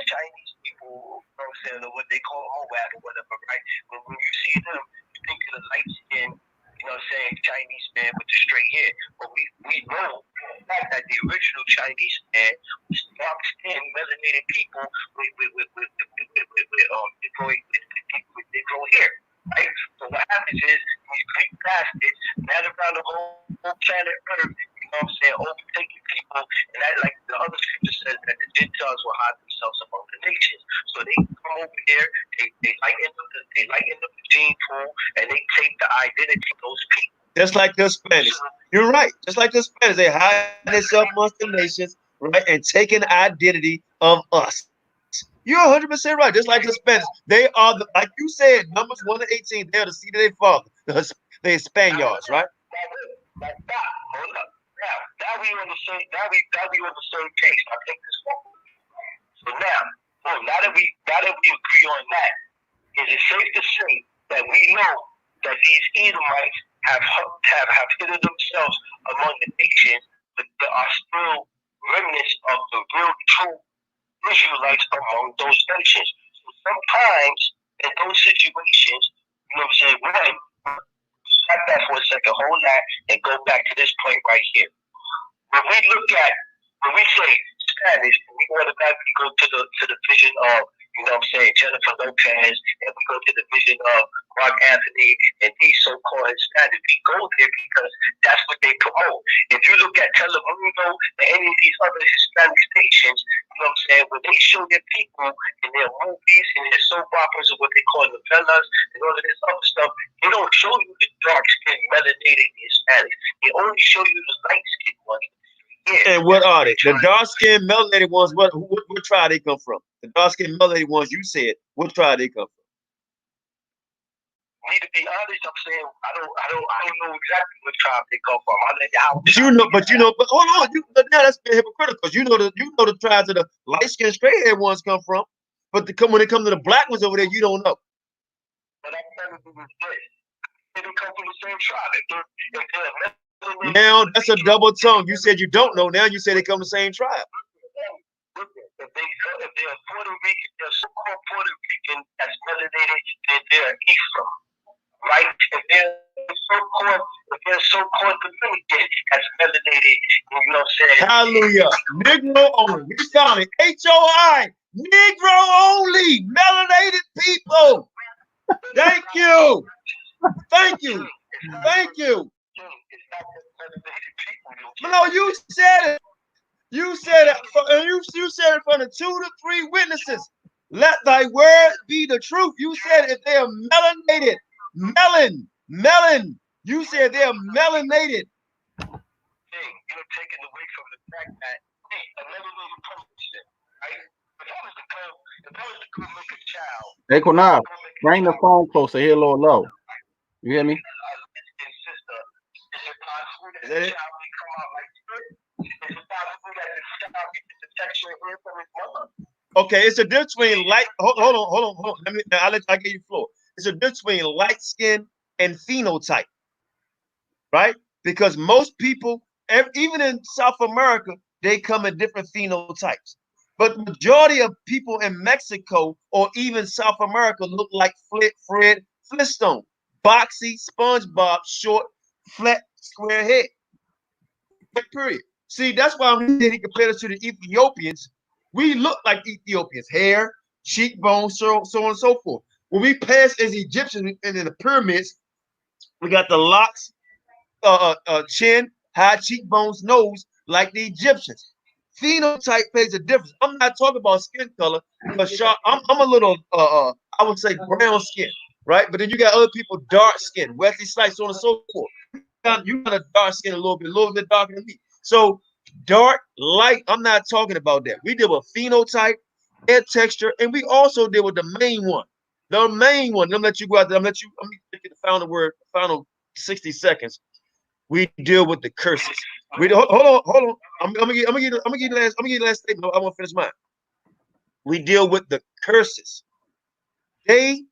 Chinese people, you know what I'm saying, or what they call Moab or whatever, right? When you see them, you think of the light skin, you know what I'm saying, Chinese man with the straight hair. But we know that the original Chinese man was dark skinned, melanated people with grow hair. Right? So what happens is these Greek bastards gather around the whole planet Earth, you know what I'm saying, overtaking people, and that, like the other scripture says, that the Gentiles will hide themselves among the nations. So they come over here, they lighten up the gene pool, and they take the identity of those people. Just like the Spanish. You're right. Just like the Spanish, they hide themselves amongst the nations, right, and take an identity of us. You're 100% right. Just like the Spanish, they are like you said, Numbers 1 to 18. They are the seed of their father, the Spaniards, right? Hold up. Now we on the same. Now we on the same page. I take this forward. So now that we agree on that, is it safe to say that we know that these Edomites have hidden themselves among the nations, but there are still remnants of the real true Israelites among those nations. So sometimes in those situations, you know what I'm saying, stop that for a second, hold that, and go back to this point right here. When we say Spanish, we automatically go to the vision of, you you know what I'm saying, Jennifer Lopez, and we go to the vision of Mark Anthony and these so-called Hispanics. We go there because that's what they promote. If you look at Telemundo and any of these other Hispanic stations, you know what I'm saying, when they show their people in their movies and their soap operas or what they call novellas and all of this other stuff, they don't show you the dark-skinned, melanated Hispanics. They only show you the light-skinned ones. Yeah, and what are they? The dark-skinned, melanated ones. What tribe they come from? The dark-skinned, melanated ones you said. What tribe they come from? Me, to be honest, I'm saying I don't know exactly what tribe they come from. But hold on, but now that's being hypocritical because you know the tribes that the light-skinned, straight-haired ones come from. But when it comes to the black ones over there, you don't know. But I'm telling you this. They come from the same tribe. Now that's a double tongue. You said you don't know. Now you say they come from the same tribe. If they're Puerto Rican, they're so-called Puerto Rican that's melanated, then they're Ephraim, right? If they're so-called Dominican that's melanated, you know what I'm saying? Hallelujah. Negro only. We found it. HOI. Negro only. Melanated people. Thank you. Thank you. Thank you. No, you said it. You said it. You said it from the 2 to 3 witnesses. Let thy word be the truth. You said if they are melanated, melon. You said they are melanated. You're taking away from the fact that a melanated person, right? If I was to go make a child. Hey, Qanath, bring the phone closer here, a little low. You hear me? Is that it? Okay, it's a difference between light. Hold on. I'll give you the floor. It's a difference between light skin and phenotype, right? Because most people, even in South America, they come in different phenotypes. But majority of people in Mexico or even South America look like Fred Flintstone, boxy, SpongeBob, short, flat, square head. Period. See, that's why when he compared us to the Ethiopians, we look like Ethiopians, hair, cheekbones, so on and so forth. When we pass as Egyptians and in the pyramids, we got the locks, chin, high cheekbones, nose, like the Egyptians. Phenotype plays a difference. I'm not talking about skin color, because I'm a little, I would say brown skin, right? But then you got other people dark skin, Wesley Snipes, so on and so forth. You got a dark skin a little bit darker than me. So dark, light, I'm not talking about that. We deal with phenotype, hair texture, and we also deal with the main one. The main one. Let me let you go out there. Let me get the final 60 seconds. We deal with the curses. Hold on. I'm gonna give you the last statement. I want to finish mine. We deal with the curses. You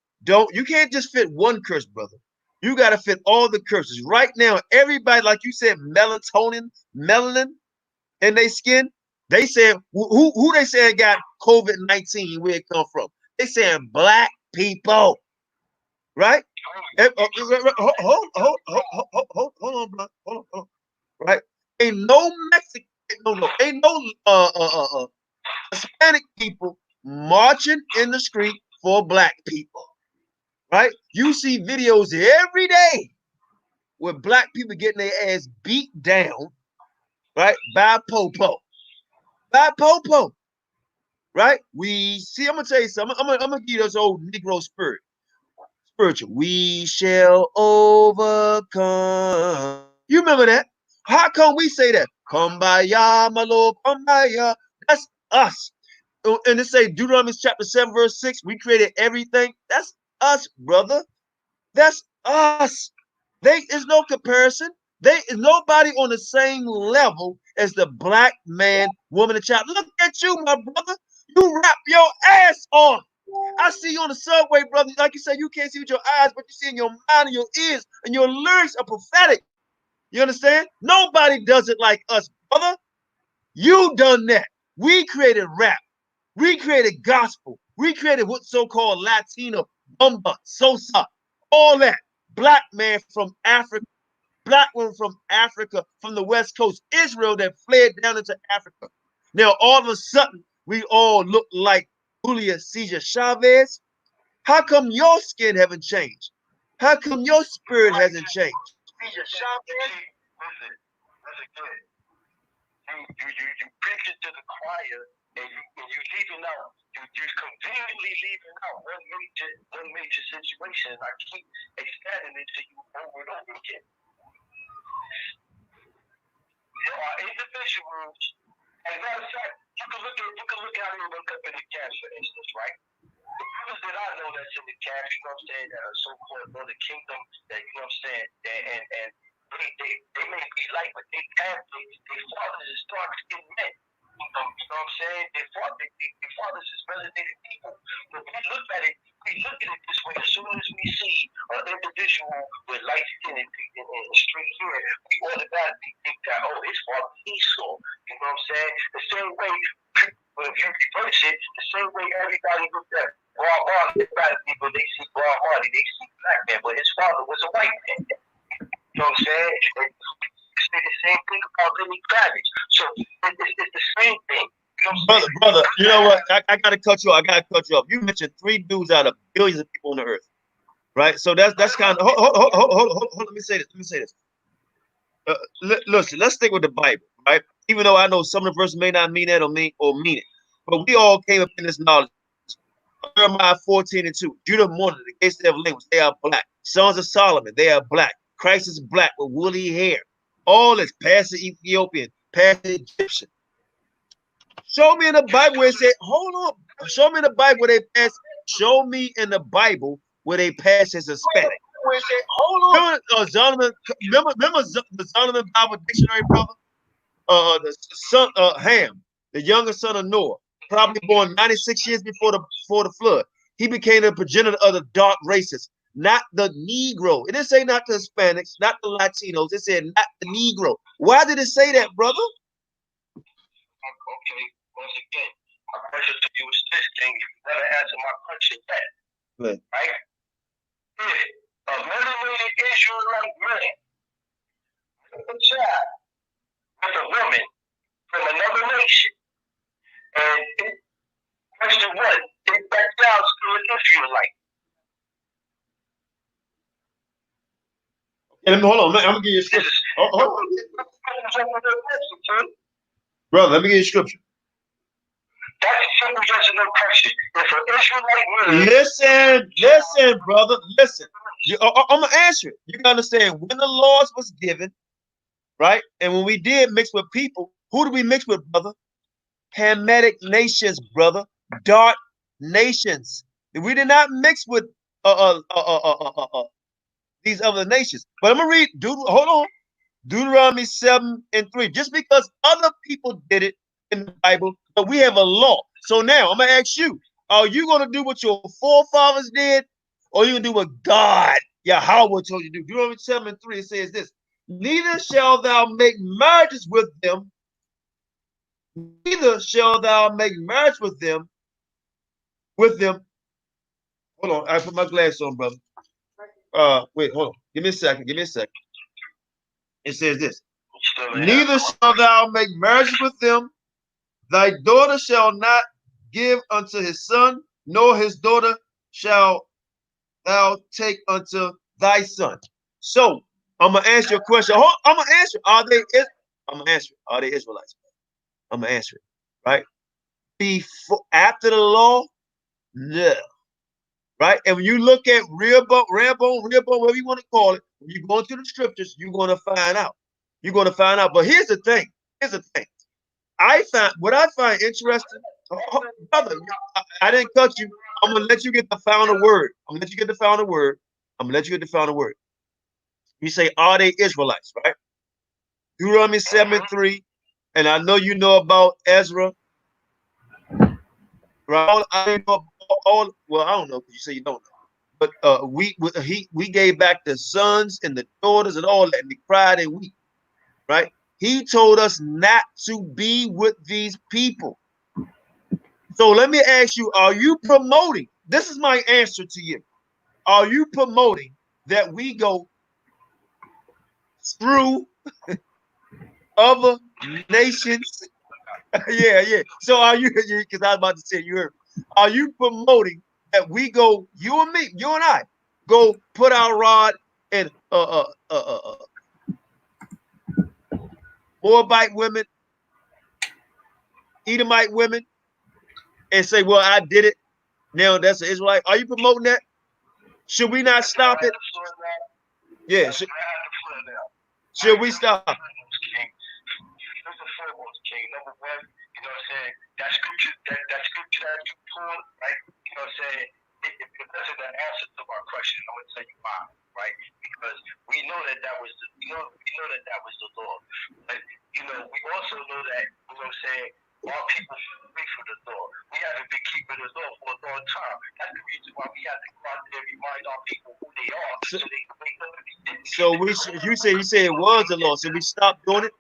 can't just fit one curse, brother. You got to fit all the curses. Right now, everybody, like you said, melanin in their skin. They said, who they said got COVID-19, where it come from? They saying black people, right? Hold on, bro. Hold on. Right? Ain't no Mexican, ain't no Hispanic people marching in the street for black people. Right? You see videos every day with black people getting their ass beat down, right? By Popo. Right? I'm gonna tell you something. I'm gonna give you this old Negro spiritual. We shall overcome. You remember that? How come we say that? Kumbaya, my Lord, kumbaya. That's us. And it say Deuteronomy chapter 7, verse 6. We created everything. That's us, brother. That's us. There is no comparison. There is nobody on the same level as the black man, woman, and child. Look at you, my brother. You rap your ass off. I see you on the subway, brother. Like you said, you can't see with your eyes, but you see in your mind and your ears, and your lyrics are prophetic. You understand? Nobody does it like us, brother. You done that. We created rap. We created gospel. We created what so-called Latino, bumba, sosa, all that. Black man from Africa, black woman from Africa, from the West Coast, Israel that fled down into Africa. Now, all of a sudden, we all look like Julia Cesar Chavez, how come your skin haven't changed? How come your spirit hasn't changed? Listen, good. You preach it to the choir, and you leaving out. You conveniently leaving out one major situation, and I keep expanding it to you over and over again. There are individuals, as a matter of fact, you can look out and look up in the cash, for instance, right? The brothers that I know that's in the cash, you know what I'm saying, that are so-called of the kingdom, that, you know what I'm saying, and they may be like, but they fathers is dark skinned men. You know what I'm saying? Their fathers is melanated people. But we look at it this way. As soon as we see an individual with light skin and straight hair, we automatically think that, oh, his father Esau. You know what I'm saying? The same way, if you reverse it, the same way everybody looked at Bob Marley, people, they see Bob Marley, they see black man, but his father was a white man. You know what I'm saying? And say the same thing about Lenny Kravitz. So it's the same thing. You know brother, you know what? I gotta cut you off. You mentioned 3 dudes out of billions of people on the earth, right? So that's kind of hold. Let me say this. Listen, let's stick with the Bible, right? Even though I know some of the verses may not mean that or mean it, but we all came up in this knowledge. Jeremiah 14:2. Judah mourned, the gates of language, they are black. Sons of Solomon, they are black. Christ is black with woolly hair. All is past the Ethiopian, past the Egyptian. Show me in the Bible where it said, hold on. Show me in the Bible where they pass. Show me in the Bible where they pass as Hispanic. Where it said, hold on. Remember the Zondervan Bible Dictionary, brother? The son Ham, the youngest son of Noah, probably born 96 years before the flood. He became the progenitor of the dark races, not the Negro. It didn't say not the Hispanics, not the Latinos. It said not the Negro. Why did it say that, brother? Okay, once again, my question to you is this thing. You never answer my question yet. Right? If a melanated Israelite man, a child, with a woman from another nation, and question 1, is that child still an Israelite? Hold on, I'm gonna give you a scripture. Hold on. Brother, let me give you a scripture. That's a simple yes or no question. If an Israelite Listen, brother, listen. I'm gonna answer it. You gotta understand when the laws was given, right? And when we did mix with people, who did we mix with, brother? Hamitic nations, brother. Dark nations. We did not mix with these other nations. But I'm gonna read. Hold on. Deuteronomy 7:3. Just because other people did it in the Bible, but we have a law. So now I'm gonna ask you: are you gonna do what your forefathers did, or are you gonna do what God, Yahweh, told you to do? Deuteronomy 7:3. It says this: neither shall thou make marriages with them. Neither shall thou make marriage with them. Hold on, I put my glass on, brother. Wait, hold on. Give me a second. It says this: neither shall thou make marriage with them. Thy daughter shall not give unto his son, nor his daughter shall thou take unto thy son. So I'm gonna answer your question. I'm gonna answer. Are they Israelites? I'm gonna answer it. Right? Before, after the law, no. Right? And when you look at Rehoboam, whatever you want to call it, when you go into the scriptures, you're gonna find out. But here's the thing. What I find interesting, brother, I didn't cut you. I'm gonna let you get the final word. You say, are they Israelites, right? Deuteronomy 7:3, and I know you know about Ezra. Right? I don't know because you say you don't know. But we gave back the sons and the daughters and all that, and they cried and weep. Right? He told us not to be with these people. So let me ask you, are you promoting? This is my answer to you. Are you promoting that we go through other nations? Yeah. So are you, because I was about to say, you heard, Are you promoting that we go, you and me, you and I, go put our rod in Moabite women, Edomite women, and say, well, I did it. Now that's an Israelite. Are you promoting that? Should we not stop it? Yeah. Should we stop? First and foremost, King, number one, you know what I'm saying? That scripture that you pulled, right? You know what I'm saying? It wasn't the answer to our question. I'm gonna tell you why, right? Because we know that was the law. But you know, we also know that, you know what I'm saying, our people wait for the law. We haven't been keeping the law for a long time. That's the reason why we have to go out there and remind our people who they are, so they can wake up and be. So you say it was the law. So we stop doing it?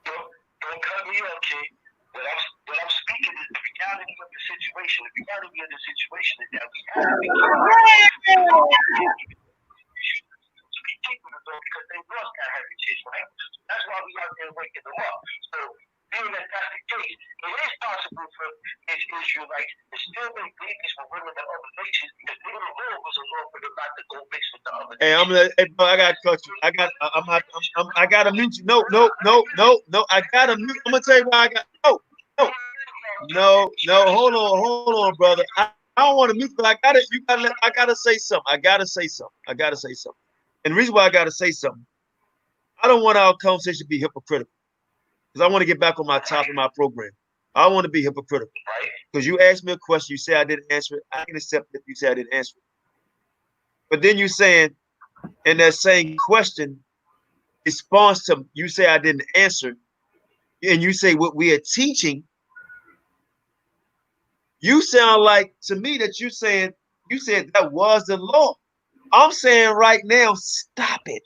Don't cut me off, King. What I'm speaking is the reality of the situation. The reality of the situation is that we have to be keeping the law because they lost that heritage, right? That's why we out there waking them up. So being that that's the case, it is possible for these Israelites to still make babies with women of other nations because they don't know it was a law for them not to go mix with the other nations. Bro, I gotta cut you. I gotta mute you. No. I gotta mute. I'm gonna tell you why I got no. Hold on, brother. I don't want to mute, but I gotta say something. I gotta say something. And the reason why I gotta say something, I don't want our conversation to be hypocritical. Because I want to get back on my topic of my program. I want to be hypocritical. Because you asked me a question, you say I didn't answer it. I can accept it if you say I didn't answer it. But then you saying, in that same question, response to you say I didn't answer, and you say what we are teaching, you sound like to me that you said that was the law. I'm saying right now, stop it.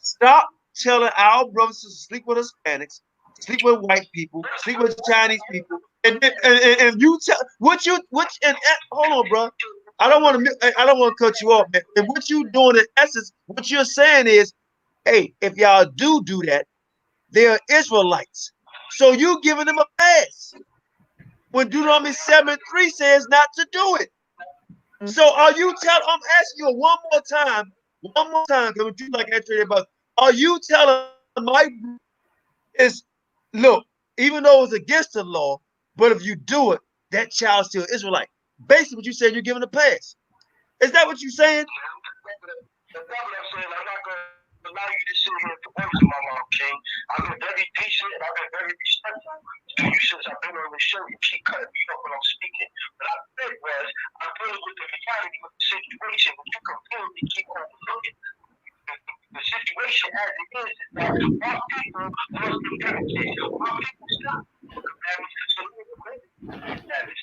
Stop telling our brothers to sleep with Hispanics, sleep with white people, sleep with Chinese people, and you tell and hold on, bro. I don't want to cut you off, man. And what you doing in essence, what you're saying is, hey, if y'all do that, they're Israelites. So you giving them a pass when Deuteronomy 7:3 says not to do it. So are you telling? I'm asking you one more time, because you like actually about. Are you telling my is look, even though it's against the law, but if you do it, that child's still Israelite. Basically, what you said, you're giving a pass. Is that what you're saying? That's what I'm saying. I'm not going to allow you to sit here and put words in my mouth, King. I've been very patient and I've been very respectful to you since I've been on the show. You keep cutting me off when I'm speaking. What I said was, I'm dealing with the reality of the situation, but you continue to keep overlooking. The situation as it is that our people lost their heritage. Our people stopped commandments because they were commandments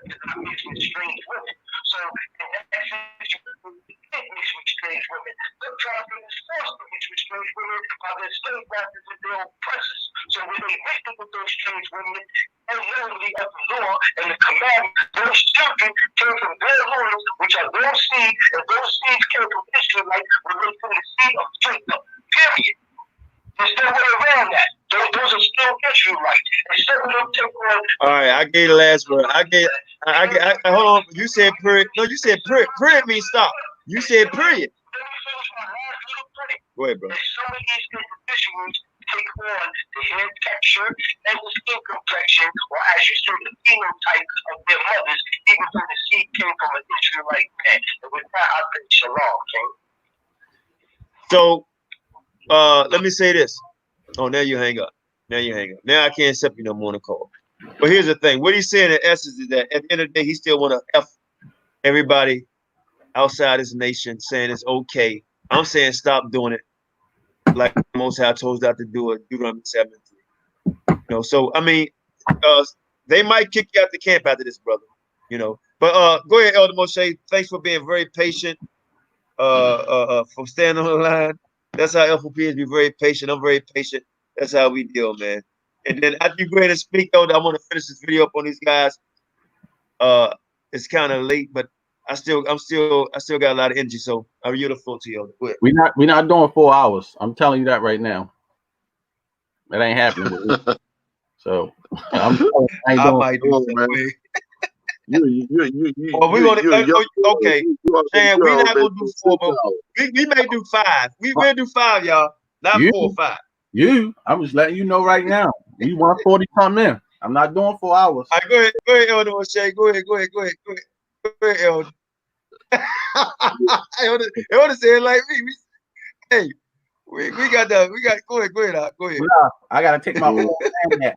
and not mixed with strange women. So in that situation, we can't mix with strange women. They're trying to force to mix with strange women by their slave masters and their oppressors. So when they mix with those strange women, unknowingly of the law and the commandment, those children came from their loins, which are their seed, and those seeds came from Israelites, related to the seed of Jacob. Period. There's no way around that. Those are still Israelites. All right, I gave the last word. I hold on. You said period. No, you said period. Period means stop. You said period. Go ahead, bro. Some of these individuals take on the hair texture and the skin complexion, or as you say, the phenotype of their mothers, even though the seed came from an Israelite man. And with that, I think shalom, King. So, let me say this. Oh, now you hang up. Now I can't accept you no more on the call. But here's the thing. What he's saying in essence is that at the end of the day, he still want to F everybody outside his nation, saying it's okay. I'm saying stop doing it like Most High told us not to do it. Deuteronomy 7:3. You know, so I mean, they might kick you out the camp after this, brother. You know, but go ahead, Elder Moshe. Thanks for being very patient. For standing on the line. That's how F.O.P.E is. Be very patient. I'm very patient. That's how we deal, man. And then after you go ahead and speak, Elder, I want to finish this video up on these guys. It's kind of late, but I still got a lot of energy, so I'm beautiful to you. Go ahead. We're not doing 4 hours. I'm telling you that right now. That ain't happening with me. So I ain't doing might do it, man. Well, we're gonna okay. Sam, we're not gonna do 4, but we may do 5. We will do 5, y'all. Not 4 or 5. I'm just letting you know right now. We 140 something in. I'm not doing 4 hours. All right, go ahead, Elder O'Shea. Go ahead, Elder. Elder said like me. Hey, we got go ahead, go ahead. Nah, I gotta take my old man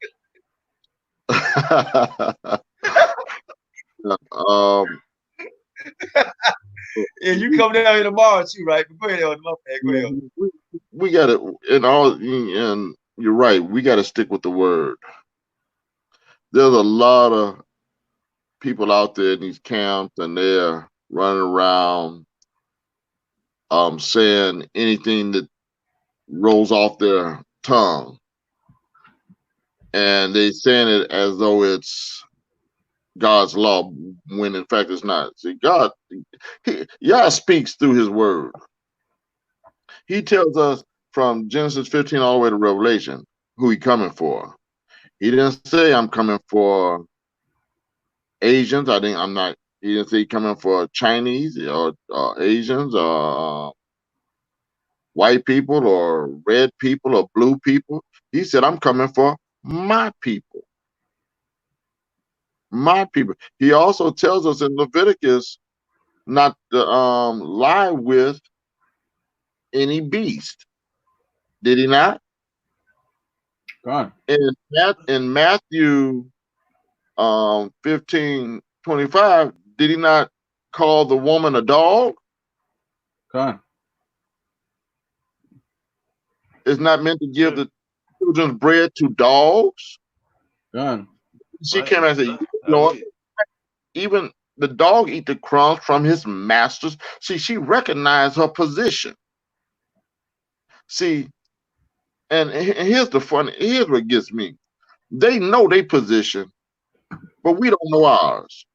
Yeah, you come down here tomorrow too, right? Go ahead, Elder. Go ahead. We got it, and you're right. We got to stick with the word. There's a lot of people out there in these camps, and they're running around saying anything that rolls off their tongue, and they saying it as though it's God's law, when in fact it's not. See, Yah speaks through His word. He tells us from Genesis 15 all the way to Revelation who He coming for. He didn't say I'm coming for Asians. He didn't say coming for Chinese or Asians or white people or red people or blue people. He said, I'm coming for my people. My people. He also tells us in Leviticus not to lie with any beast. Did he not? Gone. In Matthew 15:25, did he not call the woman a dog? Gone. It's not meant to give the children's bread to dogs. Gone. She came out and said, Lord, even the dog eat the crumbs from his masters. See, she recognized her position. See, and here's what gets me. They know their position, but we don't know ours.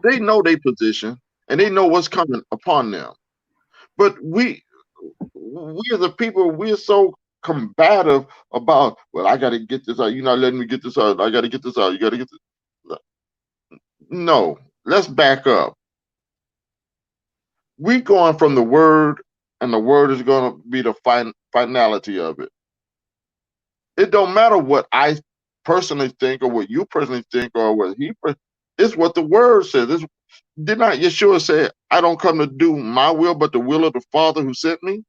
They know their position, and they know what's coming upon them. But we as a people, we're so combative about, well, I got to get this out. You're not letting me get this out. I got to get this out. You got to get this. No, let's back up. We going from the word, and the word is going to be the finality of it. It don't matter what I personally think or what you personally think or what it's what the word says. Did not Yeshua say, I don't come to do my will, but the will of the Father who sent me?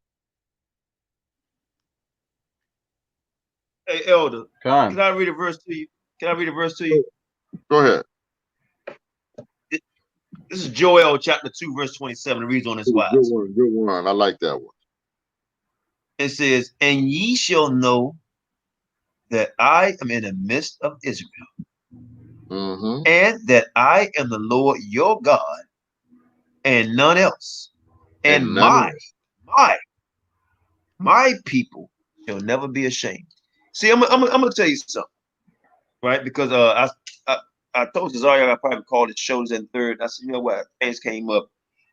Hey, Elder, can I read a verse to you? Go ahead. This is Joel chapter 2, verse 27. It reads on this wise. Good one. I like that one. It says, and ye shall know that I am in the midst of Israel, and that I am the Lord your God, and none else. And my people shall never be ashamed. See, I'm gonna tell you something, right? Because I told Cesario I probably called it shows and third. I said, you know what? Things came up,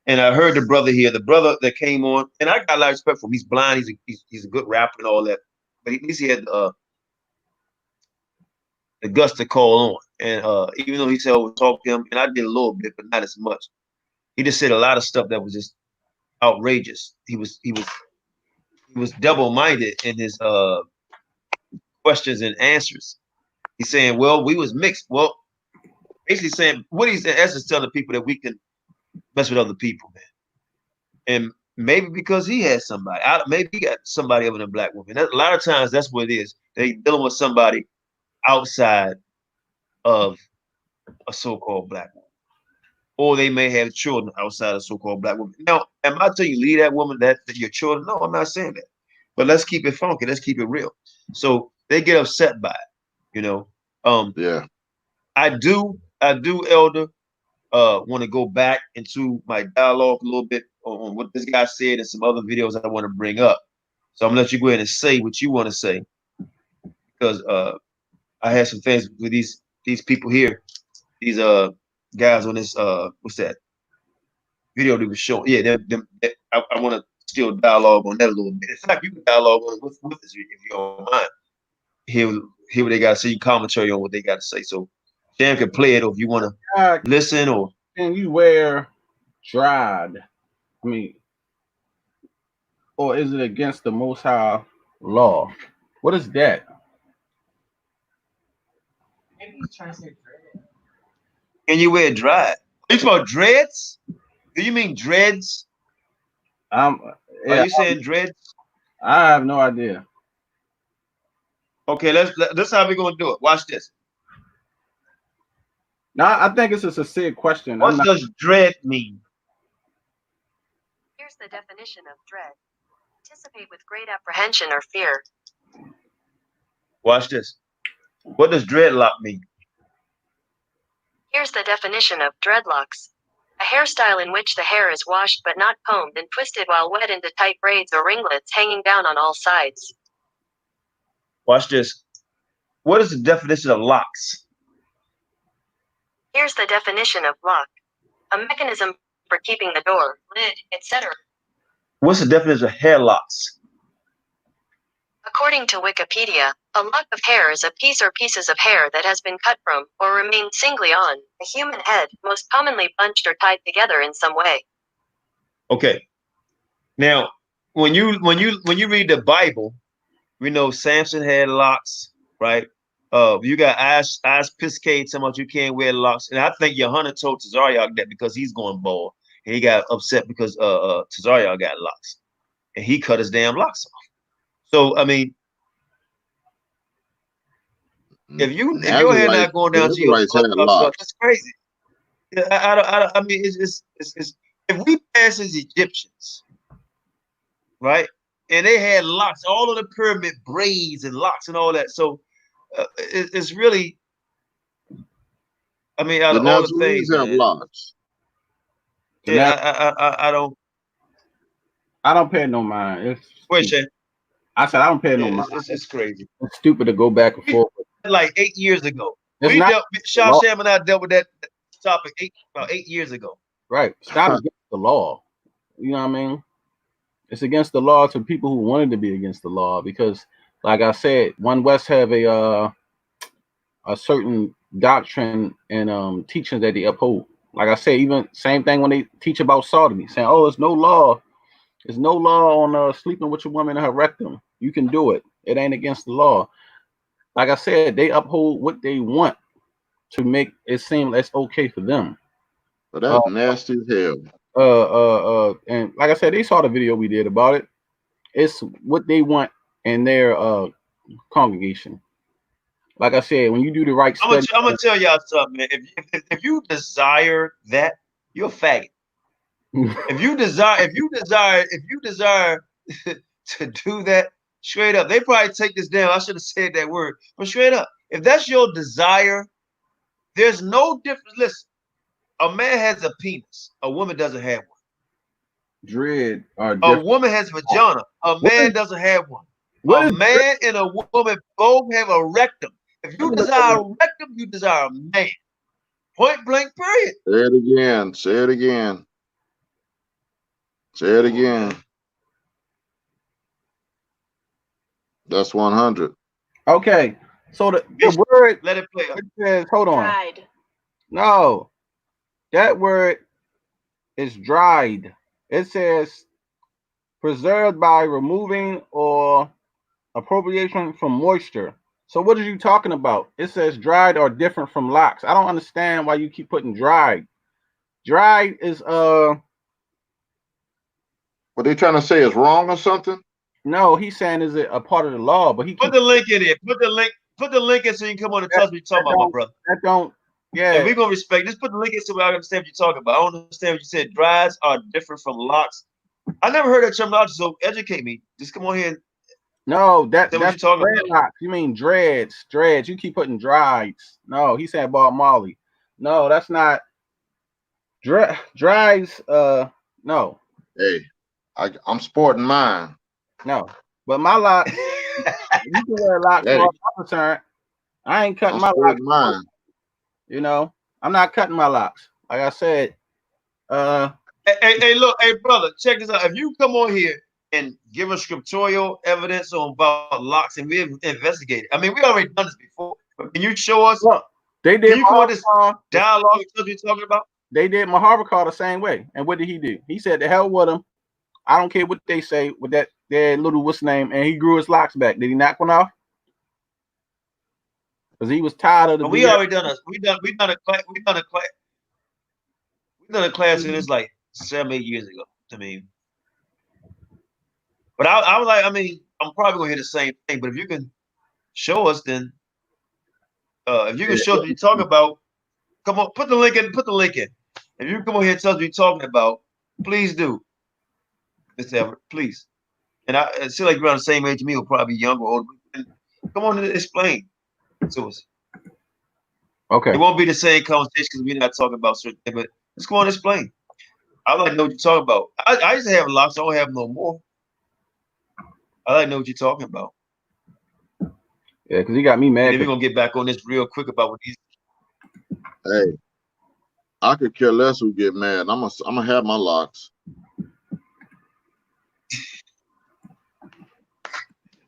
and I heard the brother that came on, and I got a lot of respect for him. He's blind. He's a good rapper and all that, but at least he had the guts to call on. And even though he said I would talk to him, and I did a little bit, but not as much. He just said a lot of stuff that was just outrageous. He was double-minded in his questions and answers. He's saying, well, we was mixed. Well, basically saying what he's in essence telling people that we can mess with other people, man. And maybe because he has somebody, maybe he got somebody other than a black woman. A lot of times that's what it is. They dealing with somebody outside of a so-called black woman, or they may have children outside of so-called black woman. Now, am I telling you leave that woman that your children? No, I'm not saying that. But let's keep it funky. Let's keep it real. So they get upset by it, you know. Yeah. I do, Elder, want to go back into my dialogue a little bit on what this guy said and some other videos I want to bring up. So I'm gonna let you go ahead and say what you want to say, because I had some things with these people here, these guys on this what's that video they were showing. Yeah, I want to still dialogue on that a little bit. In fact, you can dialogue on it with us if you don't mind. hear what they got to say, commentary on what they got to say. So Sam can play it, or if you want to listen, or can you wear dried? I mean, or is it against the Most High law? What is that? Maybe he's trying to say dread. Can you wear dried? Are you talking about dreads? Do you mean dreads? Yeah, are you saying dreads? I have no idea. Okay, that's how we're gonna do it. Watch this. No, I think it's a sincere question. What does dread mean? Here's the definition of dread. Anticipate with great apprehension or fear. Watch this. What does dreadlock mean? Here's the definition of dreadlocks. A hairstyle in which the hair is washed but not combed and twisted while wet into tight braids or ringlets hanging down on all sides. Watch this. What is the definition of locks? Here's the definition of lock. A mechanism for keeping the door, lid, etc. What's the definition of hair locks? According to Wikipedia, a lock of hair is a piece or pieces of hair that has been cut from, or remained singly on, a human head, most commonly bunched or tied together in some way. Okay. Now, when you read the Bible, we know Samson had locks, right? You got eyes Piscate, so much you can't wear locks. And I think Yohanan told Tazariah that because he's going bald. And he got upset because Tazariah got locks. And he cut his damn locks off. So I mean, if your hair not going down to your that's crazy. I mean, it's if we pass as Egyptians, right? And they had locks, all of the pyramid braids and locks and all that. So it's really, I mean, out of all the things, have locks. Yeah, I don't pay no mind. Wait, Shay. I said I don't pay no mind. It's crazy. It's stupid to go back and forth. Like 8 years ago, Sham and I dealt with that topic about 8 years ago. Right. Stop against the law. You know what I mean? It's against the law to people who wanted to be against the law because, like I said, One West have a certain doctrine and teachings that they uphold. Like I said, even same thing when they teach about sodomy, saying, "Oh, it's no law. There's no law on sleeping with your woman in her rectum. You can do it. It ain't against the law." Like I said, they uphold what they want to make it seem that's okay for them. But that's nasty as hell. And like I said, they saw the video we did about it. It's what they want in their congregation. Like I said, when you do the right study, I'm gonna tell y'all something, man. If you desire that, you're a faggot. if you desire to do that, straight up, they probably take this down. I should have said that word, but straight up, if that's your desire, there's no difference. Listen, a man has a penis, a woman doesn't have one. Dread. A woman has a vagina, a man doesn't have one. A man and a woman both have a rectum. If you desire a rectum, you desire a man. Point blank, period. Say it again. Say it again. Say it again. That's 100. Okay. So the word, let it play. It says, hold on. Dried. No, that word is dried. It says preserved by removing or appropriation from moisture. So what are you talking about? It says dried or different from locks. I don't understand why you keep putting dried. Dried is what they trying to say is wrong or something? No, he's saying is it a part of the law, but he put the link in it. Put the link in so you can come on and touch what you're talking about, my brother. That don't, yeah. And we're gonna respect. Just put the link in so I understand what you're talking about. I don't understand what you said. Drieds are different from locks. I never heard that terminology, so educate me. Just come on here. No, that's what you're talking about. You mean dreads. Dreads. You keep putting drieds. No, he said Bob Marley. No, that's not drieds. No. Hey, I'm sporting mine. No, but my locks, you can wear locks for my concern. I ain't cutting my locks. Mine. You know, I'm not cutting my locks. Like I said, Hey, look, hey, brother, check this out. If you come on here and give us scriptural evidence on about locks, and we've investigated. I mean, we already done this before. But can you show us? Look, they did. Can you come on this dialogue you're talking about? They did Maharikar the same way. And what did he do? He said, "The hell with them. I don't care what they say with that their little what's name." And he grew his locks back. Did he knock one off? Because he was tired of the. But we already done a class in this like 7-8 years ago. I mean, but I was like, I mean, I'm probably gonna hear the same thing. But if you can show us, then if you can show us what you're talking about, come on, put the link in. Put the link in. If you come on here and tell us what you're talking about, please do, Mr. Everett, please. And I feel like you're around the same age as me, or probably younger or older. Come on and explain to us. Okay. It won't be the same conversation because we're not talking about certain things, but let's go on and explain. I like to know what you're talking about. I used to have locks, I don't have no more. I like to know what you're talking about. Yeah, because he got me mad. And we're gonna get back on this real quick about what these. Hey, I could care less who get mad. I'm gonna have my locks.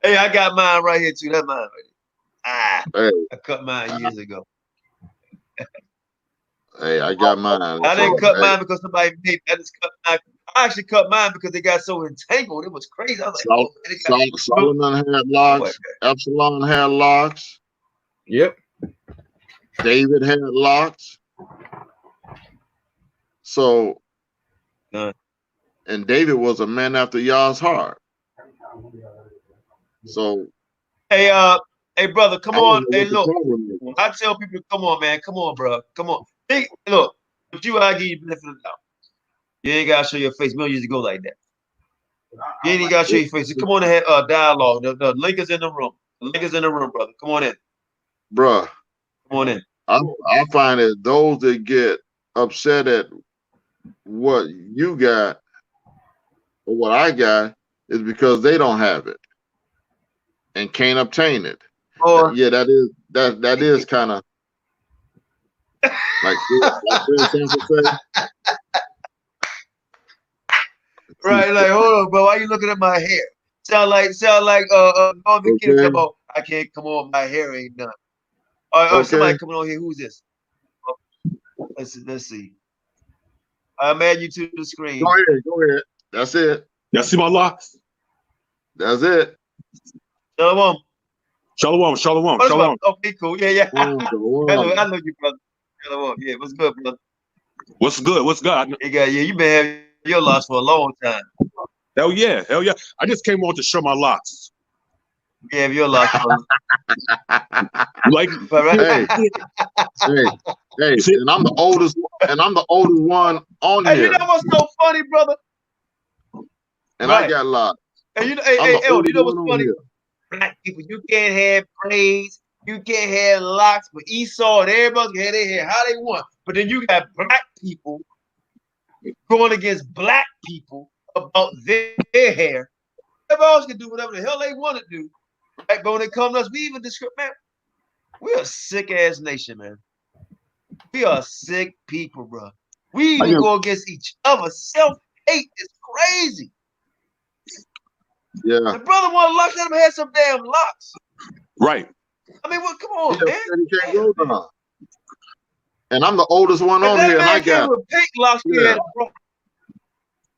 Hey, I got mine right here too. That's mine right here. Hey. I cut mine years ago. Hey, I got mine. I didn't cut mine because somebody made me. I just cut mine. I actually cut mine because they got so entangled. It was crazy. I was like, Solomon had locks. Absalom had locks. Yep. David had locks. So, and David was a man after Yah's heart. So, hey, brother, come on. Hey, look. I tell people, come on, man. Come on, bro. Come on. Hey, look. If you, I give you benefit of the doubt. You ain't gotta show your face. We don't usually go like that. You ain't gotta show your face. Come on and have dialogue. The link is in the room. The link is in the room, brother. Come on in. Bruh. Come on in. I find that those that get upset at what you got or what I got is because they don't have it and can't obtain it. Or yeah, that is kind of like right, like hold on, bro. Why you looking at my hair? Sound like okay. About, I can't come on, my hair ain't done. All right, somebody coming on here. Who's this? Let's see. I'm adding you to the screen. Go ahead. That's it. Y'all see my locks? That's it. Shalom. Shalom. Okay, cool. Yeah. I know you, brother. Shalom. Yeah, what's good, brother? What's good? Yeah, you been having your locks for a long time. Hell yeah. I just came on to show my locks. Yeah, your locks. Like, hey, and I'm the oldest one on here. You know what's so funny, brother? And I got locks. And you know, you know what's funny? Black people, you can't have braids, you can't have locks, but Esau and everybody can have their hair how they want. But then you got black people going against black people about their hair. Everybody else can do whatever the hell they want to do. Right? But when it comes to us, we even describe, man, we're a sick ass nation, man. We are sick people, bro. We even go against each other. Self-hate is crazy. Yeah. The brother want to lock, let him have some damn locks. Right. I mean, what? Come on, man. He can't go down. And I'm the oldest one on here, and I got with pink locks.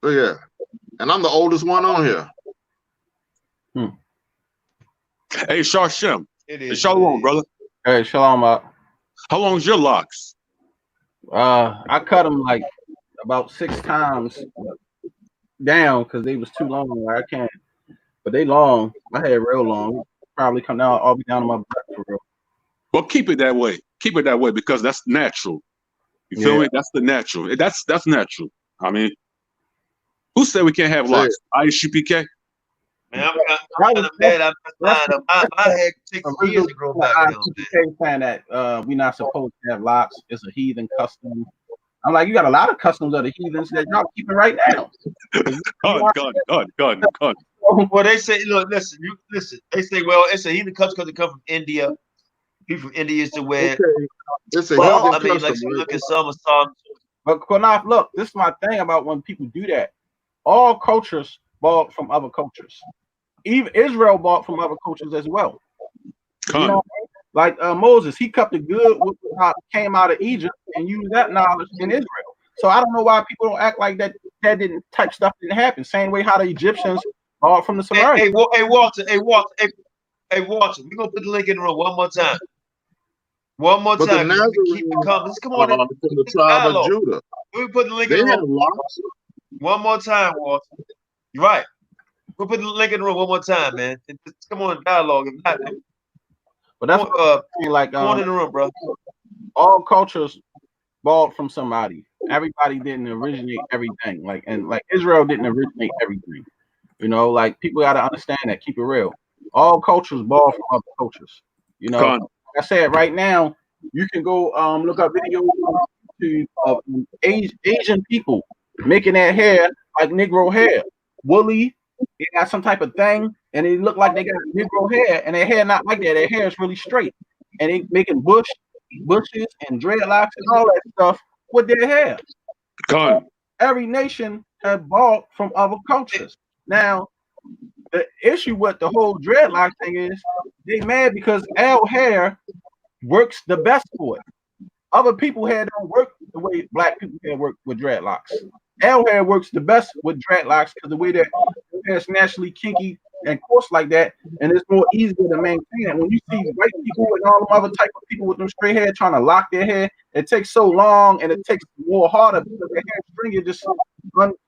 Yeah. And I'm the oldest one on here. Hey, Shem. Shalom, brother. Hey, shalom up. How long is your locks? I cut them like about 6 times down because they was too long. I can't. But they long. My hair real long. Probably come down all be down to my back for real. Well, keep it that way. Keep it that way because that's natural. You feel me? That's the natural. That's natural. I mean, who said we can't have locks? ISUPK? Man, I'm kind of mad. My hair takes years to grow back. Saying that we're not supposed to have locks. It's a heathen custom. I'm like, you got a lot of customs of the heathens that y'all keeping right now. God. Well, they say, look, listen. They say, well, it's a heathen custom because it comes from India. People from India used to wear. Okay. It's a well, heathen I mean, custom, like you look at some songs. But Qanath, look, this is my thing about when people do that. All cultures bought from other cultures. Even Israel bought from other cultures as well. You know, like Moses, he cut the good what came out of Egypt and used that knowledge in Israel. So I don't know why people don't act like that type stuff didn't happen. Same way how the Egyptians bought from the Samaritans. Hey, Walter, we're gonna put the link in the room one more time. One more But time. the Nazarenes Keep the comments. Come on, from the tribe of Judah. We put the link They in the have room locks. one more time, Walter. You're right. We'll put the link in the room one more time, man. Come on, dialogue. If not, but that's what I'm like. Come on in the room, bro. All cultures bought from somebody. Everybody didn't originate everything. Like Israel didn't originate everything. You know, like people got to understand that. Keep it real. All cultures bought from other cultures. You know, like I said, right now you can go look up videos of Asian people making their hair like Negro hair, woolly. They got some type of thing, and they look like they got Negro hair, and their hair not like that. Their hair is really straight, and they making bushes and dreadlocks and all that stuff with their hair. So every nation has bought from other cultures. Now, the issue with the whole dreadlock thing is they mad because our hair works the best for it. Other people hair don't work the way black people hair work with dreadlocks. Our hair works the best with dreadlocks because the way that hair is naturally kinky and coarse like that, and it's more easier to maintain it. When you see white people and all them other type of people with them straight hair trying to lock their hair, it takes so long and it takes more harder because their hair string is just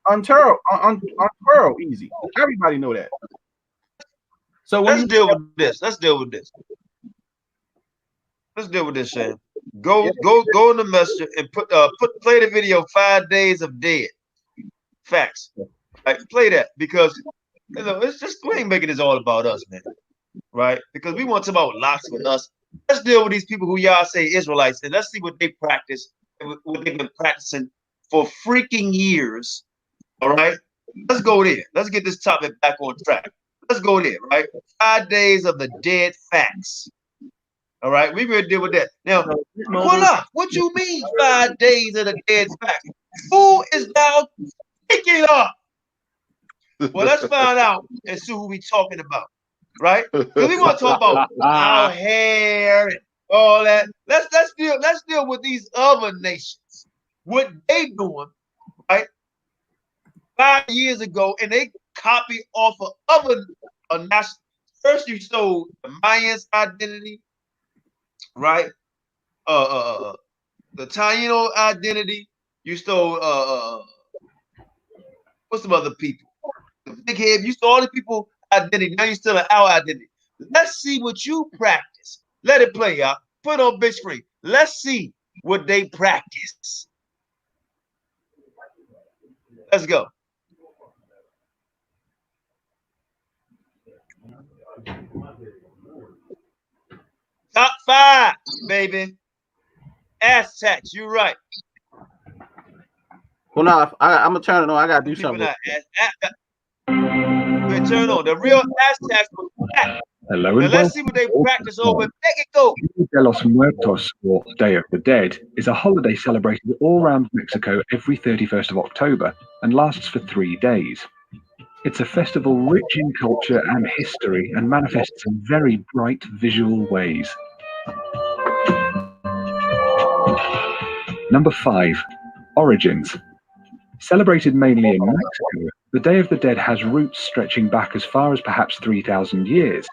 untwirl easy. Everybody know that. So let's deal with this. Let's deal with this, Shane. Go in the messenger and play the video 5 days of dead. Facts. Right, play that because it's just we ain't making this all about us, man. Right? Because we want to talk about locks with us. Let's deal with these people who y'all say Israelites, and let's see what they practice, what they've been practicing for freaking years. All right, let's go there. Let's get this topic back on track. Let's go there. Right, 5 days of the dead facts. All right, we're gonna deal with that now. Qanath, what you mean 5 days of the dead facts? Who is thou picking up? Well, let's find out and see who we talking about, right? Because we want to talk about our hair and all that. Let's deal with these other nations. What they doing, right? 5 years ago, and they copy off of other national. First, you stole the Mayans' identity, right? The Taino identity. You stole what's some other people? The big head. You stole all the people identity. Now you're stealing our identity. Let's see what you practice. Let it play, y'all. Put it on big screen. Let's see what they practice. Let's go. Top 5, baby. Aztecs, you're right. Well, now I'm gonna turn it on. I gotta do something. We're turn on the real Aztecs. Hello and let's see what they practice over in Mexico. Dia de los Muertos, or Day of the Dead, is a holiday celebrated all around Mexico every 31st of October and lasts for 3 days. It's a festival rich in culture and history and manifests in very bright visual ways. Number 5. Origins. Celebrated mainly in Mexico, the Day of the Dead has roots stretching back as far as perhaps 3,000 years.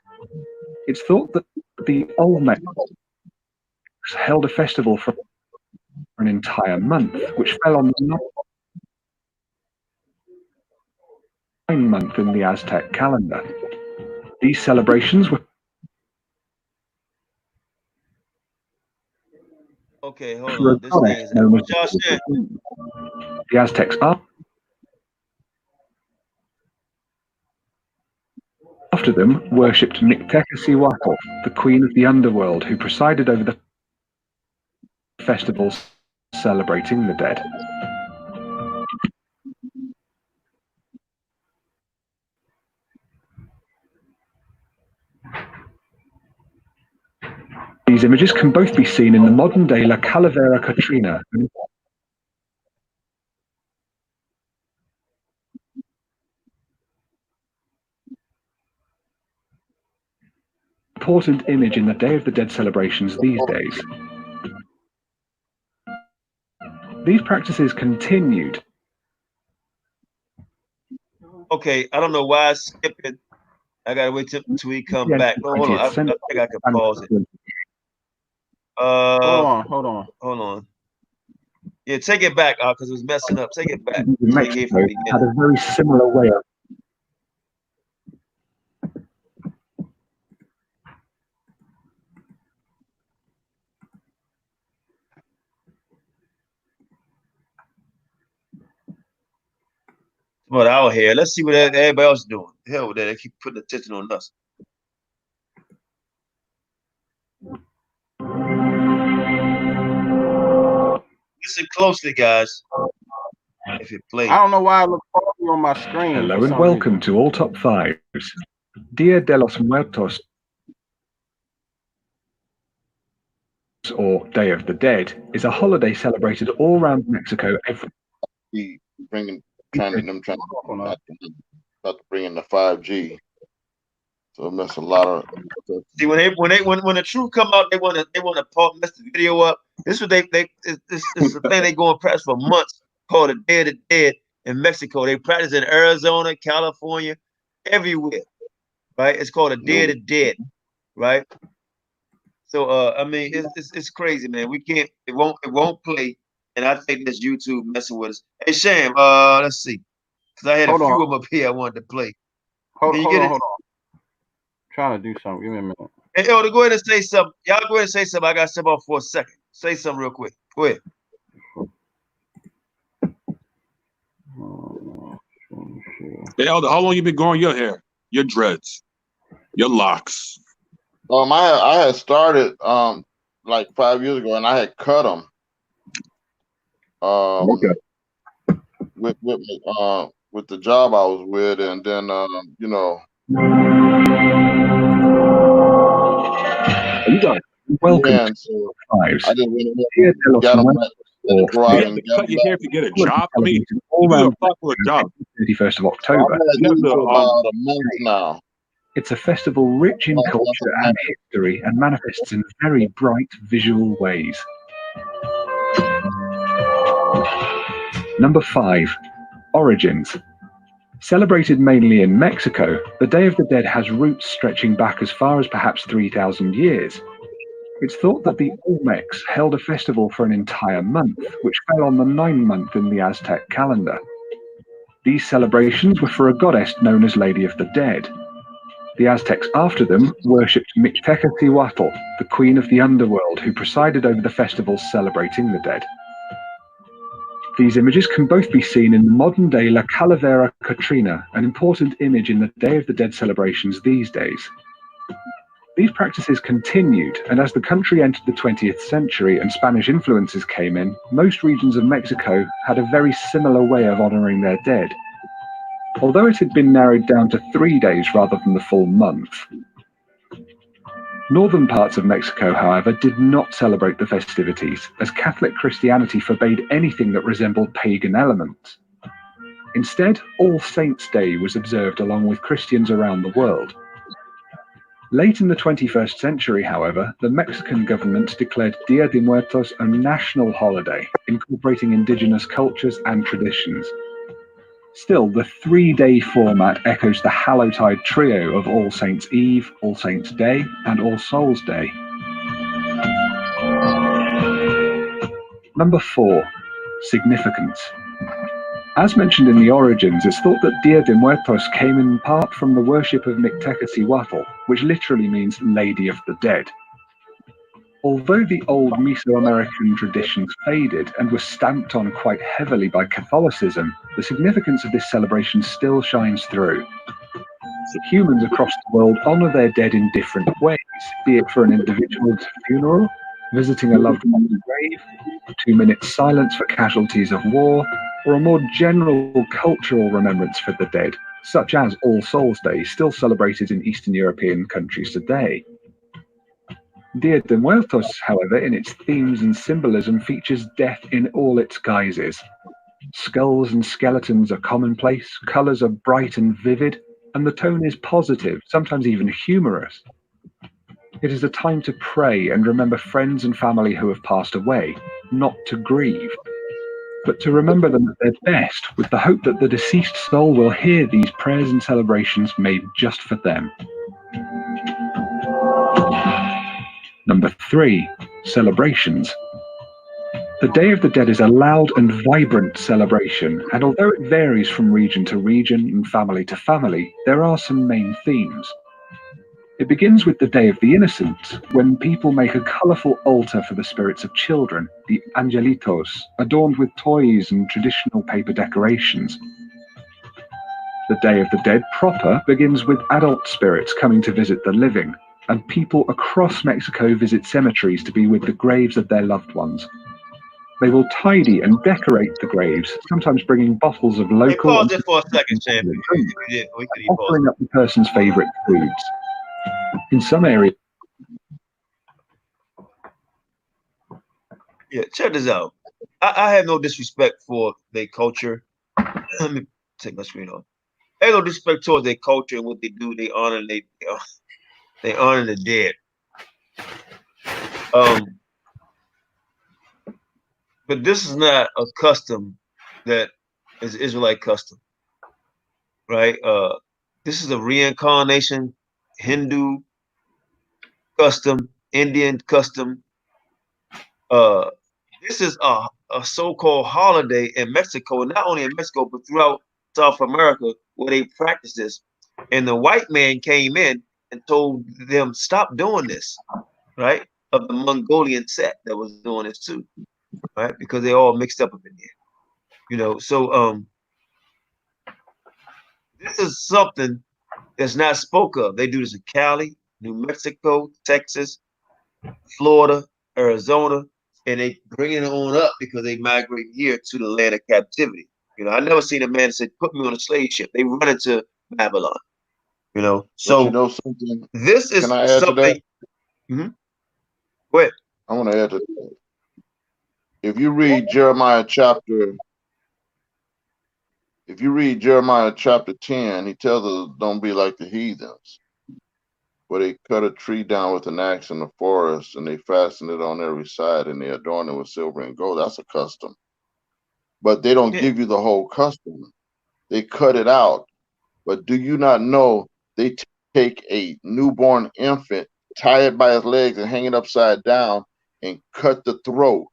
It's thought that the Olmecs held a festival for an entire month, which fell on the 9th month in the Aztec calendar. These celebrations were... Okay, hold on. This thing is the Aztecs are... After them, worshipped Mictecacihuatl, the queen of the underworld, who presided over the festivals celebrating the dead. These images can both be seen in the modern-day La Calavera Catrina. important image in the Day of the Dead celebrations these days. These practices continued. Okay, I don't know why I skipped it. I gotta wait till he come back. Oh, hold on. I think I can pause it. Hold on. Yeah, take it back, because it was messing up. Take it back. Mexico had a very similar way of. But out here, let's see what everybody else is doing. Hell with that, they keep putting attention on us. Listen closely, guys. If it plays. I don't know why I look foggy on my screen. Hello and welcome to all top fives. Dia de los Muertos, or Day of the Dead, is a holiday celebrated all around Mexico every. Trying to bring in the 5G. So that's a lot of. See, when the truth come out, they want to mess the video up. This is what this is the thing they go and practice for months, called the Day of the Dead in Mexico. They practice in Arizona, California, everywhere, right? It's called a Day of the Dead, right? So I mean, it's crazy, man. We can't. It won't play, and I think that's YouTube messing with us. Hey, Sham, let's see, because I had a few of them up here I wanted to play. Hold on. Trying to do something. Give me a minute. Hey, Elder, go ahead and say something. Y'all go ahead and say something. I got to step off for a second. Say something real quick. Go ahead. Hey, Elder, how long you been growing your hair, your dreads, your locks? I had started like 5 years ago, and I had cut them. Okay. With the job I was with, and then you know. Welcome. So I just went got them to cut your hair to get a job. I mean, you do apply for a job. 31st of October. About a month now. It's a festival rich in culture and history and manifests in very bright visual ways. Number 5, Origins. Celebrated mainly in Mexico, the Day of the Dead has roots stretching back as far as perhaps 3,000 years. It's thought that the Olmecs held a festival for an entire month, which fell on the 9th month in the Aztec calendar. These celebrations were for a goddess known as Lady of the Dead. The Aztecs after them worshipped Mictecacihuatl, the queen of the underworld, who presided over the festivals celebrating the dead. These images can both be seen in the modern-day La Calavera Catrina, an important image in the Day of the Dead celebrations these days. These practices continued, and as the country entered the 20th century and Spanish influences came in, most regions of Mexico had a very similar way of honoring their dead, although it had been narrowed down to 3 days rather than the full month. Northern parts of Mexico, however, did not celebrate the festivities, as Catholic Christianity forbade anything that resembled pagan elements. Instead, All Saints' Day was observed along with Christians around the world. Late in the 21st century, however, the Mexican government declared Dia de Muertos a national holiday, incorporating indigenous cultures and traditions. Still, the 3-day format echoes the Hallowtide trio of All Saints' Eve, All Saints' Day, and All Souls' Day. Number 4, significance. As mentioned in the origins, it's thought that Dia de Muertos came in part from the worship of Mictecacihuatl, which literally means Lady of the Dead. Although the old Mesoamerican traditions faded and were stamped on quite heavily by Catholicism, the significance of this celebration still shines through. Humans across the world honor their dead in different ways, be it for an individual's funeral, visiting a loved one's grave, 2 minutes silence for casualties of war, or a more general cultural remembrance for the dead, such as All Souls' Day, still celebrated in Eastern European countries today. Dia de Muertos, however, in its themes and symbolism, features death in all its guises. Skulls and skeletons are commonplace, colors are bright and vivid, and the tone is positive, sometimes even humorous. It is a time to pray and remember friends and family who have passed away, not to grieve, but to remember them at their best, with the hope that the deceased soul will hear these prayers and celebrations made just for them. Number 3, celebrations. The Day of the Dead is a loud and vibrant celebration, and although it varies from region to region and family to family, there are some main themes. It begins with the Day of the Innocents, when people make a colourful altar for the spirits of children, the angelitos, adorned with toys and traditional paper decorations. The Day of the Dead proper begins with adult spirits coming to visit the living, and people across Mexico visit cemeteries to be with the graves of their loved ones. They will tidy and decorate the graves, sometimes bringing bottles of local... Hey, pause it for a second, champion. Offering up the person's favourite foods. In some areas... Yeah, check this out. I have no disrespect for their culture. Let me take my screen off. I have no disrespect towards their culture and what they do. They honor the dead. But this is not a custom that is Israelite custom, right? This is a reincarnation Hindu custom, Indian custom. This is a so-called holiday in Mexico, not only in Mexico, but throughout South America, where they practice this. And the white man came in and told them, stop doing this, right? Of the Mongolian sect that was doing this too, right? Because they all mixed up in there, you know. So this is something that's not spoke of. They do this in Cali, New Mexico, Texas, Florida, Arizona, and they bring it on up because they migrate here to the land of captivity. You know, I never seen a man say, put me on a slave ship. They run into Babylon, you know. So but you know something? This is Can I add something. to that? Mm-hmm. Go ahead. I want to add to that. If you read Jeremiah chapter 10, he tells us don't be like the heathens, where they cut a tree down with an axe in the forest and they fasten it on every side and they adorn it with silver and gold. That's a custom. But they don't give you the whole custom. They cut it out. But do you not know they take a newborn infant, tie it by his legs and hang it upside down and cut the throat,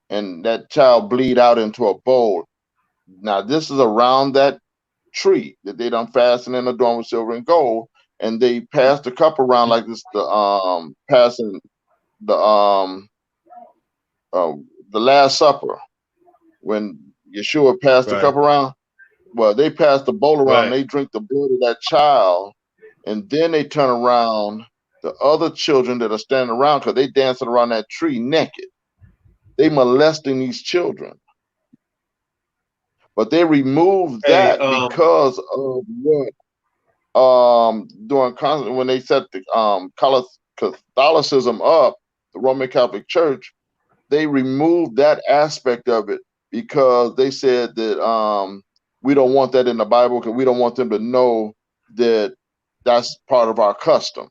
and that child bleed out into a bowl? Now this is around that tree that they done fasten and adorn with silver and gold, and they pass the cup around like this, passing the Last Supper when Yeshua passed the cup around. Well, they pass the bowl around, and they drink the blood of that child, and then they turn around the other children that are standing around, because they dancing around that tree naked. They molesting these children. But they removed that because of what when they set the Catholicism up, the Roman Catholic Church, they removed that aspect of it because they said that we don't want that in the Bible, because we don't want them to know that that's part of our custom.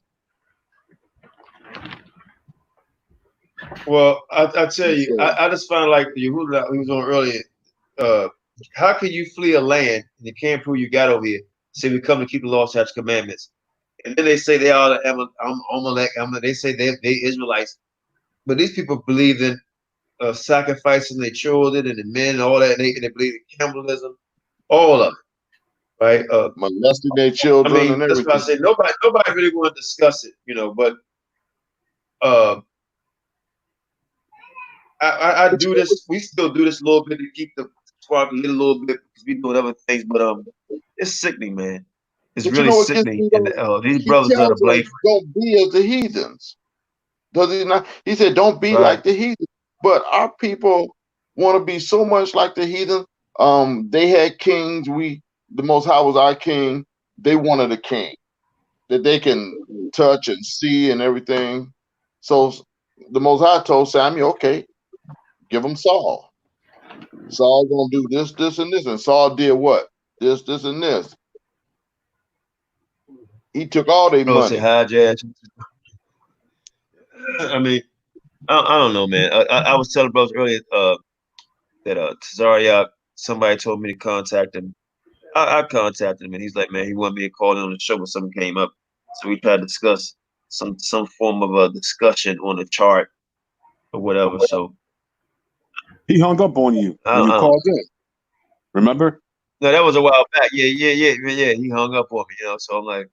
Well, I tell you, I just found like Yehuda, who was on earlier, how can you flee a land and you can't prove you got over here? Say we come to keep the law, statutes, commandments, and then they say they are Amalek. They say they Israelites, but these people believe in sacrificing their children and the men and all that. And they believe in cannibalism, all of it, right? Molesting their children. I mean, and that's why I say nobody really want to discuss it, you know. But I do this. We still do this a little bit to keep the squad a little bit because we doing other things. But it's sickening, man. It's really sickening. And these brothers are to blame. Don't be as the heathens. Does he not? He said, "Don't be like the heathens." But our people want to be so much like the heathen. They had kings. The Most High was our king. They wanted a king that they can touch and see and everything. So the Most High told Samuel, "Okay, give him Saul. Saul gonna do this, this, and this." And Saul did what? This, and this. He took all their money. I mean, I don't know, man. I was telling brothers earlier that Tazariak, somebody told me to contact him. I contacted him, and he's like, man, he wanted me to call in on the show when something came up. So we tried to discuss some form of a discussion on the chart or whatever. So he hung up on you when you called in. Remember? No, that was a while back. Yeah. He hung up on me, So I'm like,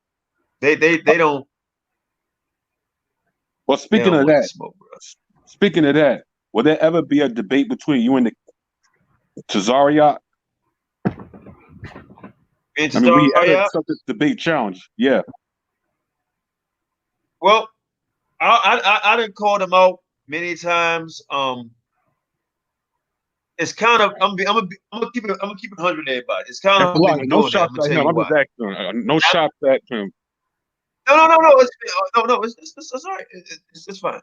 they don't. Well, speaking of that, will there ever be a debate between you and the Tazariak? I mean, will you ever accept this debate challenge? Yeah. Well, I didn't call them out many times. It's kind of I'm gonna keep it 100 everybody. It's kind of no shots at him. I'm just asking. No shots at him. No. It's all right. It's fine.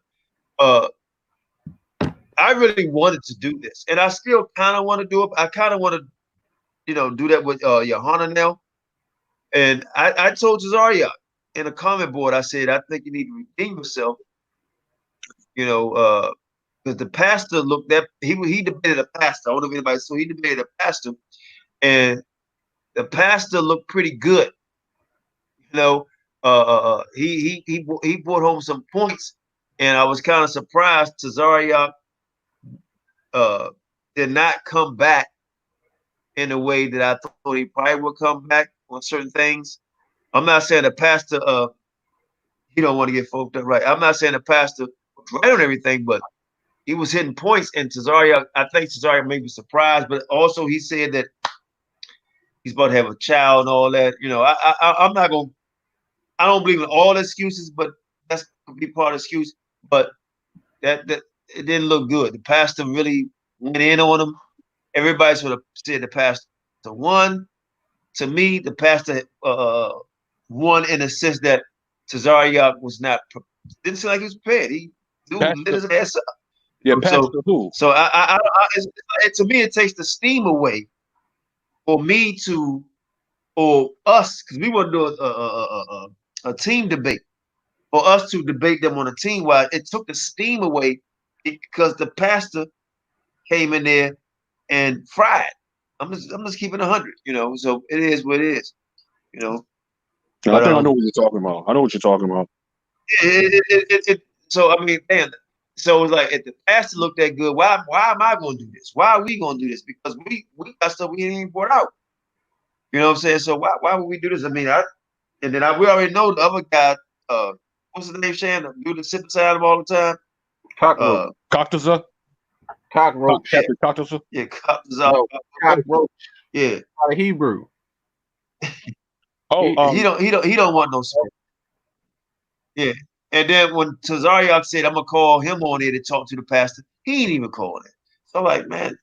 I really wanted to do this, and I still kind of want to do it. I kind of want to, do that with Johanna now. And I told Cesaria in a comment board, I said, I think you need to redeem yourself. Because the pastor looked at he debated a pastor. I don't know if anybody saw. He debated a pastor, and the pastor looked pretty good. He brought home some points, and I was kind of surprised Cesaria did not come back in a way that I thought he probably would come back on certain things. I'm not saying the pastor he don't want to get folk up right. I'm not saying the pastor was right on everything, but he was hitting points, and Cesaria, I think Cesaria may be surprised, but also he said that he's about to have a child and all that. I'm not gonna. I don't believe in all excuses, but that's could be part of the excuse. But that it didn't look good. The pastor really went in on him. Everybody sort of said the pastor won. To me, the pastor won in the sense that Cesaria was not. Didn't seem like he was prepared. He lit his ass up. Yeah, Pastor who? So to me, it takes the steam away for me to, or us, because we want to do a team debate. For us to debate them on a team, wise, it took the steam away because the pastor came in there and fried. I'm just keeping 100, So it is what it is, I think I know what you're talking about. I know what you're talking about. So I mean, man. So it's like if the pastor looked that good, why am I going to do this? Why are we going to do this? Because we got stuff we ain't even brought out. You know what I'm saying? So why would we do this? I mean, we already know the other guy. What's his name? Shan, the dude that sit beside him all the time. Cockroach. Cocktaza? Cockroach. Captain Cocktaza? Yeah, Cocktaza. No, cockroach. Yeah. Out of Hebrew. He don't want no smoke. Yeah. And then when Tazariak said, I'm gonna call him on there to talk to the pastor, he ain't even calling it. So like, man,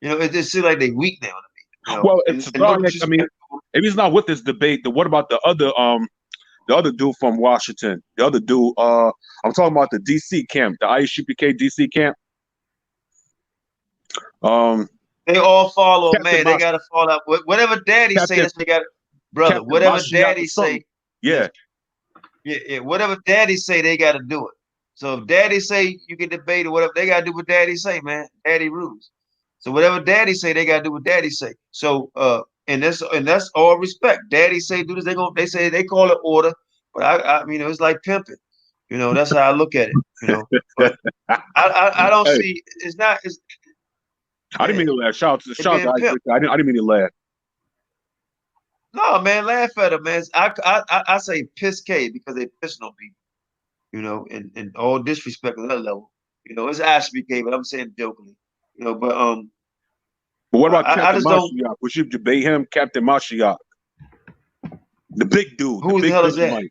it just seems like they weak now to me. Well, it's Tazariak, I mean, if he's not with this debate, then what about the other dude from Washington? The other dude, I'm talking about the DC camp, the ISUPK DC camp. They all follow, man. They gotta follow up. Whatever daddy say, that's they got, brother. Captain whatever Mashayach daddy say, yeah. Yeah. Whatever daddy say, they gotta do it. So if daddy say you can debate or whatever, they gotta do what daddy say, man. Daddy rules. So whatever daddy say, they gotta do what daddy say. So and that's all respect. Daddy say do this, they say they call it order, but I it's like pimping. That's how I look at it. But I don't see it's not. I didn't mean to laugh. Shout out. I didn't mean to laugh. No, man, laugh at him, man. I say piss K because they pissing on people, and all disrespect at that level. It's Ashby K, but I'm saying jokingly. But what about Captain Mashayach? Would you debate him, Captain Mashayach? The big dude. Who the hell is that?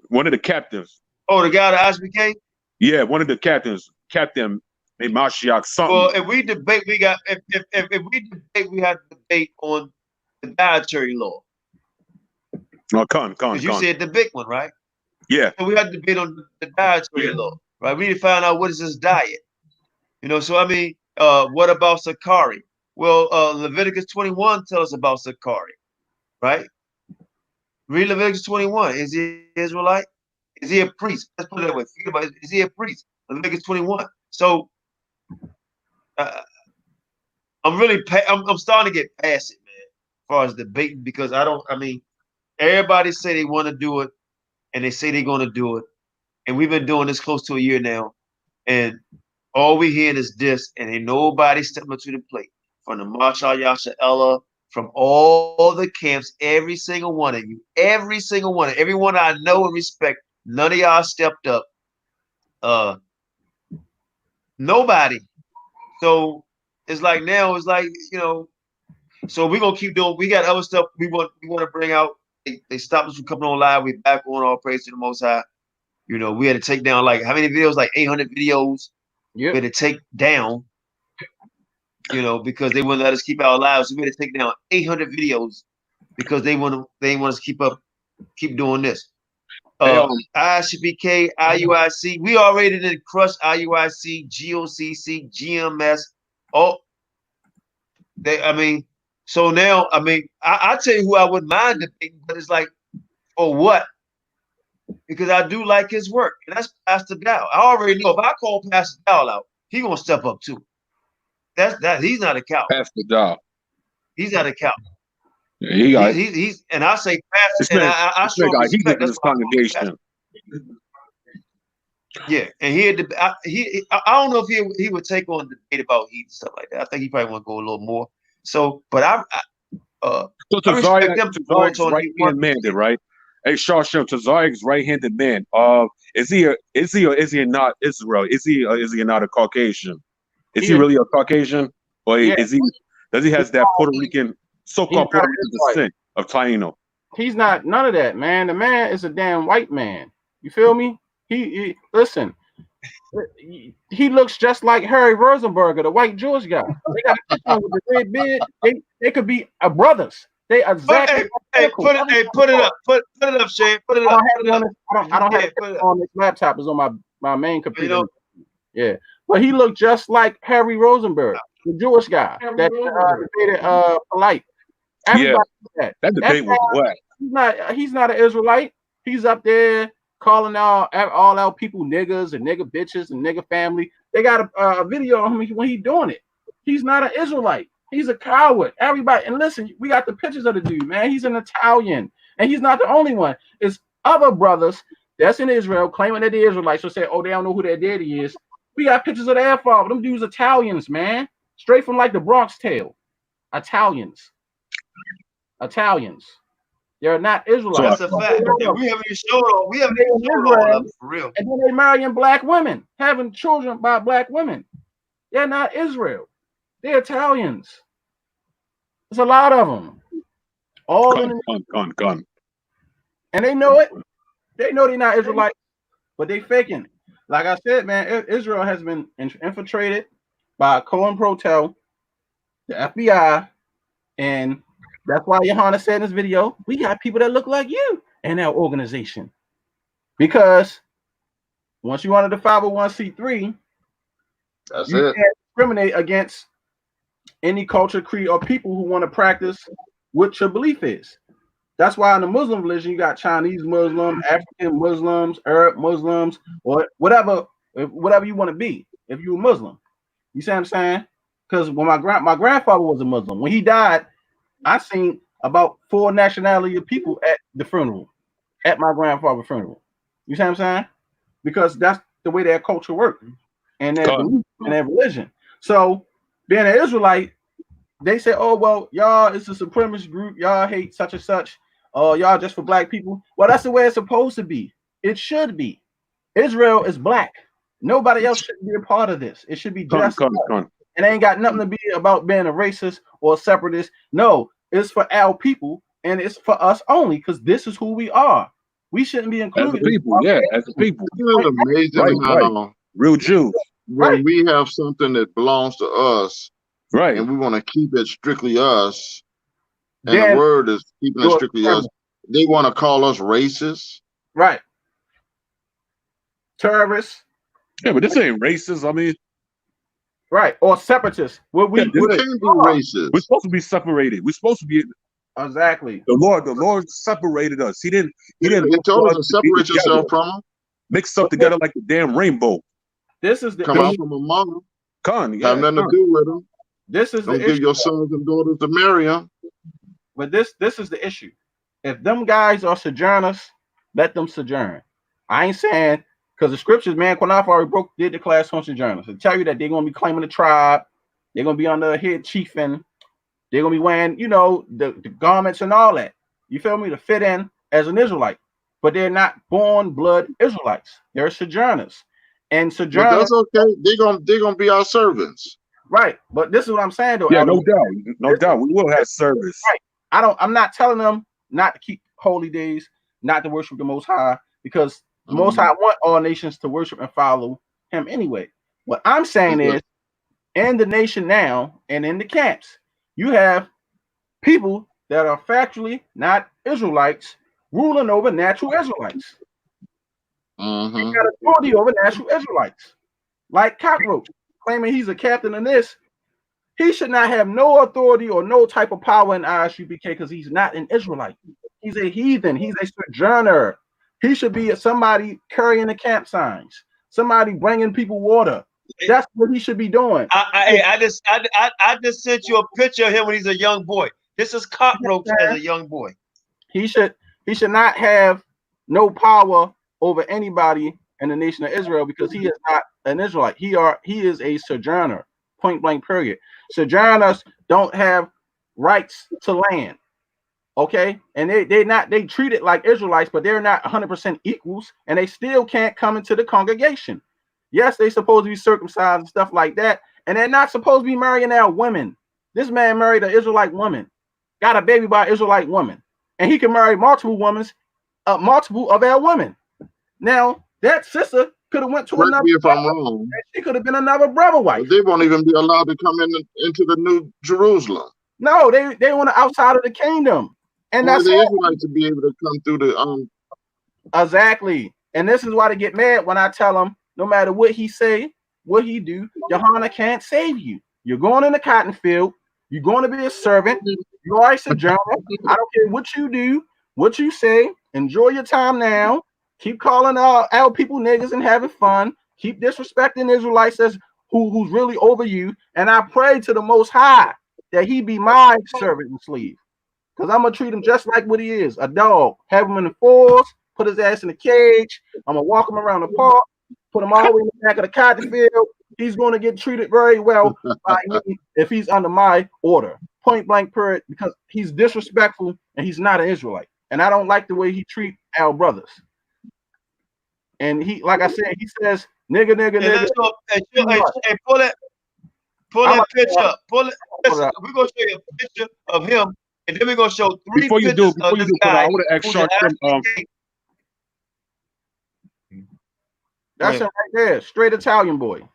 One of the captains. Oh, the guy that Ashby K? Yeah, one of the captains. Captain Mashayach something. Well, if we debate, we got if we debate, we have to debate on the dietary law. No, con. You said the big one, right? Yeah. So we had to debate on the dietary law, right? We need to find out what is this diet. So I mean, what about Sakari? Well, Leviticus 21 tells us about Sakari, right? Read Leviticus 21. Is he Israelite? Is he a priest? Let's put it that way. Think about it. Is he a priest? Leviticus 21. So I'm really, I'm starting to get past it, man, as far as debating, because I mean, everybody say they want to do it, and they say they're going to do it, and we've been doing this close to a year now, and all we hearing is this, and ain't nobody stepping up to the plate. From the Ha Mashayach Yahawashi, from all the camps, every single one of you, every single one, everyone I know and respect, none of y'all stepped up. Nobody. So it's like now, it's like, you know, so we're gonna keep doing. We got other stuff we want to bring out. They stopped us from coming on live. We back on, all praise to the Most High. You know, we had to take down like how many videos? Like 800 videos. Yep. We had to take down. You know, because they wouldn't let us keep our lives. So we had to take down 800 videos because they want us to keep doing this. ISPK, IUIC. We already did crush IUIC, GOCC, GMS. Oh, I mean, so now, I mean, I tell you who I wouldn't mind debating, but it's like, for what? Because I do like his work, and that's Pastor Dow. I already know if I call Pastor Dow out, he's gonna step up too. That he's not a coward. Pastor Dow. He's not a coward. Yeah, he's and I say Pastor, and I show respect. That's congregation. Yeah, and I don't know if he would take on debate about heat and stuff like that. I think he probably want to go a little more. So, but so Tazariak's right-hand man, right? Hey, Shawshem, Tazariak's right-handed man. Is he or is he not Israel? Is he not a Caucasian? Is he really a Caucasian, or does he has that Puerto Rican, so-called Puerto Rican descent of Taino? He's not none of that, man. The man is a damn white man. You feel me? He listen. He looks just like Harry Rosenberger, the white Jewish guy. They got a picture with the red beard. They could be brothers. They exactly. Put it up. Put it up, Shane. Put it up. I don't have it on this laptop. It's on my main computer. Yeah, but he looked just like Harry Rosenberg, the Jewish guy that debated polite. Everybody that debate was whack. He's not an Israelite. He's up there calling all our people niggas and nigga bitches and nigga family. They got a video of him when he doing it. He's not an Israelite. He's a coward. Everybody, and listen, we got the pictures of the dude, man. He's an Italian, and he's not the only one. It's other brothers that's in Israel claiming that they're Israelites. So say, oh, they don't know who their daddy is. We got pictures of their father. Them dudes Italians, man. Straight from like the Bronx Tale. Italians. They're not Israelites. That's a fact. And we haven't even showed all of them for real. And then they're marrying black women, having children by black women. They're not Israel. They're Italians. There's a lot of them. Gun. And they know it. They know they're not Israelites, but they faking. Like I said, man, Israel has been infiltrated by COINTELPRO, the FBI, and that's why Johanna said in this video, we got people that look like you in our organization. Because once you wanted the 501c3, that's you it. can't discriminate against any culture, creed, or people who want to practice what your belief is. That's why in the Muslim religion, you got Chinese Muslims, African Muslims, Arab Muslims, or whatever you want to be. If you're a Muslim, you see what I'm saying? Because when my grandfather was a Muslim, when he died, I seen about 4 nationality of people at the funeral, at my grandfather's funeral. You see what I'm saying? Because that's the way their culture works and their belief and their religion. So being an Israelite, they say, oh, well, y'all, it's a supremacist group. Y'all hate such and such. Y'all just for black people. Well, that's the way it's supposed to be. It should be. Israel is black. Nobody else should be a part of this. It should be just it ain't got nothing to be about being a racist or a separatist. No, it's for our people and it's for us only because this is who we are. We shouldn't be included. As a people, as a people. It's amazing how real Jews. When we have something that belongs to us, right, and we want to keep it strictly us, and the word is keeping it strictly us, they want to call us racist. Right. Terrorists. Yeah, but this ain't racist. I mean, right, or separatists. We can't be racist. We're supposed to be separated. We're supposed to be exactly. The Lord separated us. He didn't He told us to separate yourself from him. mixed up together like the damn rainbow. This is the come out from among them. Have nothing to do with them. This is Don't the give issue. your sons and daughters to marry them. But this is the issue. If them guys are sojourners, let them sojourn. I ain't saying because the scriptures, man, Qanath already did the class on sojourners. They tell you that they're gonna be claiming the tribe, they're gonna be under a head chieftain, they're gonna be wearing, you know, the garments and all that. You feel me? To fit in as an Israelite, but they're not born blood Israelites. They're sojourners, and sojourners. But that's okay. They're gonna be our servants. Right, but this is what I'm saying though. Yeah, no doubt, we will have service. Right. I'm not telling them not to keep holy days, not to worship the Most High, because the Most High want all nations to worship and follow Him anyway. What I'm saying is, in the nation now and in the camps, you have people that are factually not Israelites ruling over natural Israelites. They got authority over natural Israelites, like Cockroach, claiming he's a captain in this. He should not have no authority or no type of power in ISUPK because he's not an Israelite. He's a heathen. He's a sojourner. He should be somebody carrying the camp signs, somebody bringing people water. That's what he should be doing. I just sent you a picture of him when he's a young boy. This is Cockroach as a young boy. He should not have no power over anybody in the nation of Israel because he is not an Israelite. He is a sojourner. Point blank. Period. Sojourners don't have rights to land. Okay, and they treat it like Israelites, but they're not 100% equals, and they still can't come into the congregation. Yes, they supposed to be circumcised and stuff like that, and they're not supposed to be marrying our women. This man married an Israelite woman, got a baby by an Israelite woman, and he can marry multiple women, multiple of our women. Now that sister could have went to another. If I'm wrong, she could have been another brother wife. But they won't even be allowed to come into the New Jerusalem. No, they want to outside of the kingdom. And that's the Israelites to be able to come through the Exactly. And this is why they get mad when I tell them, no matter what he say, what he do, Johanna can't save you. You're going in the cotton field. You're going to be a servant. You are a sojourner. I don't care what you do, what you say. Enjoy your time now. Keep calling our people niggas and having fun. Keep disrespecting Israelites as who's really over you. And I pray to the Most High that he be my servant and slave. Because I'm going to treat him just like what he is, a dog. Have him in the force, put his ass in the cage. I'm going to walk him around the park, put him all the way in the back of the cotton field. He's going to get treated very well by me if he's under my order. Point blank period, because he's disrespectful and he's not an Israelite. And I don't like the way he treats our brothers. And he, like I said, he says, nigga. Hey, pull that picture up. Pull it. Listen, we're going to show you a picture of him. And then we're gonna show three pictures of this guy. I want to ask Shark. That's him right there, straight Italian boy.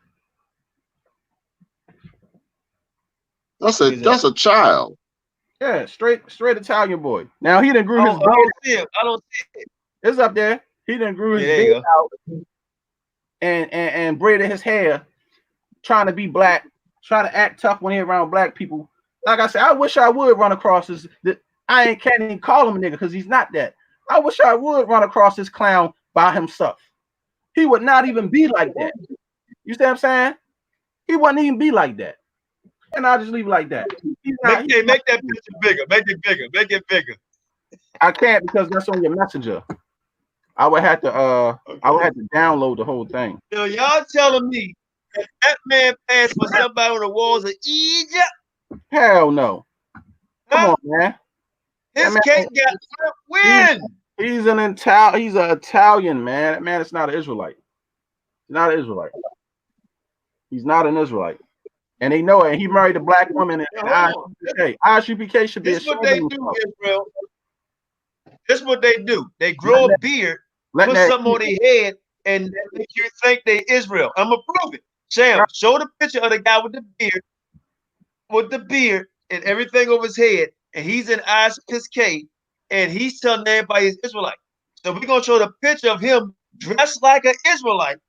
That's a child. Yeah, straight Italian boy. Now he done grew his beard. I don't see it. It's up there. He done grew his beard out and braided his hair, trying to be black, trying to act tough when he around black people. Like I said, I wish I would run across this. Can't even call him a nigga because he's not that. I wish I would run across this clown by himself. He would not even be like that. You see what I'm saying? He wouldn't even be like that. And I'll just leave it like that. Make that picture bigger. Make it bigger. I can't because that's on your messenger. I would have to download the whole thing. So y'all telling me that man passed for somebody on the walls of Egypt? Hell no. Come on, man. His cake got win. He's an Italian, man. That man is not an Israelite. He's not an Israelite. He's not an Israelite. And they know it. And he married a black woman in ISUPK. ISUPK should be ashamed of himself. Israel. This is what they do. They grow a beard, put something on their head, and make you think they Israel. I'm gonna prove it. Sam, show the picture of the guy with the beard and everything over his head, and he's in ISUPK, and he's telling everybody he's Israelite. So we're gonna show the picture of him dressed like an Israelite,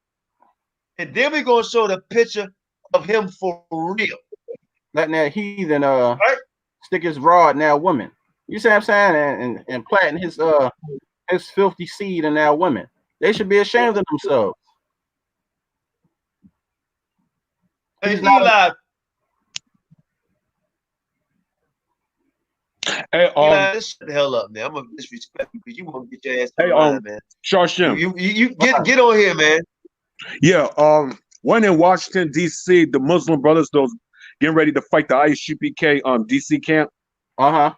and then we're gonna show the picture of him for real. Letting that heathen stick his rod in our women. You see what I'm saying? And planting his filthy seed in our women. They should be ashamed of themselves. Hey, Eli. Hey, Eli, just shut the hell up, man. I'm gonna disrespect you because you won't get your ass to the line, man. Shawshem. You get on here, man. Yeah. When in Washington D.C., the Muslim brothers, those getting ready to fight the ISUPK D.C. camp. Yeah.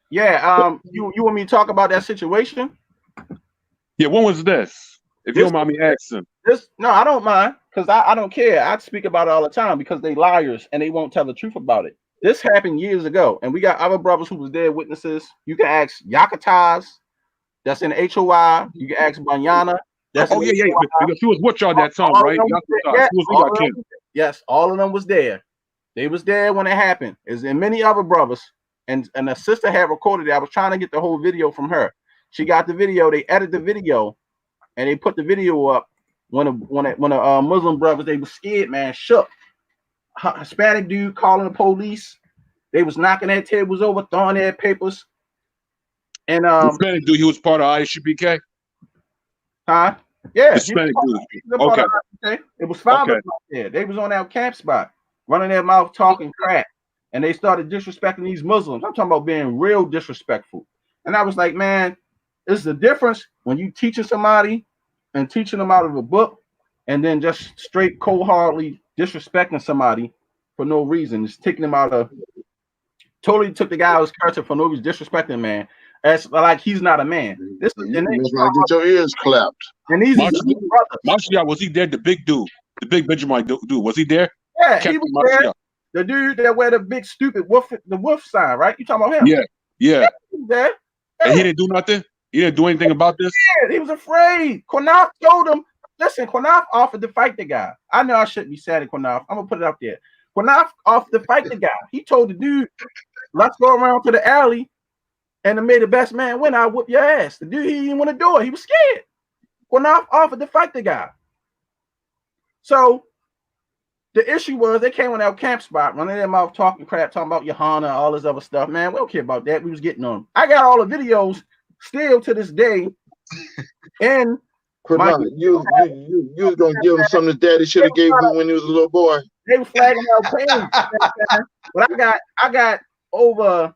You want me to talk about that situation? Yeah. When was this? If you don't mind me asking. No, I don't mind because I don't care. I speak about it all the time because they liars and they won't tell the truth about it. This happened years ago, and we got other brothers who was there, witnesses. You can ask Yakataz, that's in HOI. You can ask Banyana. Yeah. Because she was with y'all that time, right? Yes, all of them was there. They was there when it happened. As in many other brothers, and a sister had recorded it. I was trying to get the whole video from her. She got the video. They edited the video, and they put the video up. When a Muslim brothers, they was scared, man, shook. Hispanic dude calling the police. They was knocking their tables over, throwing their papers. And Hispanic dude, he was part of ISUPK? Huh? Yeah. Hispanic dude. Okay. It was 5 of them out there. They was on that camp spot, running their mouth, talking crap. And they started disrespecting these Muslims. I'm talking about being real disrespectful. And I was like, man, there's a difference when you teaching somebody and teaching them out of a book and then just straight cold-heartedly disrespecting somebody for no reason. Just taking them out of, totally took the guy out of his character for no reason, disrespecting, man. As like he's not a man. This is get your ears clapped. And these brothers. Mashayach, was he there? The big dude, the big Benjamin dude, was he there? Yeah, Captain he was there. The dude that wear the big stupid wolf, the wolf sign, right? You talking about him? Yeah. He was there. And he didn't do nothing. He didn't do anything about this. Yeah, he was afraid. Qanath told him, listen, Qanath offered to fight the guy. I know I shouldn't be sad at Qanath. I'm gonna put it out there. Qanath offered to fight the guy. He told the dude, let's go around to the alley. And it made the best man win. I'll whoop your ass. The dude, he didn't want to do it. He was scared. Qanath offered to fight the guy. So the issue was they came on our camp spot, running their mouth, talking crap, talking about Yohana, all this other stuff. Man, we don't care about that. We was getting on. I got all the videos still to this day. And you was gonna give him something his daddy should have gave him when he was a little boy. They were flagging out pain. But I got over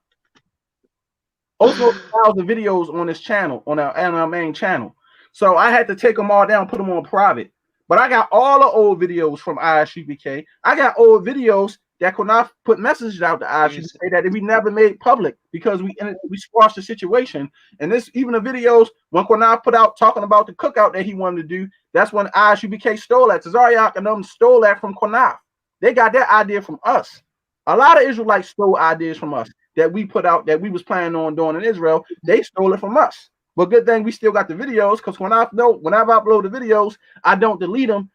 1,000 videos on this channel, on our main channel. So I had to take them all down, put them on private. But I got all the old videos from ISUPK. I got old videos that Qanath put messages out to ISUPK that we never made public because we squashed the situation. And this, even the videos when Qanath put out talking about the cookout that he wanted to do, that's when ISUPK stole that. Tazariak and them stole that from Qanath. They got that idea from us. A lot of Israelites stole ideas from us that we put out that we was planning on doing in Israel. They stole it from us. But good thing we still got the videos, because whenever I upload the videos, I don't delete them.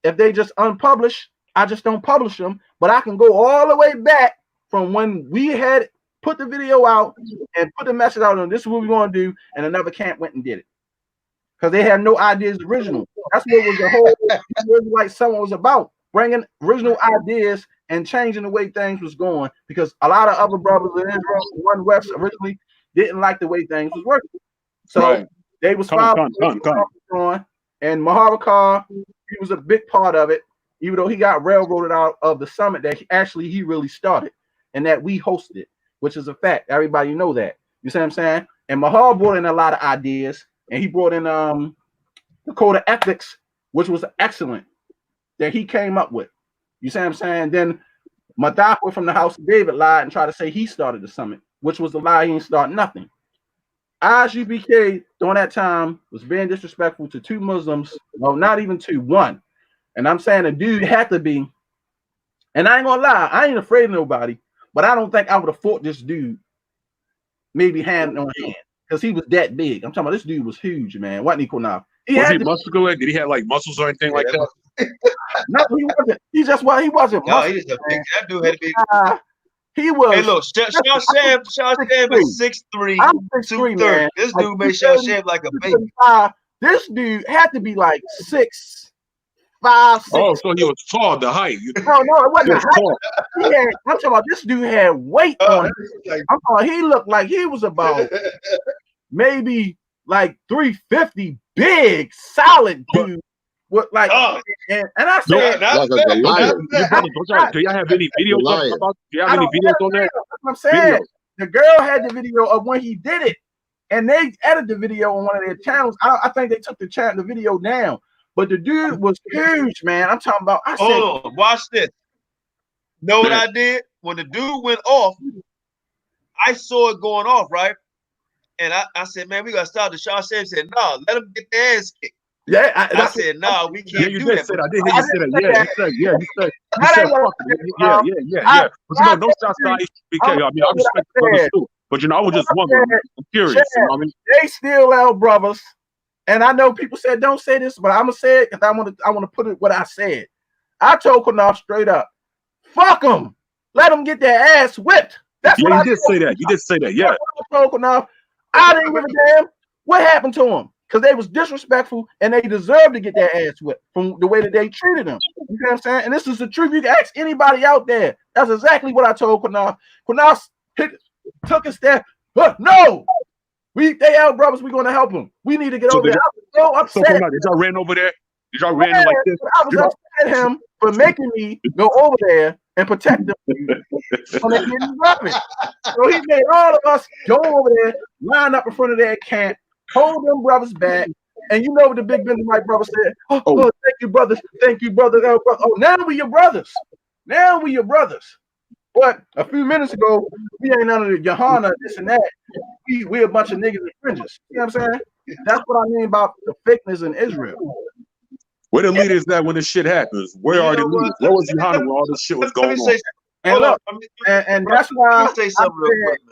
If they just unpublished, I just don't publish them. But I can go all the way back from when we had put the video out and put the message out on this is what we want to do, and another camp went and did it. Because they had no ideas original. That's what was the whole like someone was about, bringing original ideas and changing the way things was going, because a lot of other brothers in Israel, One West originally, didn't like the way things was working. So they was following on, and Maharakar, he was a big part of it, even though he got railroaded out of the summit that he really started and that we hosted, which is a fact. Everybody know that. You see what I'm saying? And Mahar brought in a lot of ideas, and he brought in the code of ethics, which was excellent, that he came up with. You see what I'm saying? Then Madakwa from the House of David lied and tried to say he started the summit, which was a lie. He didn't start nothing. ISUPK during that time was being disrespectful to two Muslims. Well, not even two, one. And I'm saying the dude had to be. And I ain't gonna lie, I ain't afraid of nobody, but I don't think I would have fought this dude maybe hand on hand, because he was that big. I'm talking about this dude was huge, man. Wasn't he, Qanath? Was he muscular? Did he have like muscles or anything like that? No, he wasn't. He wasn't. No, he just a big. That dude had to be. He was. Hey, look, Shawshem is 6'3", 230. This dude made Shawshem like a baby. This dude had to be like 6'5", 6". Oh, so he was tall, the height. No, it wasn't height. I'm talking about this dude had weight on him. I'm talking, he looked like he was about maybe like 350, big, solid dude. With like, and I said, do y'all have any videos about? Do you have any videos on that? That's what I'm saying. The girl had the video of when he did it, and they edited the video on one of their channels. I think they took the video down, but the dude was huge, man. I'm talking about. I said, hold on, watch this. Know what I did when the dude went off? I saw it going off, right? And I said, man, we gotta stop. The Shaw said, "No, let him get their ass kicked." Yeah, I said, no, we can't do that. I did hear you say that. Yeah, you said fuck it. Yeah. But you know, no shots to ISBK. I mean, I respect the brothers too. But you know, I was just wondering. I'm curious. You know what I mean? They still out brothers. And I know people said don't say this, but I'm gonna say it because I want to put it what I said. I told Qanath straight up, fuck them. Let them get their ass whipped. That's what I did say that. You did say that, yeah. I told Qanath. I didn't give a damn what happened to them. Because they was disrespectful and they deserved to get their ass whipped from the way that they treated them. You know what I'm saying? And this is the truth. You can ask anybody out there. That's exactly what I told Qanath. Qanath took a step, but no, they out brothers. We're gonna help them. We need to get over there. I was so upset. So did y'all ran over there? Did y'all ran like this? I was upset at him for making me go over there and protect them when they didn't love it. So he made all of us go over there, line up in front of their camp, hold them brothers back, and you know what the big Benjamite brother said? Oh, thank you, brothers. Thank you, brother. Oh, now we your brothers. Now we your brothers. But a few minutes ago, we ain't none of the Johanna, this and that. We a bunch of niggas and fringes. You know what I'm saying? That's what I mean about the fakeness in Israel. Where the leaders at when this shit happens? Where are the leaders? Where was Johanna when all this shit was going on? And look, and that's why I said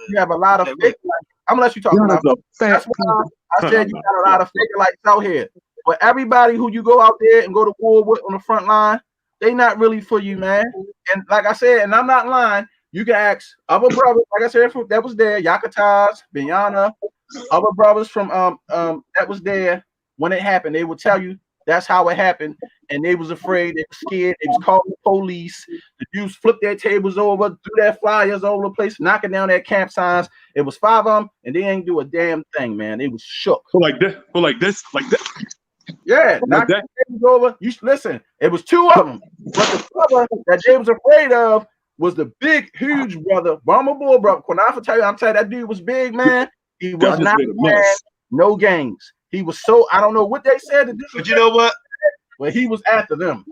you have a lot of fake lights. I'm gonna let you talk about it. That's why I said you got a lot of fake lights out here. But everybody who you go out there and go to war with on the front line, they not really for you, man. And like I said, and I'm not lying, you can ask other brothers, like I said, that was there, Yakataz, Binyana, other brothers from that was there when it happened. They would tell you that's how it happened, and they was afraid, they were scared, they was calling the police. The dudes flipped their tables over, threw their flyers all over the place, knocking down their camp signs. It was 5 of them, and they ain't do a damn thing, man. They was shook. So like this, like this. Yeah, knocked the tables over. You listen, it was 2 of them, but the brother that they was afraid of was the big, huge brother, Brahma Bull brother. Qanath will tell you, I'm telling you, that dude was big, man. He was not man, no gangs. He was so, I don't know what they said. But you know what? But he was after them.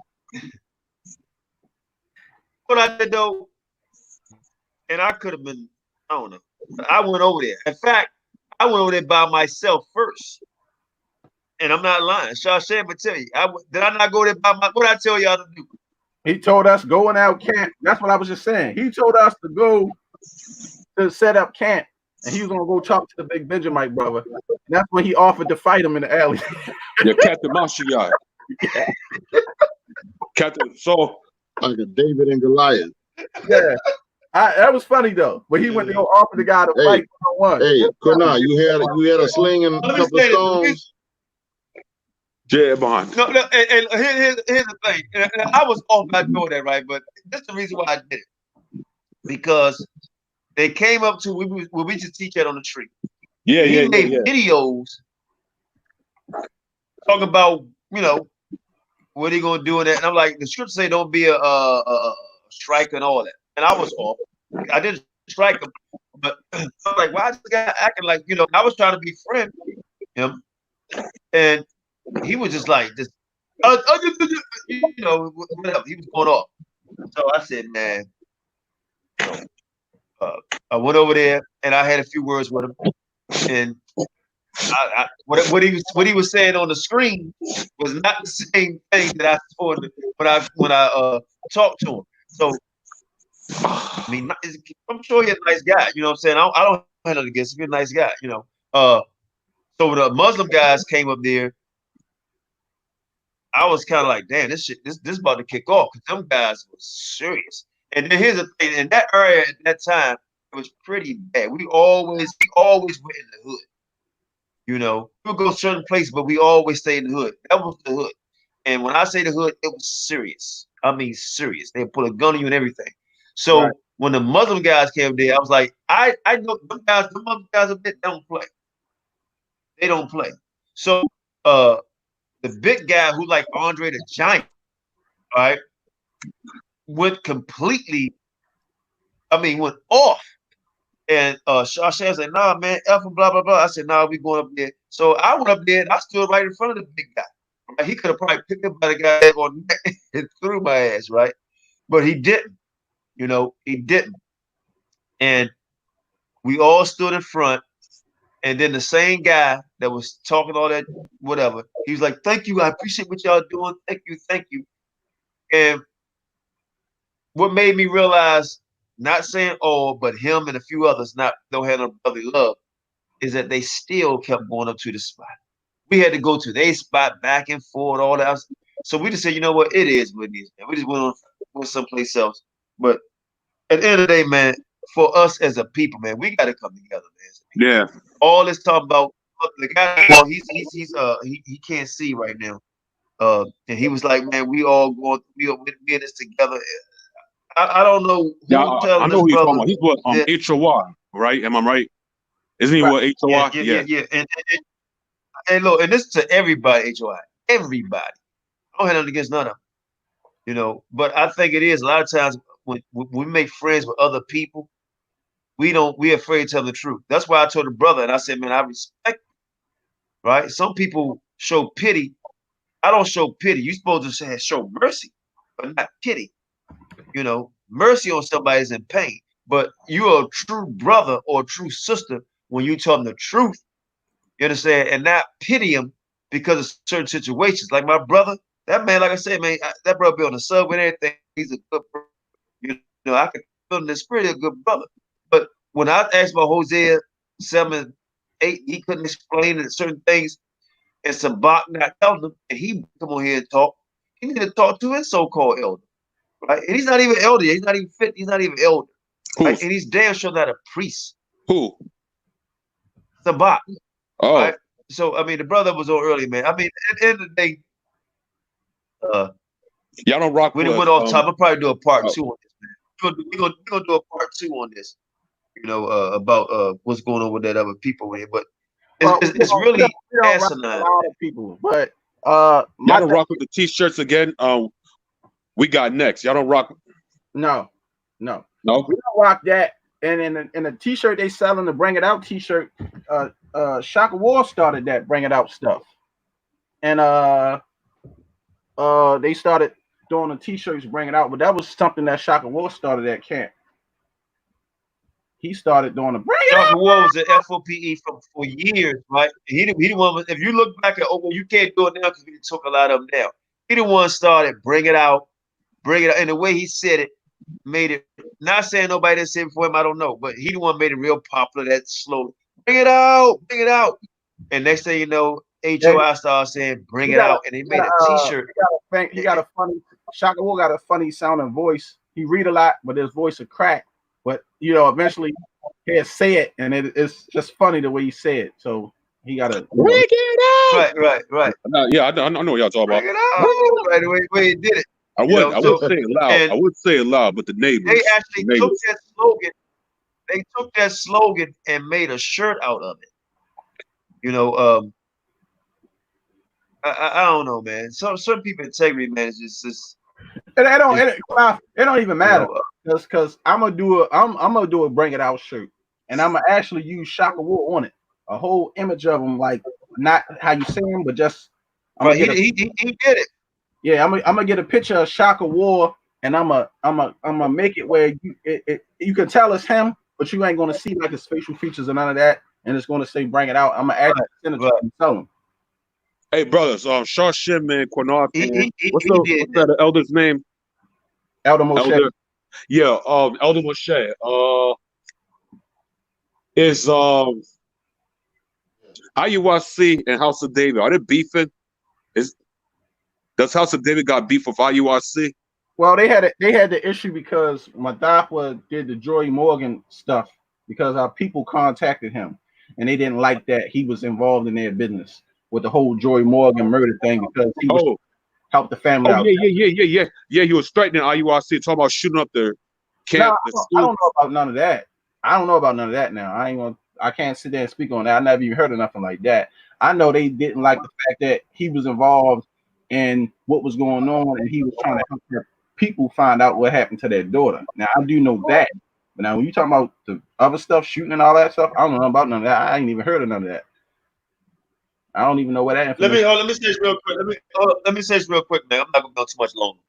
What I did though, and I could have been, I don't know. But I went over there. In fact, I went over there by myself first. And I'm not lying. Shashem would tell you. Did I not go there by my, what did I tell y'all to do? He told us going out camp. That's what I was just saying. He told us to go to set up camp. And he was gonna go talk to the big Benjamite brother. And that's when he offered to fight him in the alley. Yeah, Captain Mashayach. Captain, so like a David and Goliath. Yeah, that was funny though. But he went to go offer the guy to fight one. Hey, Qanath, you had a sling and a couple of stones. Yeah, man. No, and here's the thing. And I was off by doing that, right? But that's the reason why I did it. Because they came up to we used to teach that on the tree. He made videos talking about, you know, what are you gonna do in that? And I'm like, the scriptures say don't be a striker and all that. And I was off. I didn't strike him, but I'm like, why is this guy acting like, you know? I was trying to befriend him, and he was just like this, you know, whatever. He was going off. So I said, man. I went over there and I had a few words with him, and what he was saying on the screen was not the same thing that I saw when I talked to him. So I mean, I'm sure he's a nice guy. You know what I'm saying? I don't have nothing against him. He's a nice guy. You know. So the Muslim guys came up there. I was kind of like, damn, this about to kick off because them guys were serious. And then here's the thing: in that area at that time, it was pretty bad. We always were in the hood. You know, we would go to certain places, but we always stay in the hood. That was the hood. And when I say the hood, it was serious. I mean, serious. They put a gun on you and everything. So when the Muslim guys came there, I was like, I know them guys, the Muslim guys a bit don't play. They don't play. So the big guy who like Andre the Giant, right, went completely, went off. And Shasha said, nah, man, F and blah, blah, blah. I said, nah, we going up there. So I went up there and I stood right in front of the big guy. Right? He could have probably picked up by the guy on the neck and threw my ass, right? But he didn't, he didn't. And we all stood in front. And then the same guy that was talking all that, whatever, he was like, thank you. I appreciate what y'all doing. Thank you. Thank you. And what made me realize, not saying all, but him and a few others don't have no brotherly love, is that they still kept going up to the spot. We had to go to their spot back and forth, all that. So we just said, you know what, it is what it is, man. We just went someplace else. But at the end of the day, man, for us as a people, man, we got to come together, man. Yeah. All this talk about the guy, he can't see right now. And he was like, man, we in this together. I don't know who I know who he's talking about. He's what HOI, right? Am I right? Isn't he what HOI? Yeah. And look, and this is to everybody, HOI. Everybody. I don't have nothing against none of them. But I think it is a lot of times when we make friends with other people, we're afraid to tell the truth. That's why I told the brother, and I said, man, I respect you, right? Some people show pity. I don't show pity. You're supposed to show mercy, but not pity. Mercy on somebody is in pain, but you're a true brother or a true sister when you tell them the truth. You understand? And not pity him because of certain situations. Like my brother, that man, like I said, man, that brother be on the subway and everything. He's a good brother. I can feel in the spirit a good brother. But when I asked about Hosea 7:8, he couldn't explain certain things, and Sabak not telling him, and he come on here and talk. He need to talk to his so-called elder. Right? And he's not even elder. He's not even fit. He's not even elder. Right? And he's damn sure not a priest. Who? Sabak. Oh. Right? So, the brother was on early, man. At the end of the day, y'all don't rock with went off top. I'll probably do a part 2 on this, man. We're gonna do a part 2 on this, about what's going on with that other people in. But it's really asinine. A lot of people, but y'all don't rock with the t-shirts again. We got next. Y'all don't rock. No. We don't rock that. And in the t-shirt they selling, the Bring It Out t-shirt, Shaka War started that Bring It Out stuff. And they started doing the t-shirts Bring It Out, but that was something that Shaka War started at camp. He started doing the Bring It Out. Shaka War was at F.O.P.E for years, right? He the one. If you look back at, you can't do it now because we took a lot of them down. He the one started Bring It Out. And the way he said it made it, not saying nobody didn't say it before him, I don't know, but he the one made it real popular, that slow, bring it out. And next thing you know, HOI started saying, bring it out. And they made a t-shirt. Shaka War got a funny sounding voice. He read a lot, but his voice is cracked. But, eventually he'll say it, and it's just funny the way he said it. So he got to bring it out. Right. Yeah, I know what y'all talking about. Bring it out. Right the way he did it. I would say it loud. I would say it loud, but the neighbors. They actually took that slogan. They took that slogan and made a shirt out of it. I don't know, man. Some people integrity, man, is just. It don't even matter because I'm gonna do a Bring It Out shirt, and I'm gonna actually use Shaka War on it. A whole image of him, like not how you see him, but just. He did it. Yeah, I'm gonna get a picture of Shaka War, and I'm gonna make it where you can tell it's him, but you ain't gonna see like his facial features and none of that, and it's gonna say Bring It Out. I'm gonna actually send it to him and tell him. Hey brothers, Shaw Shimon, Qanath, what's that elder's name? Elder Moshe. Yeah, Elder Moshe. Is IUIC and House of David, are they beefing? Does House of David got beef with IUIC? Well, they had the issue because Madafa did the Joy Morgan stuff because our people contacted him and they didn't like that he was involved in their business with the whole Joy Morgan murder thing because he helped the family out. Yeah. He was threatening IUIC, talking about shooting up their camp. I don't know about none of that. Now. I can't sit there and speak on that. I never even heard of nothing like that. I know they didn't like the fact that he was involved in what was going on, and he was trying to help their people find out what happened to their daughter. Now I do know that, but now when you talking about the other stuff, shooting and all that stuff, I don't know about none of that. I ain't even heard of none of that. I don't even know what that information. Let me say this real quick. Let me say this real quick, man. I'm not gonna go too much longer.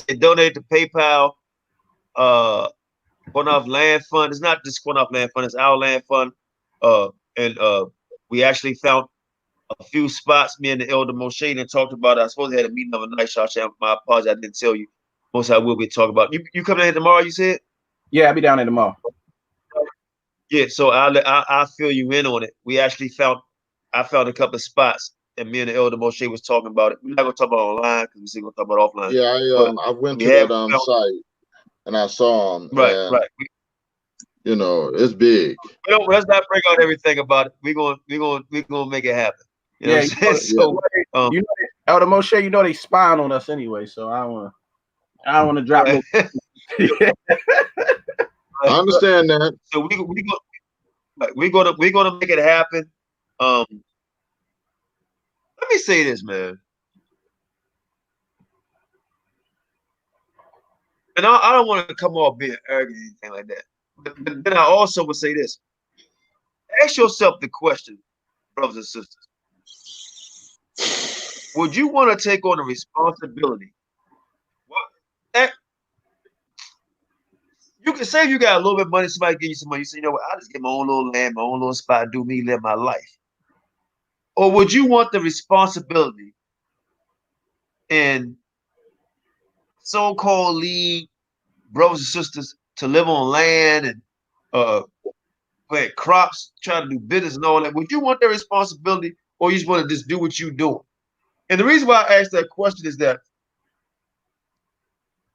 They donate to PayPal, Qanath Land Fund. It's not just Qanath Land Fund, it's our land fund. And we actually found a few spots. Me and the Elder Moshe and talked about it. I suppose they had a meeting of a night, Shasha. My apologies, I didn't tell you. Most I will be talking about. You coming in here tomorrow, you said? Yeah, I'll be down there tomorrow. Yeah, so I'll fill you in on it. We actually I found a couple of spots, and me and the Elder Moshe was talking about it. We're not gonna talk about it online because we're gonna talk about it offline. Yeah, I went to that site and I saw them. Right. You know, it's big. Let's not break out everything about it. We're gonna make it happen. You know what I'm saying? So, you know, Elder Moshe, you know they spying on us anyway. So I don't want to drop. Right. I understand that. So we're gonna make it happen. Let me say this, man. And I don't want to come off being arrogant or anything like that. But then I also would say this. Ask yourself the question, brothers and sisters. Would you want to take on the responsibility? You can say if you got a little bit of money, somebody give you some money, you say, you know what, I'll just get my own little land, my own little spot, do me, live my life. Or would you want the responsibility and so-called lead brothers and sisters to live on land and plant crops, try to do business and all that? Would you want that responsibility, or you just want to just do what you're doing? And the reason why I asked that question is that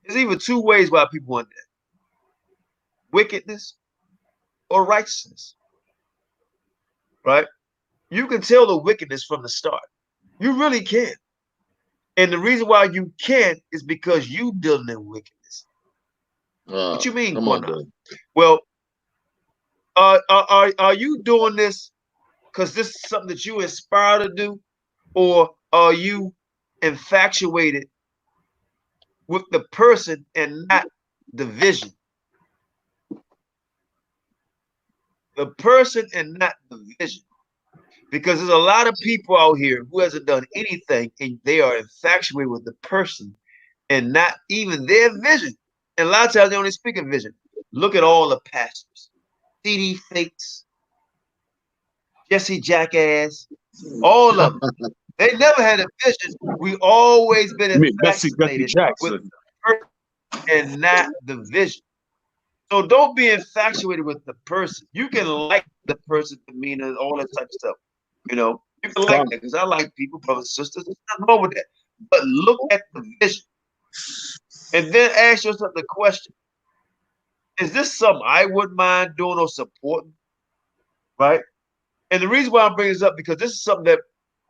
there's even two ways why people want that: wickedness or righteousness. Right? You can tell the wickedness from the start. You really can. And the reason why you can't is because you dealing in wickedness. What you mean, Qanath? Well, are you doing this because this is something that you aspire to do, or are you infatuated with the person and not the vision? The person and not the vision. Because there's a lot of people out here who hasn't done anything, and they are infatuated with the person and not even their vision. And a lot of times they only speak of vision. Look at all the pastors, C.D. Fakes, Jesse Jackass, all of them. They never had a vision. We always been infatuated with the person and not the vision. So don't be infatuated with the person. You can like the person, demeanor, all that type of stuff. You know, you can like that because I like people, brothers and sisters. There's nothing wrong with that. But look at the vision. And then ask yourself the question: is this something I wouldn't mind doing or supporting? Right? And the reason why I'm bringing this up, because this is something that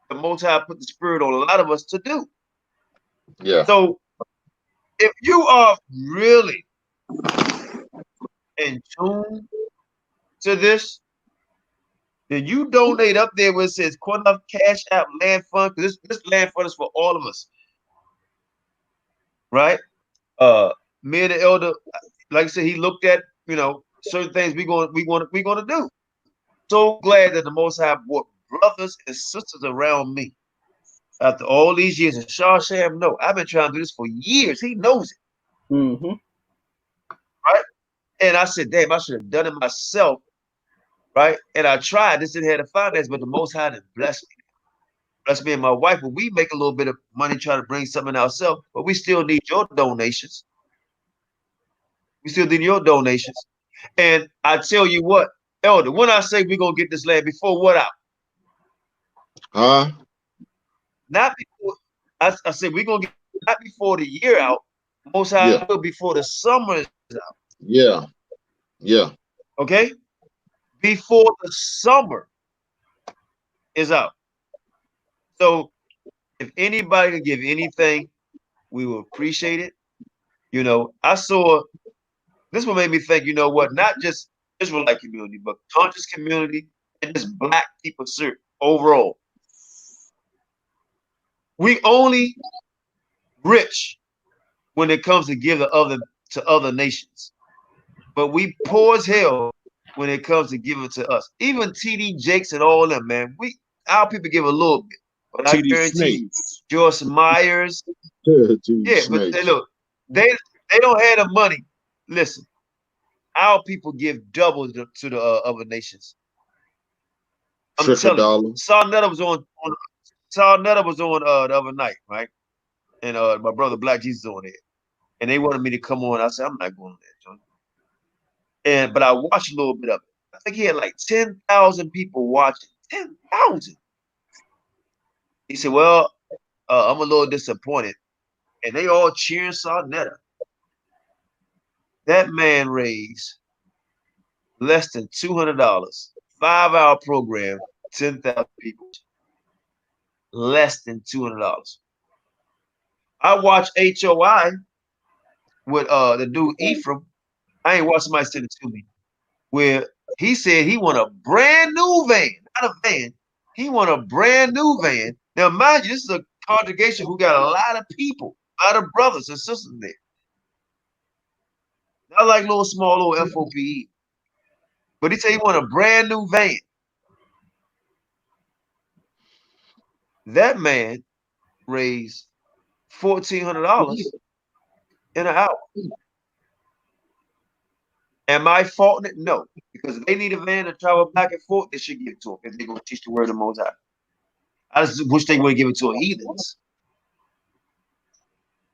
the Most High put the spirit on a lot of us to do. Yeah. So if you are really in tune to this, then you donate up there where it says Qanath Cash App Land Fund, because this land fund is for all of us. Right? Me and the elder, like I said, he looked at, you know, certain things we gonna do. So glad that the Most High brought brothers and sisters around me after all these years. And Sham, no, I've been trying to do this for years. He knows it. Mm-hmm. Right? And I said, damn, I should have done it myself. Right? And I tried. This didn't have the finance, but the Most High did bless me. Bless me and my wife. But we make a little bit of money trying to bring something ourselves, but we still need your donations. We still need your donations. And I tell you what, Elder, when I say we're going to get this land, before what out? Huh? Not before. I said we're going to get, not before the year out. Most High will before the summer is out. Yeah. Yeah. Okay? Before the summer is out. So if anybody can give anything, we will appreciate it. You know, I saw, this one made me think, you know what, not just Israelite community, but conscious community and just black people overall. We only rich when it comes to give to other nations, but we poor as hell when it comes to giving to us. Even TD Jakes and all them, man. Our people give a little bit, but I guarantee you, Joyce Myers, yeah, but they don't have the money. Listen, our people give double to the other nations. I'm telling you, Saul Nutter was on the other night, right? And my brother Black Jesus on there, and they wanted me to come on. I said I'm not going on there, John. But I watched a little bit of it. I think he had like 10,000 people watching. 10,000. He said, "Well, I'm a little disappointed," and they all cheering Saul Nutter. That man raised less than $200, 5-hour program, 10,000 people. Less than $200. I watched HOI with the dude Ephraim. I ain't watched somebody send it to me, where he said he want a brand new van, not a van. He want a brand new van. Now, mind you, this is a congregation who got a lot of people, a lot of brothers and sisters there. Not like small F.O.P.E. But he said he want a brand new van. That man raised $1,400 in an hour. Am I faulting it? No, because if they need a van to travel back and forth, they should give it to them if they're going to teach the word of the Most High. I just wish they would give it to heathens.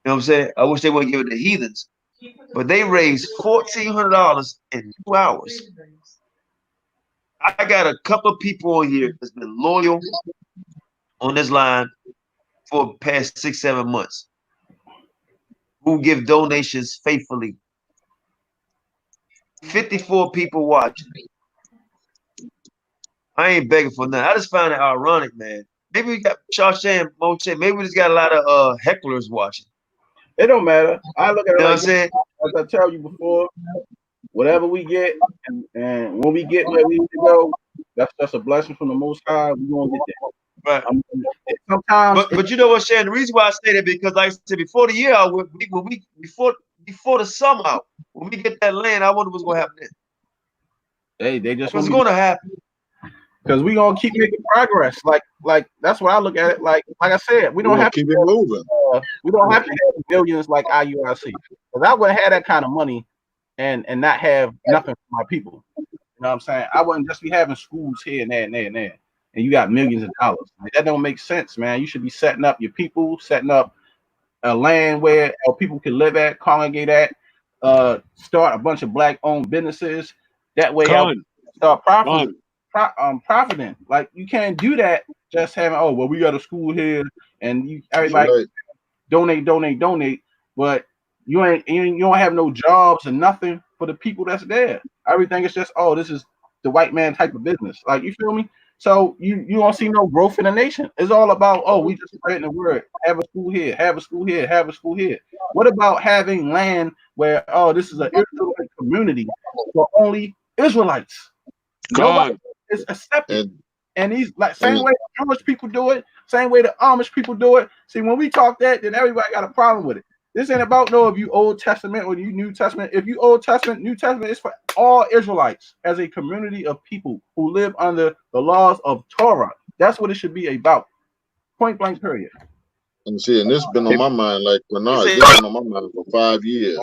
You know what I'm saying? I wish they would give it to heathens. But they raised $1,400 in 2 hours. I got a couple of people on here that's been loyal on this line for the past 6-7 months who give donations faithfully. 54 people watching. I ain't begging for nothing. I just found it ironic, man. Maybe we got Shawshan, Moshe. Maybe we just got a lot of hecklers watching. It don't matter. I look at it you know like what I'm saying? As I tell you before, whatever we get, and when we get where we need to go, that's just a blessing from the Most High. We're gonna get there. Right. Sometimes, but you know what, Shannon? The reason why I say that because, like I said, before the year out, before the summer out, when we get that land, I wonder what's gonna happen then. Hey, they just what's gonna happen? Because we gonna keep making progress. Like that's what I look at it. Like I said, we don't have to keep it moving. We don't have to have billions like IUIC. Because I wouldn't have that kind of money and not have nothing for my people. You know what I'm saying? I wouldn't just be having schools here and there and there and there. And you got millions of dollars. Like, that don't make sense, man. You should be setting up your people, setting up a land where people can live at, congregate at, start a bunch of black-owned businesses. That way, start profiting. Like you can't do that just having we got a school here and everybody donate, but you don't have no jobs and nothing for the people that's there. Everything is just this is the white man type of business. Like you feel me? So you don't see no growth in the nation. It's all about we just spreading the word. Have a school here, have a school here, have a school here. What about having land where this is an Israelite community for only Israelites? Nobody is accepted. And these same way the Jewish people do it, same way the Amish people do it. See, when we talk that, then everybody got a problem with it. This ain't about if you Old Testament or you New Testament. If you Old Testament, New Testament, it's for all Israelites as a community of people who live under the laws of Torah. That's what it should be about. Point blank, period. And see, and this has been on my mind, like Qanath, this has been on my mind for 5 years.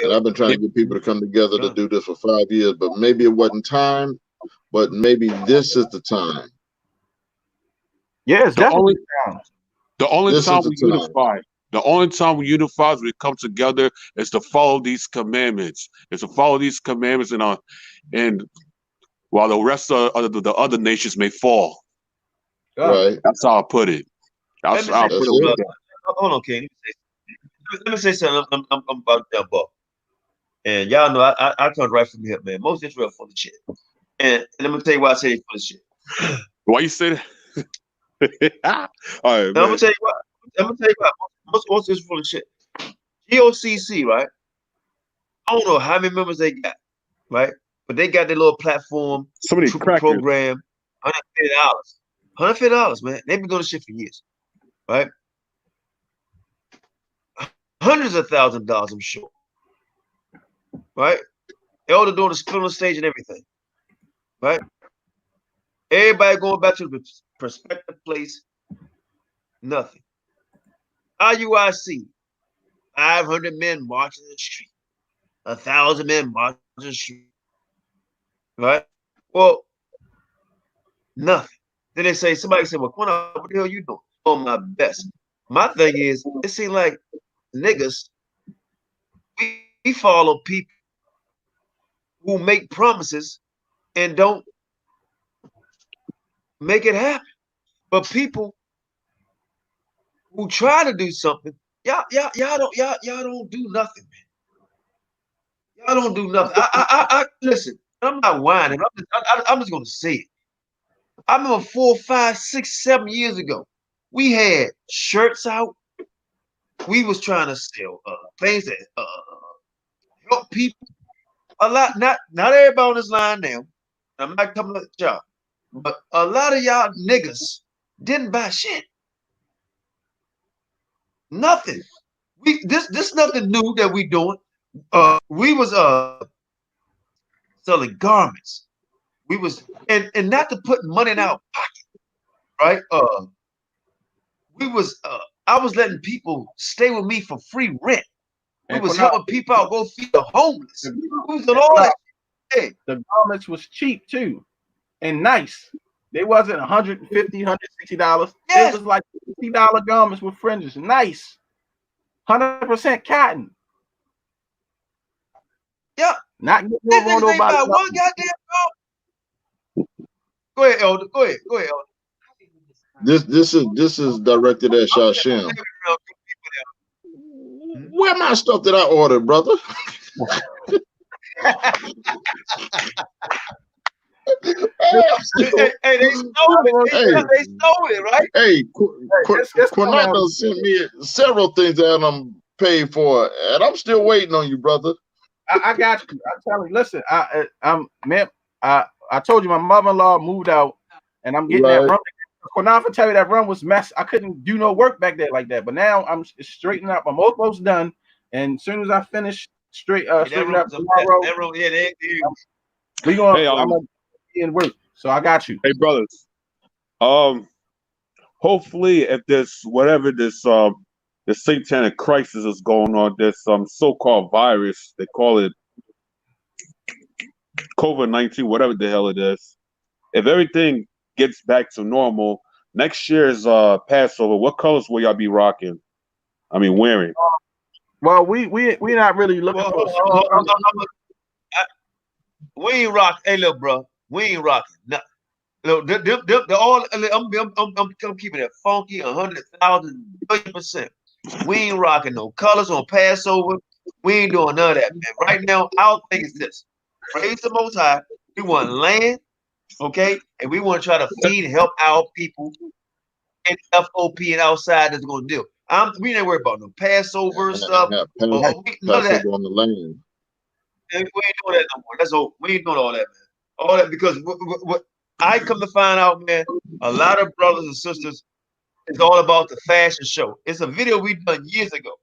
And I've been trying to get people to come together to do this for 5 years, but maybe it wasn't time, but maybe this is the time. Yeah, it's definitely time. The only time we unify. The only time we unify is we come together is to follow these commandments. Is to follow these commandments and while the rest of the other nations may fall. Right. That's how I put it. That's how I put it. Hold on, King. Let me say something. I'm about to jump off. And y'all know I come right from here, man. Most Israel full of shit. And let me tell you why I say it's full of shit. Why you say that? All right, I'm gonna tell you why. Most Israel full of shit. GOCC, right? I don't know how many members they got, right? but they got their little platform, Somebody program, $150. $150, man. They've been doing this shit for years, right? Hundreds of thousands of dollars, I'm sure. Right? Elder doing the split on stage and everything. Right? Everybody going back to the prospective place. Nothing. IUIC, 500 men marching the street. 1,000 men marching the street. Right? Well, nothing. Then they say, somebody said, well, Qanath, what the hell you doing? Oh, my best. My thing is, it seems like niggas, we follow people who make promises and don't make it happen. But people who try to do something, y'all don't do nothing, man. Y'all don't do nothing. I listen. I'm not whining. I'm just gonna say it. I remember 4, 5, 6, 7 years ago, we had shirts out. We was trying to sell things that help people. A lot, not everybody on this line now. I'm not coming at y'all, but a lot of y'all niggas didn't buy shit. Nothing. This nothing new that we doing. We was selling garments. We was and not to put money in our pocket, right? We was I was letting people stay with me for free rent. We was helping people out go feed the homeless. We was doing all that. Hey. The garments was cheap too, and nice. They wasn't $150, $160. Yes. It was like $50 garments with fringes. Nice. 100% cotton. Yeah. Not getting over on nobody. One goddamn dog. Go ahead, Elder. Go ahead, Elder. This is directed at Shashem. Where my stuff that I ordered, brother? Hey, they stole it. They stole it, right? Hey, Qanath sent me several things that I'm paid for, and I'm still waiting on you, brother. I got you. I'm telling you. Listen, I told you my mother-in-law moved out, and I'm getting that run. Qanath, I tell you that run was mess. I couldn't do no work back there like that, but now I'm straightening up. I'm almost done, and as soon as I finish straightening up tomorrow, we gonna I'm gonna be in work. So I got you. Hey, brothers. Hopefully, if this whatever this satanic crisis is going on, this so-called virus, they call it COVID-19, whatever the hell it is. If everything gets back to normal, next year's Passover, what colors will y'all be rocking? I mean, wearing? Well, we're not really looking for. We ain't rocking. Hey, look, bro, we ain't rocking nothing. Look, I'm keeping it funky, 100,000%. We ain't rocking no colors on Passover. We ain't doing none of that, man. Right now, our thing is this: praise the Most High. We want land, okay, and we want to try to feed and help our people. And F.O.P.E. and outside that's going to do. We ain't worried about no Passover stuff. None of that. On the land. We ain't doing that no more. That's all. We ain't doing all that, man. All that because what I come to find out, man, a lot of brothers and sisters, it's all about the fashion show. It's a video we done years ago.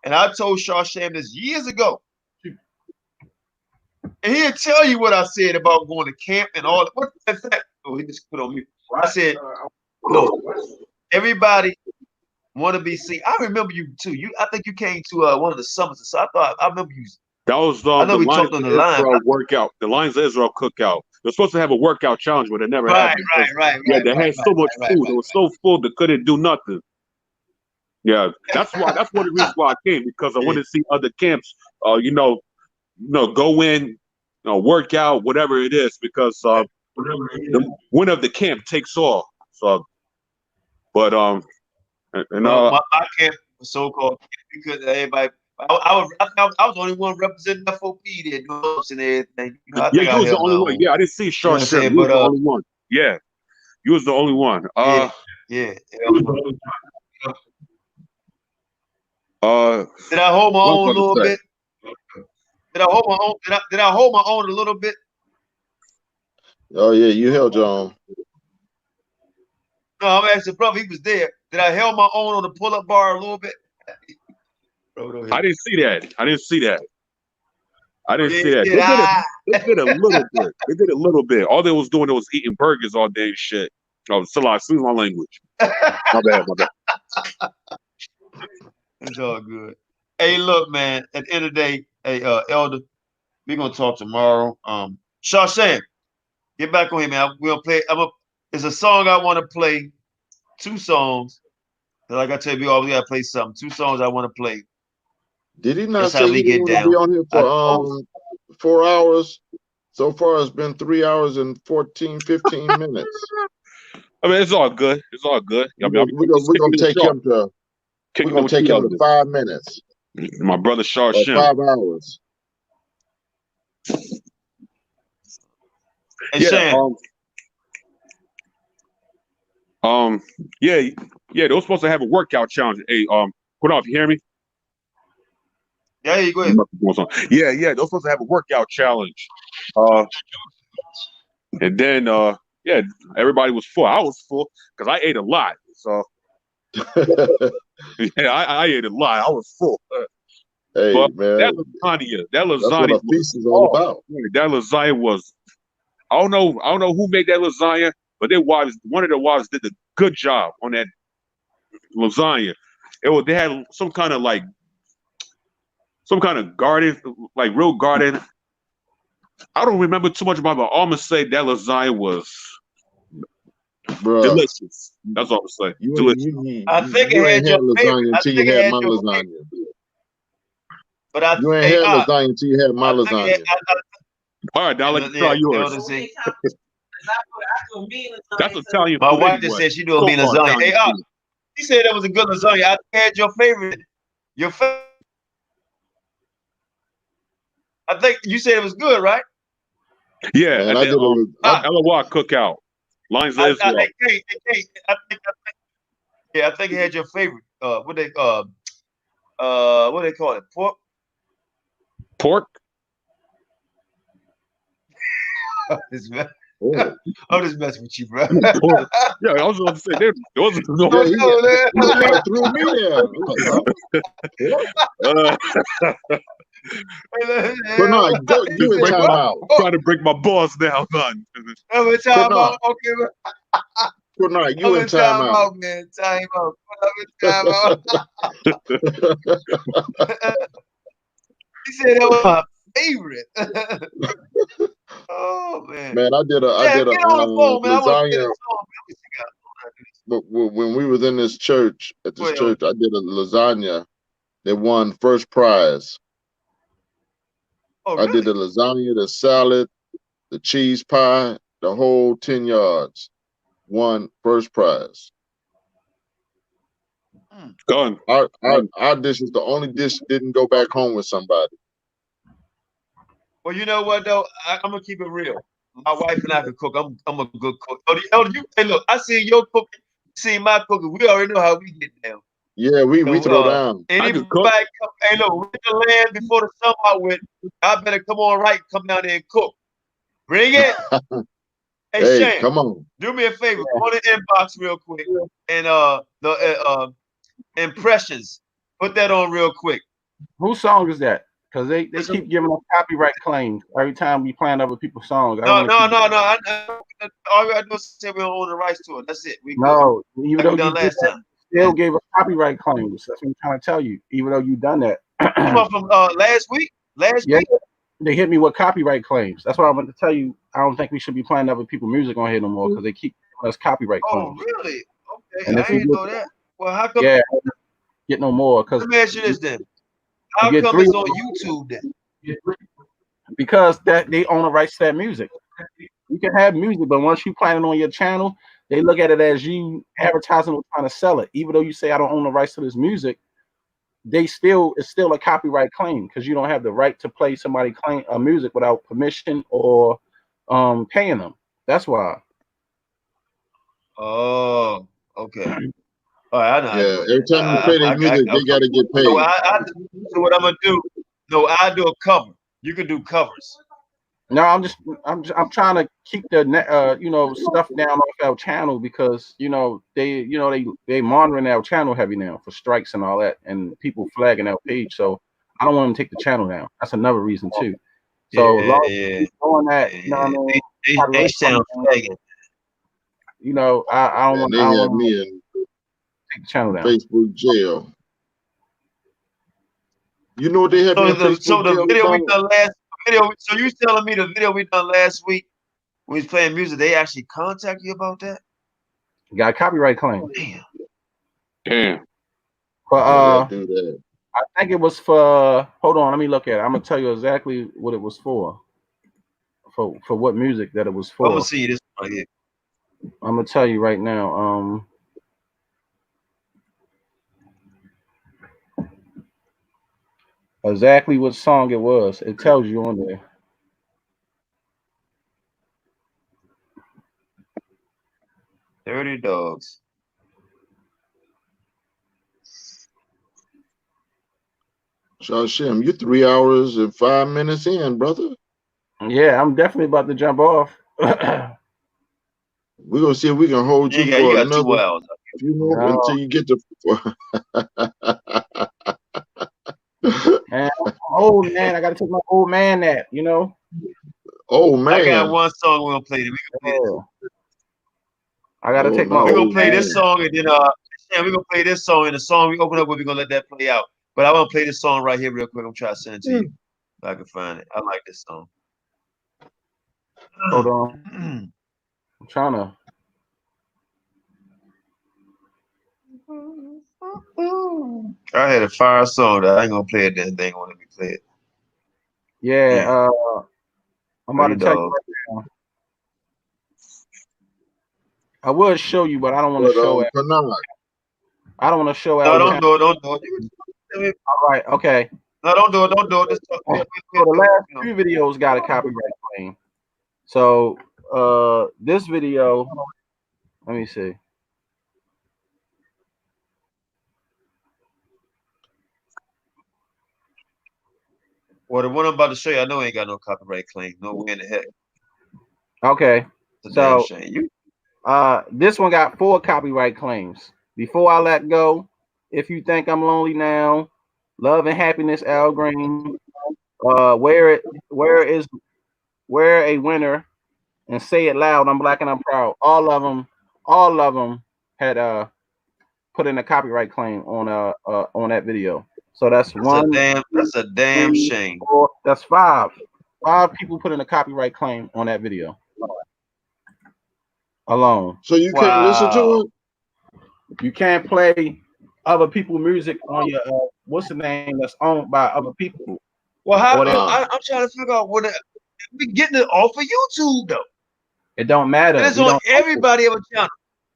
And I told Shashem this years ago. And he'll tell you what I said about going to camp and all that. What in fact, he just put on mute. I said, no, everybody want to be seen. I remember you too. I think you came to one of the summits. So I remember you. That was I know we talked on the line. Workout. The Lions of Israel cookout. They're supposed to have a workout challenge, but they never had. Right. Yeah, they had so much food. They were so full they couldn't do nothing. Yeah, that's why. That's one of the reasons why I came, because I wanted to see other camps. Go in, work out, whatever it is, because the winner of the camp takes all. So, but my camp was so-called because everybody. I was the only one representing F.O.P.E. there, and everything. You was the only one. Yeah, I didn't see Shashem. You was the only one. Yeah, you was the only one. Yeah. Did I hold my own a little bit? Did I hold my own a little bit? Oh yeah, you held your own. No, I'm asking, brother. He was there. Did I held my own on the pull-up bar a little bit? I didn't see that. I didn't see that. I didn't see that. Yeah, They did a little bit. They did a little bit. All they was doing was eating burgers all day and shit. Oh, still excuse my language. My bad. It's all good. Hey, look, man. At the end of the day, hey, Elder, we're gonna talk tomorrow. Shawshank, get back on here, man. We'll play. It's a song I want to play. 2 songs. Like I tell you, we always gotta play something. 2 songs I want to play. Did he not That's say how he we didn't get want to be down. on here for 4 hours? So far, it's been 3 hours and 15 minutes. I mean, it's all good. It's all good. I mean, we're gonna take him to. We're gonna take him to 5 minutes. My brother Shaw Or Shem. 5 hours. Hey, Shan. Yeah, they were supposed to have a workout challenge. Hey, Qanath, you hear me? Yeah, you go ahead. Yeah, they were supposed to have a workout challenge. And then yeah, everybody was full. I was full because I ate a lot. So yeah, I ate a lot. I was full. Hey, but man, that lasagna that's what a feast is all about. That lasagna was. I don't know who made that lasagna, but one of the wives did a good job on that lasagna. They had some kind of garden, like real garden. I don't remember too much about it, but all I'm gonna say that lasagna was delicious. That's all I'm saying. Delicious. I think it had your favorite. Until you had my lasagna. But you ain't had lasagna until you had my lasagna. All right, now let's try yours. That's Italian My food wife anyway. just said she doing me lasagna. Hey, she said that was a good lasagna. I had your favorite. I think you said it was good, right? Yeah, man, at the LOI cookout. Lions of Israel. I think it had your favorite. What they call it? Pork? Pork? I'm just messing with you, bro. Yeah, I was about to say there wasn't no. He threw me down. But no, you in timeout. Trying to break my balls down, son. I'm in timeout. Okay, man. Good night. You in timeout, man. Timeout. I'm in timeout. He said that was my favorite. Oh man. Man, I did a lasagna. But when we was in this church, I did a lasagna that won first prize. Oh, really? I did the lasagna, the salad, the cheese pie, the whole 10 yards. Won first prize. Done. Our dish was the only dish that didn't go back home with somebody. Well, you know what though? I'm gonna keep it real. My wife and I can cook. I'm a good cook. Hey, look, I see your cooking, see my cooking. We already know how we get down. Yeah, we throw down. Anybody come? Hey, look, we're the land before the sun out with. I better come on right, come down there and cook. Bring it. Hey, Shane, come on. Do me a favor. Go to the inbox real quick and the impressions. Put that on real quick. Whose song is that? Because they keep giving us copyright claims every time we playing other people's songs. No. All we gotta do is say we don't own the rights to it. That's it. No, even though you last time. Still gave us copyright claims. That's what I'm trying to tell you. Even though you done that. From last week? Last week? They hit me with copyright claims. That's why I want to tell you. I don't think we should be playing other people's music on here no more because they keep giving us copyright claims. Oh, really? Okay. And I didn't know that. Well, how come? Yeah, get no more. Because let me ask you this then. How come it's on YouTube then? Because they own the rights to that music. You can have music, but once you plan it on your channel, they look at it as you advertising or trying to sell it. Even though you say I don't own the rights to this music, it's still a copyright claim because you don't have the right to play somebody claim music without permission or paying them. That's why. Oh, okay. All right, I know. Yeah, every time you play their music, they got to get paid. So what I'm gonna do? No, I do a cover. You can do covers. No, I'm trying to keep the stuff down off our channel because they monitoring our channel heavy now for strikes and all that, and people flagging our page. So I don't want them to take the channel down. That's another reason too. So Yeah. Doing that, you know what I mean? They sound flagging. I don't want. They had me in take the channel down. Facebook jail. You know what they had me in Facebook the jail video about? we done last video. So you telling me the video we done last week when we was playing music, they actually contact you about that? Got a copyright claim. Damn. But do that. I think it was for. Hold on, let me look at it. I'm gonna tell you exactly what it was for. For what music that it was for. I'm gonna see this right here. I'm gonna tell you right now. Exactly what song it was. It tells you on there. Dirty Dogs. Shashem, you're 3 hours and 5 minutes in, brother. Yeah, I'm definitely about to jump off. We're gonna see if we can hold you You for got another 2 hours. few minutes until you get to. Man, I'm old man. I gotta take my old man nap, Oh man. I got one song we're gonna play. We can play this. I gotta take my. We're gonna play this song and then we're gonna play this song and the song we open up with. We're gonna let that play out. But I want to play this song right here real quick. I'm trying to send it to you if I can find it. I like this song. Hold on. I'm trying to. I had a fire song that I ain't gonna play it. That thing won't let me play it. Yeah, I'm about to tell you right now. I would show you, but I don't want to show it. I don't want to show it. No, don't do it. Don't do it. All right, okay. No, don't do it. Don't do it. So the last few videos got a copyright claim. So this video, let me see. Well, the one I'm about to show you, I know ain't got no copyright claim. No way in the heck. Okay. It's a damn shame. This one got 4 copyright claims. Before I let go, if you think I'm lonely now, love and happiness, Al Green. Where a winner, and say it loud. I'm black and I'm proud. All of them had put in a copyright claim on that video. So that's a damn shame. 4, that's 5. 5 people put in a copyright claim on that video alone. So you can't listen to it? You can't play other people's music on your what's the name that's owned by other people. Well, how I'm trying to figure out what we getting it off of YouTube though. It don't matter. It's on everybody on channel.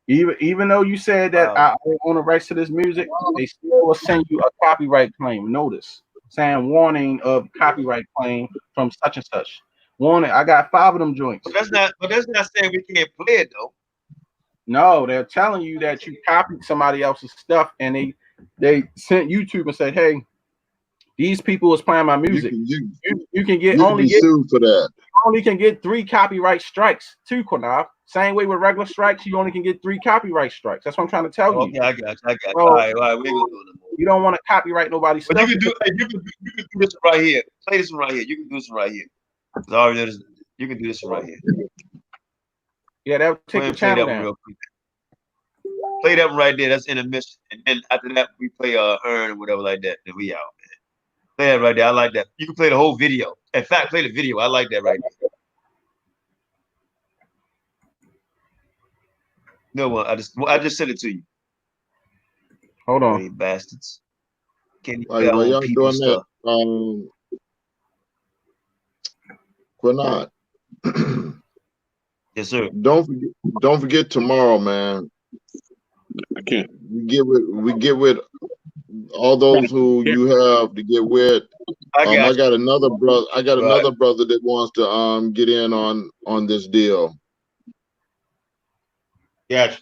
Even though you said that I own the rights to this music, they still will send you a copyright claim notice saying warning of copyright claim from such and such. Warning, I got 5 of them joints. But that's not saying we can't play it though. No, they're telling you that you copied somebody else's stuff and they sent YouTube and said, hey, these people is playing my music. You can get sued for that. You only can get 3 copyright strikes too, Qanath. Same way with regular strikes, you only can get 3 copyright strikes. That's what I'm trying to tell you. Okay, I got you. So, all right, we ain't gonna do it no more. You don't want to copyright nobody's but stuff. You can do this right here. Play this one right here. You can do this one right here. You can do this one right here. Yeah, that would take the channel down. Real quick. Play that one right there. That's intermission. And then after that, we play Earn or whatever like that. Then we out, man. Play that right there. I like that. You can play the whole video. In fact, play the video. I like that right there. No one. I just sent it to you. Hold on, you bastards. Can you while y'all doing stuff? that? Qanath. Yes, sir. Don't forget tomorrow, man. I can't. We get with all those who you have to get with. I got another brother. Another brother that wants to get in on this deal. Gotcha.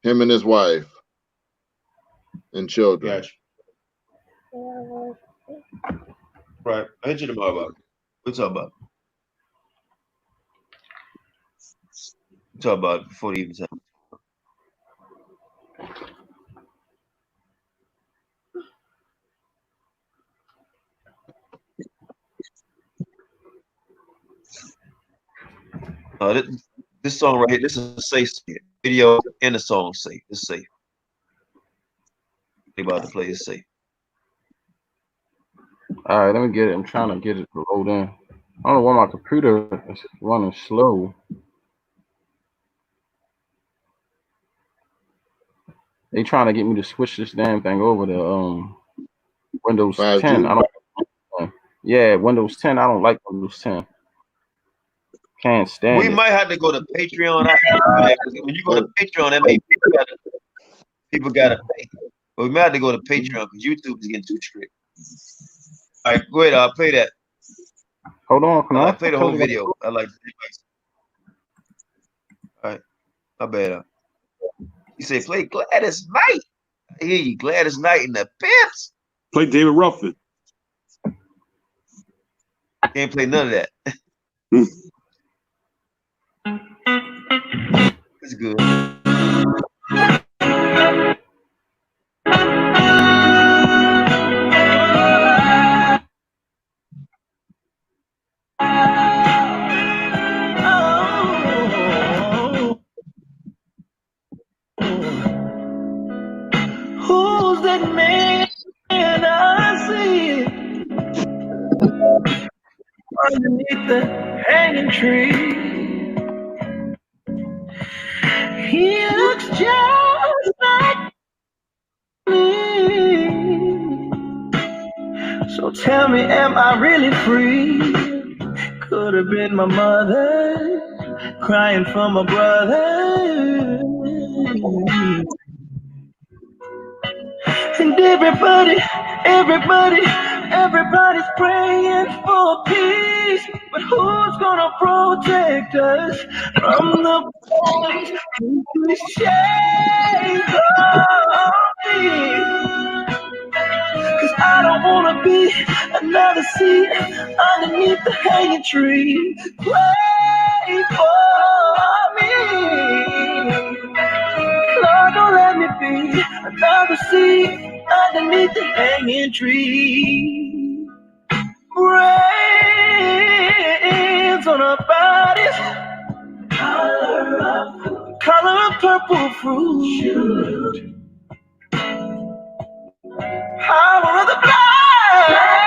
Him and his wife and children. Gotcha. Right. I hit you tomorrow about it. What's up, about? Talk about it before the evening time. This song right here, this is a safe video and the song safe. It's safe. Think about to play it safe. All right, let me get it. I'm trying to get it to load in. I don't know why my computer is running slow. They trying to get me to switch this damn thing over to Windows 5G? 10. I don't. Yeah, Windows 10. I don't like Windows 10. Can't stand We it. might have to go to Patreon. When you go to Patreon, that means people gotta pay. But we might have to go to Patreon because YouTube is getting too strict. All right, go ahead. I'll play that. Hold on, I'll play the whole video. I like. All right, my bad. You say play Gladys Knight. I hear you, Gladys Knight and the Pimps. Play David Ruffin. Can't play none of that. It's good. Who's that man I see underneath the hanging tree? He looks just like me. So tell me, am I really free? Could have been my mother crying for my brother. And everybody's praying for peace. But who's gonna protect us from the boys who push chains on me? 'Cause I don't wanna be another seed underneath the hanging tree. Pray for me. Lord, don't let me be another seed underneath the hanging tree. Rains on our bodies, color of purple fruit, power of the blood,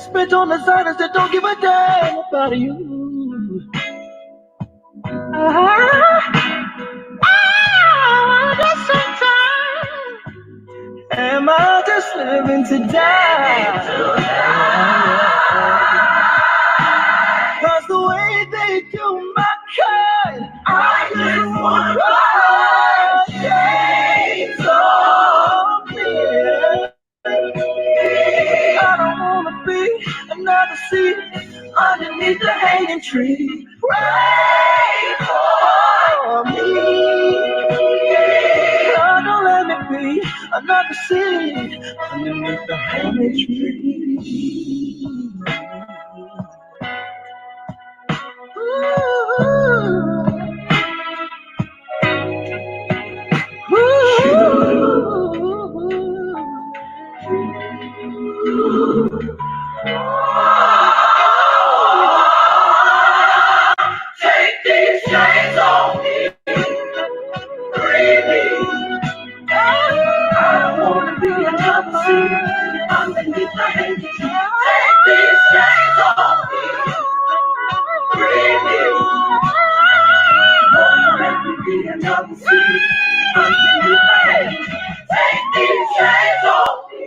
spit on the silence that don't give a damn about you. Am I just living to die? Cause the way they do my kind, I just want chains on me. I don't wanna be another seed underneath the hanging tree. Pray for me. Lord, don't let me be another seed underneath the hanging tree. Take these chains off me, free me. I don't wanna be another seed underneath the hanging tree. Take these chains off me, free me. Don't let me be another seed underneath the hanging tree. Take these chains off me.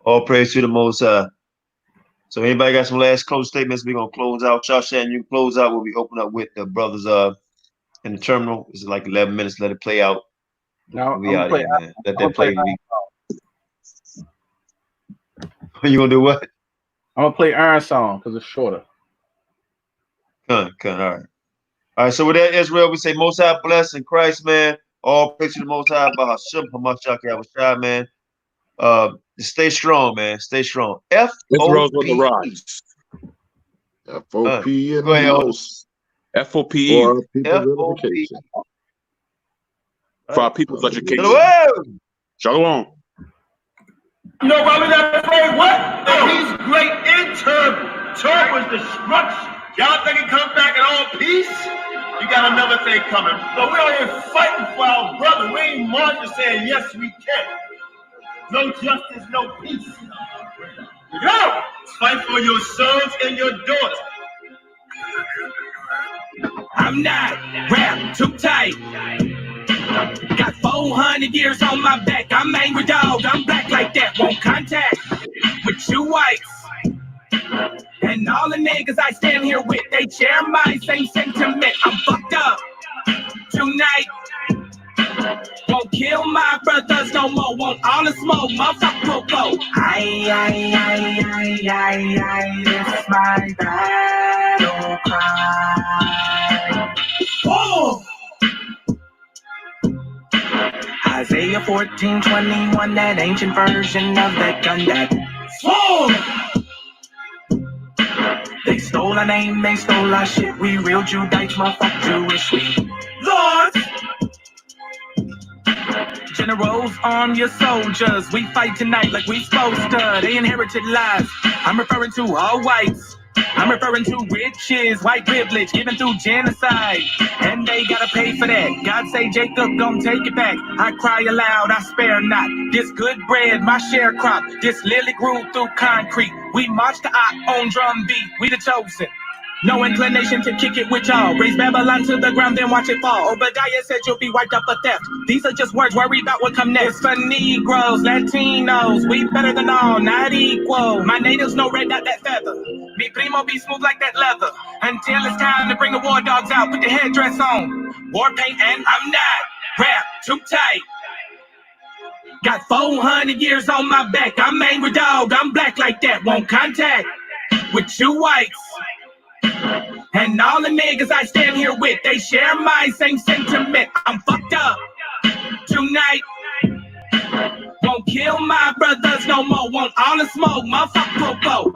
All praise to the Most High. So anybody got some last close statements? We're gonna close out. Josh, and you close out. We'll be open up with the brothers in the terminal. It's like 11 minutes. Let it play out. No, We out here, man. Let that play. You gonna do what? I'm gonna play Iron Song because it's shorter. All right. All right, so with that, Israel, we say Most High bless in Christ, man. All praise to the Most High by Hashem, Ha Mashayach Yahawashi, man. Stay strong, man. Stay strong. Israel's on the F.O.P.E. rise. F.O.P.E. in Go the ahead, house. F.O.P.E. For our people's F.O.P.E. edification. For our people's education. Shalom. No, Robert, not afraid what? Oh, he's great in turbo. Turbo's destruction. Y'all think he comes back in all peace? You got another thing coming. But we're out here fighting for our brother. We ain't marching saying, yes, we can. No justice, no peace. Go! Fight for your sons and your daughters. I'm not wrapped too tight. Got 400 years on my back. I'm angry dog. I'm black like that. Won't contact with you whites. And all the niggas I stand here with, they share my same sentiment. I'm fucked up tonight. Won't kill my brothers no more. Won't all the smoke. Motherfucker popo. This my battle cry. Oh! Isaiah 14:21, that ancient version of that gun that swore. They stole our name, they stole our shit. We real Judites, motherfucker Jewish. We lords. Generals, arm your soldiers. We fight tonight like we supposed to. They inherited lies. I'm referring to all whites. I'm referring to riches, white privilege, given through genocide. And they gotta pay for that. God say Jacob gon' take it back. I cry aloud, I spare not. This good bread, my sharecrop. This lily grew through concrete. We march to our own drum beat. We the chosen. No inclination to kick it with y'all. Raise Babylon to the ground, then watch it fall. Obadiah said you'll be wiped up for theft. These are just words, worry about what come next. For Negroes, Latinos, we better than all, not equal. My natives no red dot that feather. Mi primo be smooth like that leather. Until it's time to bring the war dogs out, put the headdress on. War paint and I'm not wrapped too tight. Got 400 years on my back. I'm angry dog, I'm black like that. Won't contact with you whites. And all the niggas I stand here with, they share my same sentiment. I'm fucked up tonight. Won't kill my brothers no more. Won't all the smoke, motherfucker popo.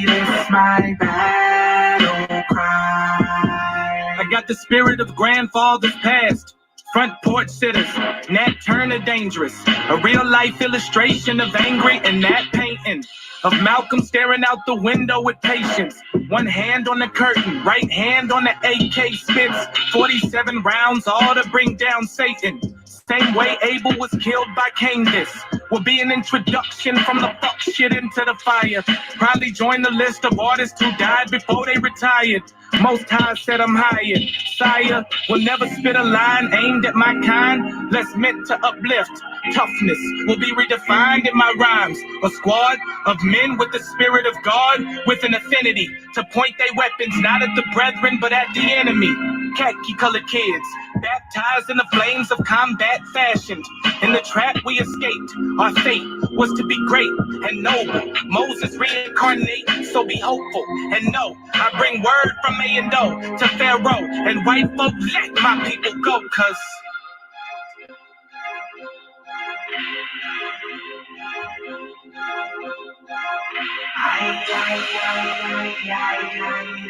This my battle cry. I got the spirit of grandfathers past. Front porch sitters, Nat Turner dangerous. A real life illustration of angry and Nat painting. Of Malcolm staring out the window with patience. One hand on the curtain, right hand on the AK spits. 47 rounds, all to bring down Satan. Same way Abel was killed by Cain. This will be an introduction from the fuck shit into the fire. Probably join the list of artists who died before they retired. Most High said I'm hired. Sire will never spit a line aimed at my kind, less meant to uplift. Toughness will be redefined in my rhymes. A squad of men with the spirit of God, with an affinity to point their weapons not at the brethren but at the enemy. Khaki colored kids, baptized in the flames of combat fashioned. In the trap we escaped, our fate was to be great and noble. Moses reincarnate, so be hopeful and know I bring word from A and O to Pharaoh and white folk. Let my people go, cause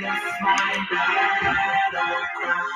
that's my battle cry.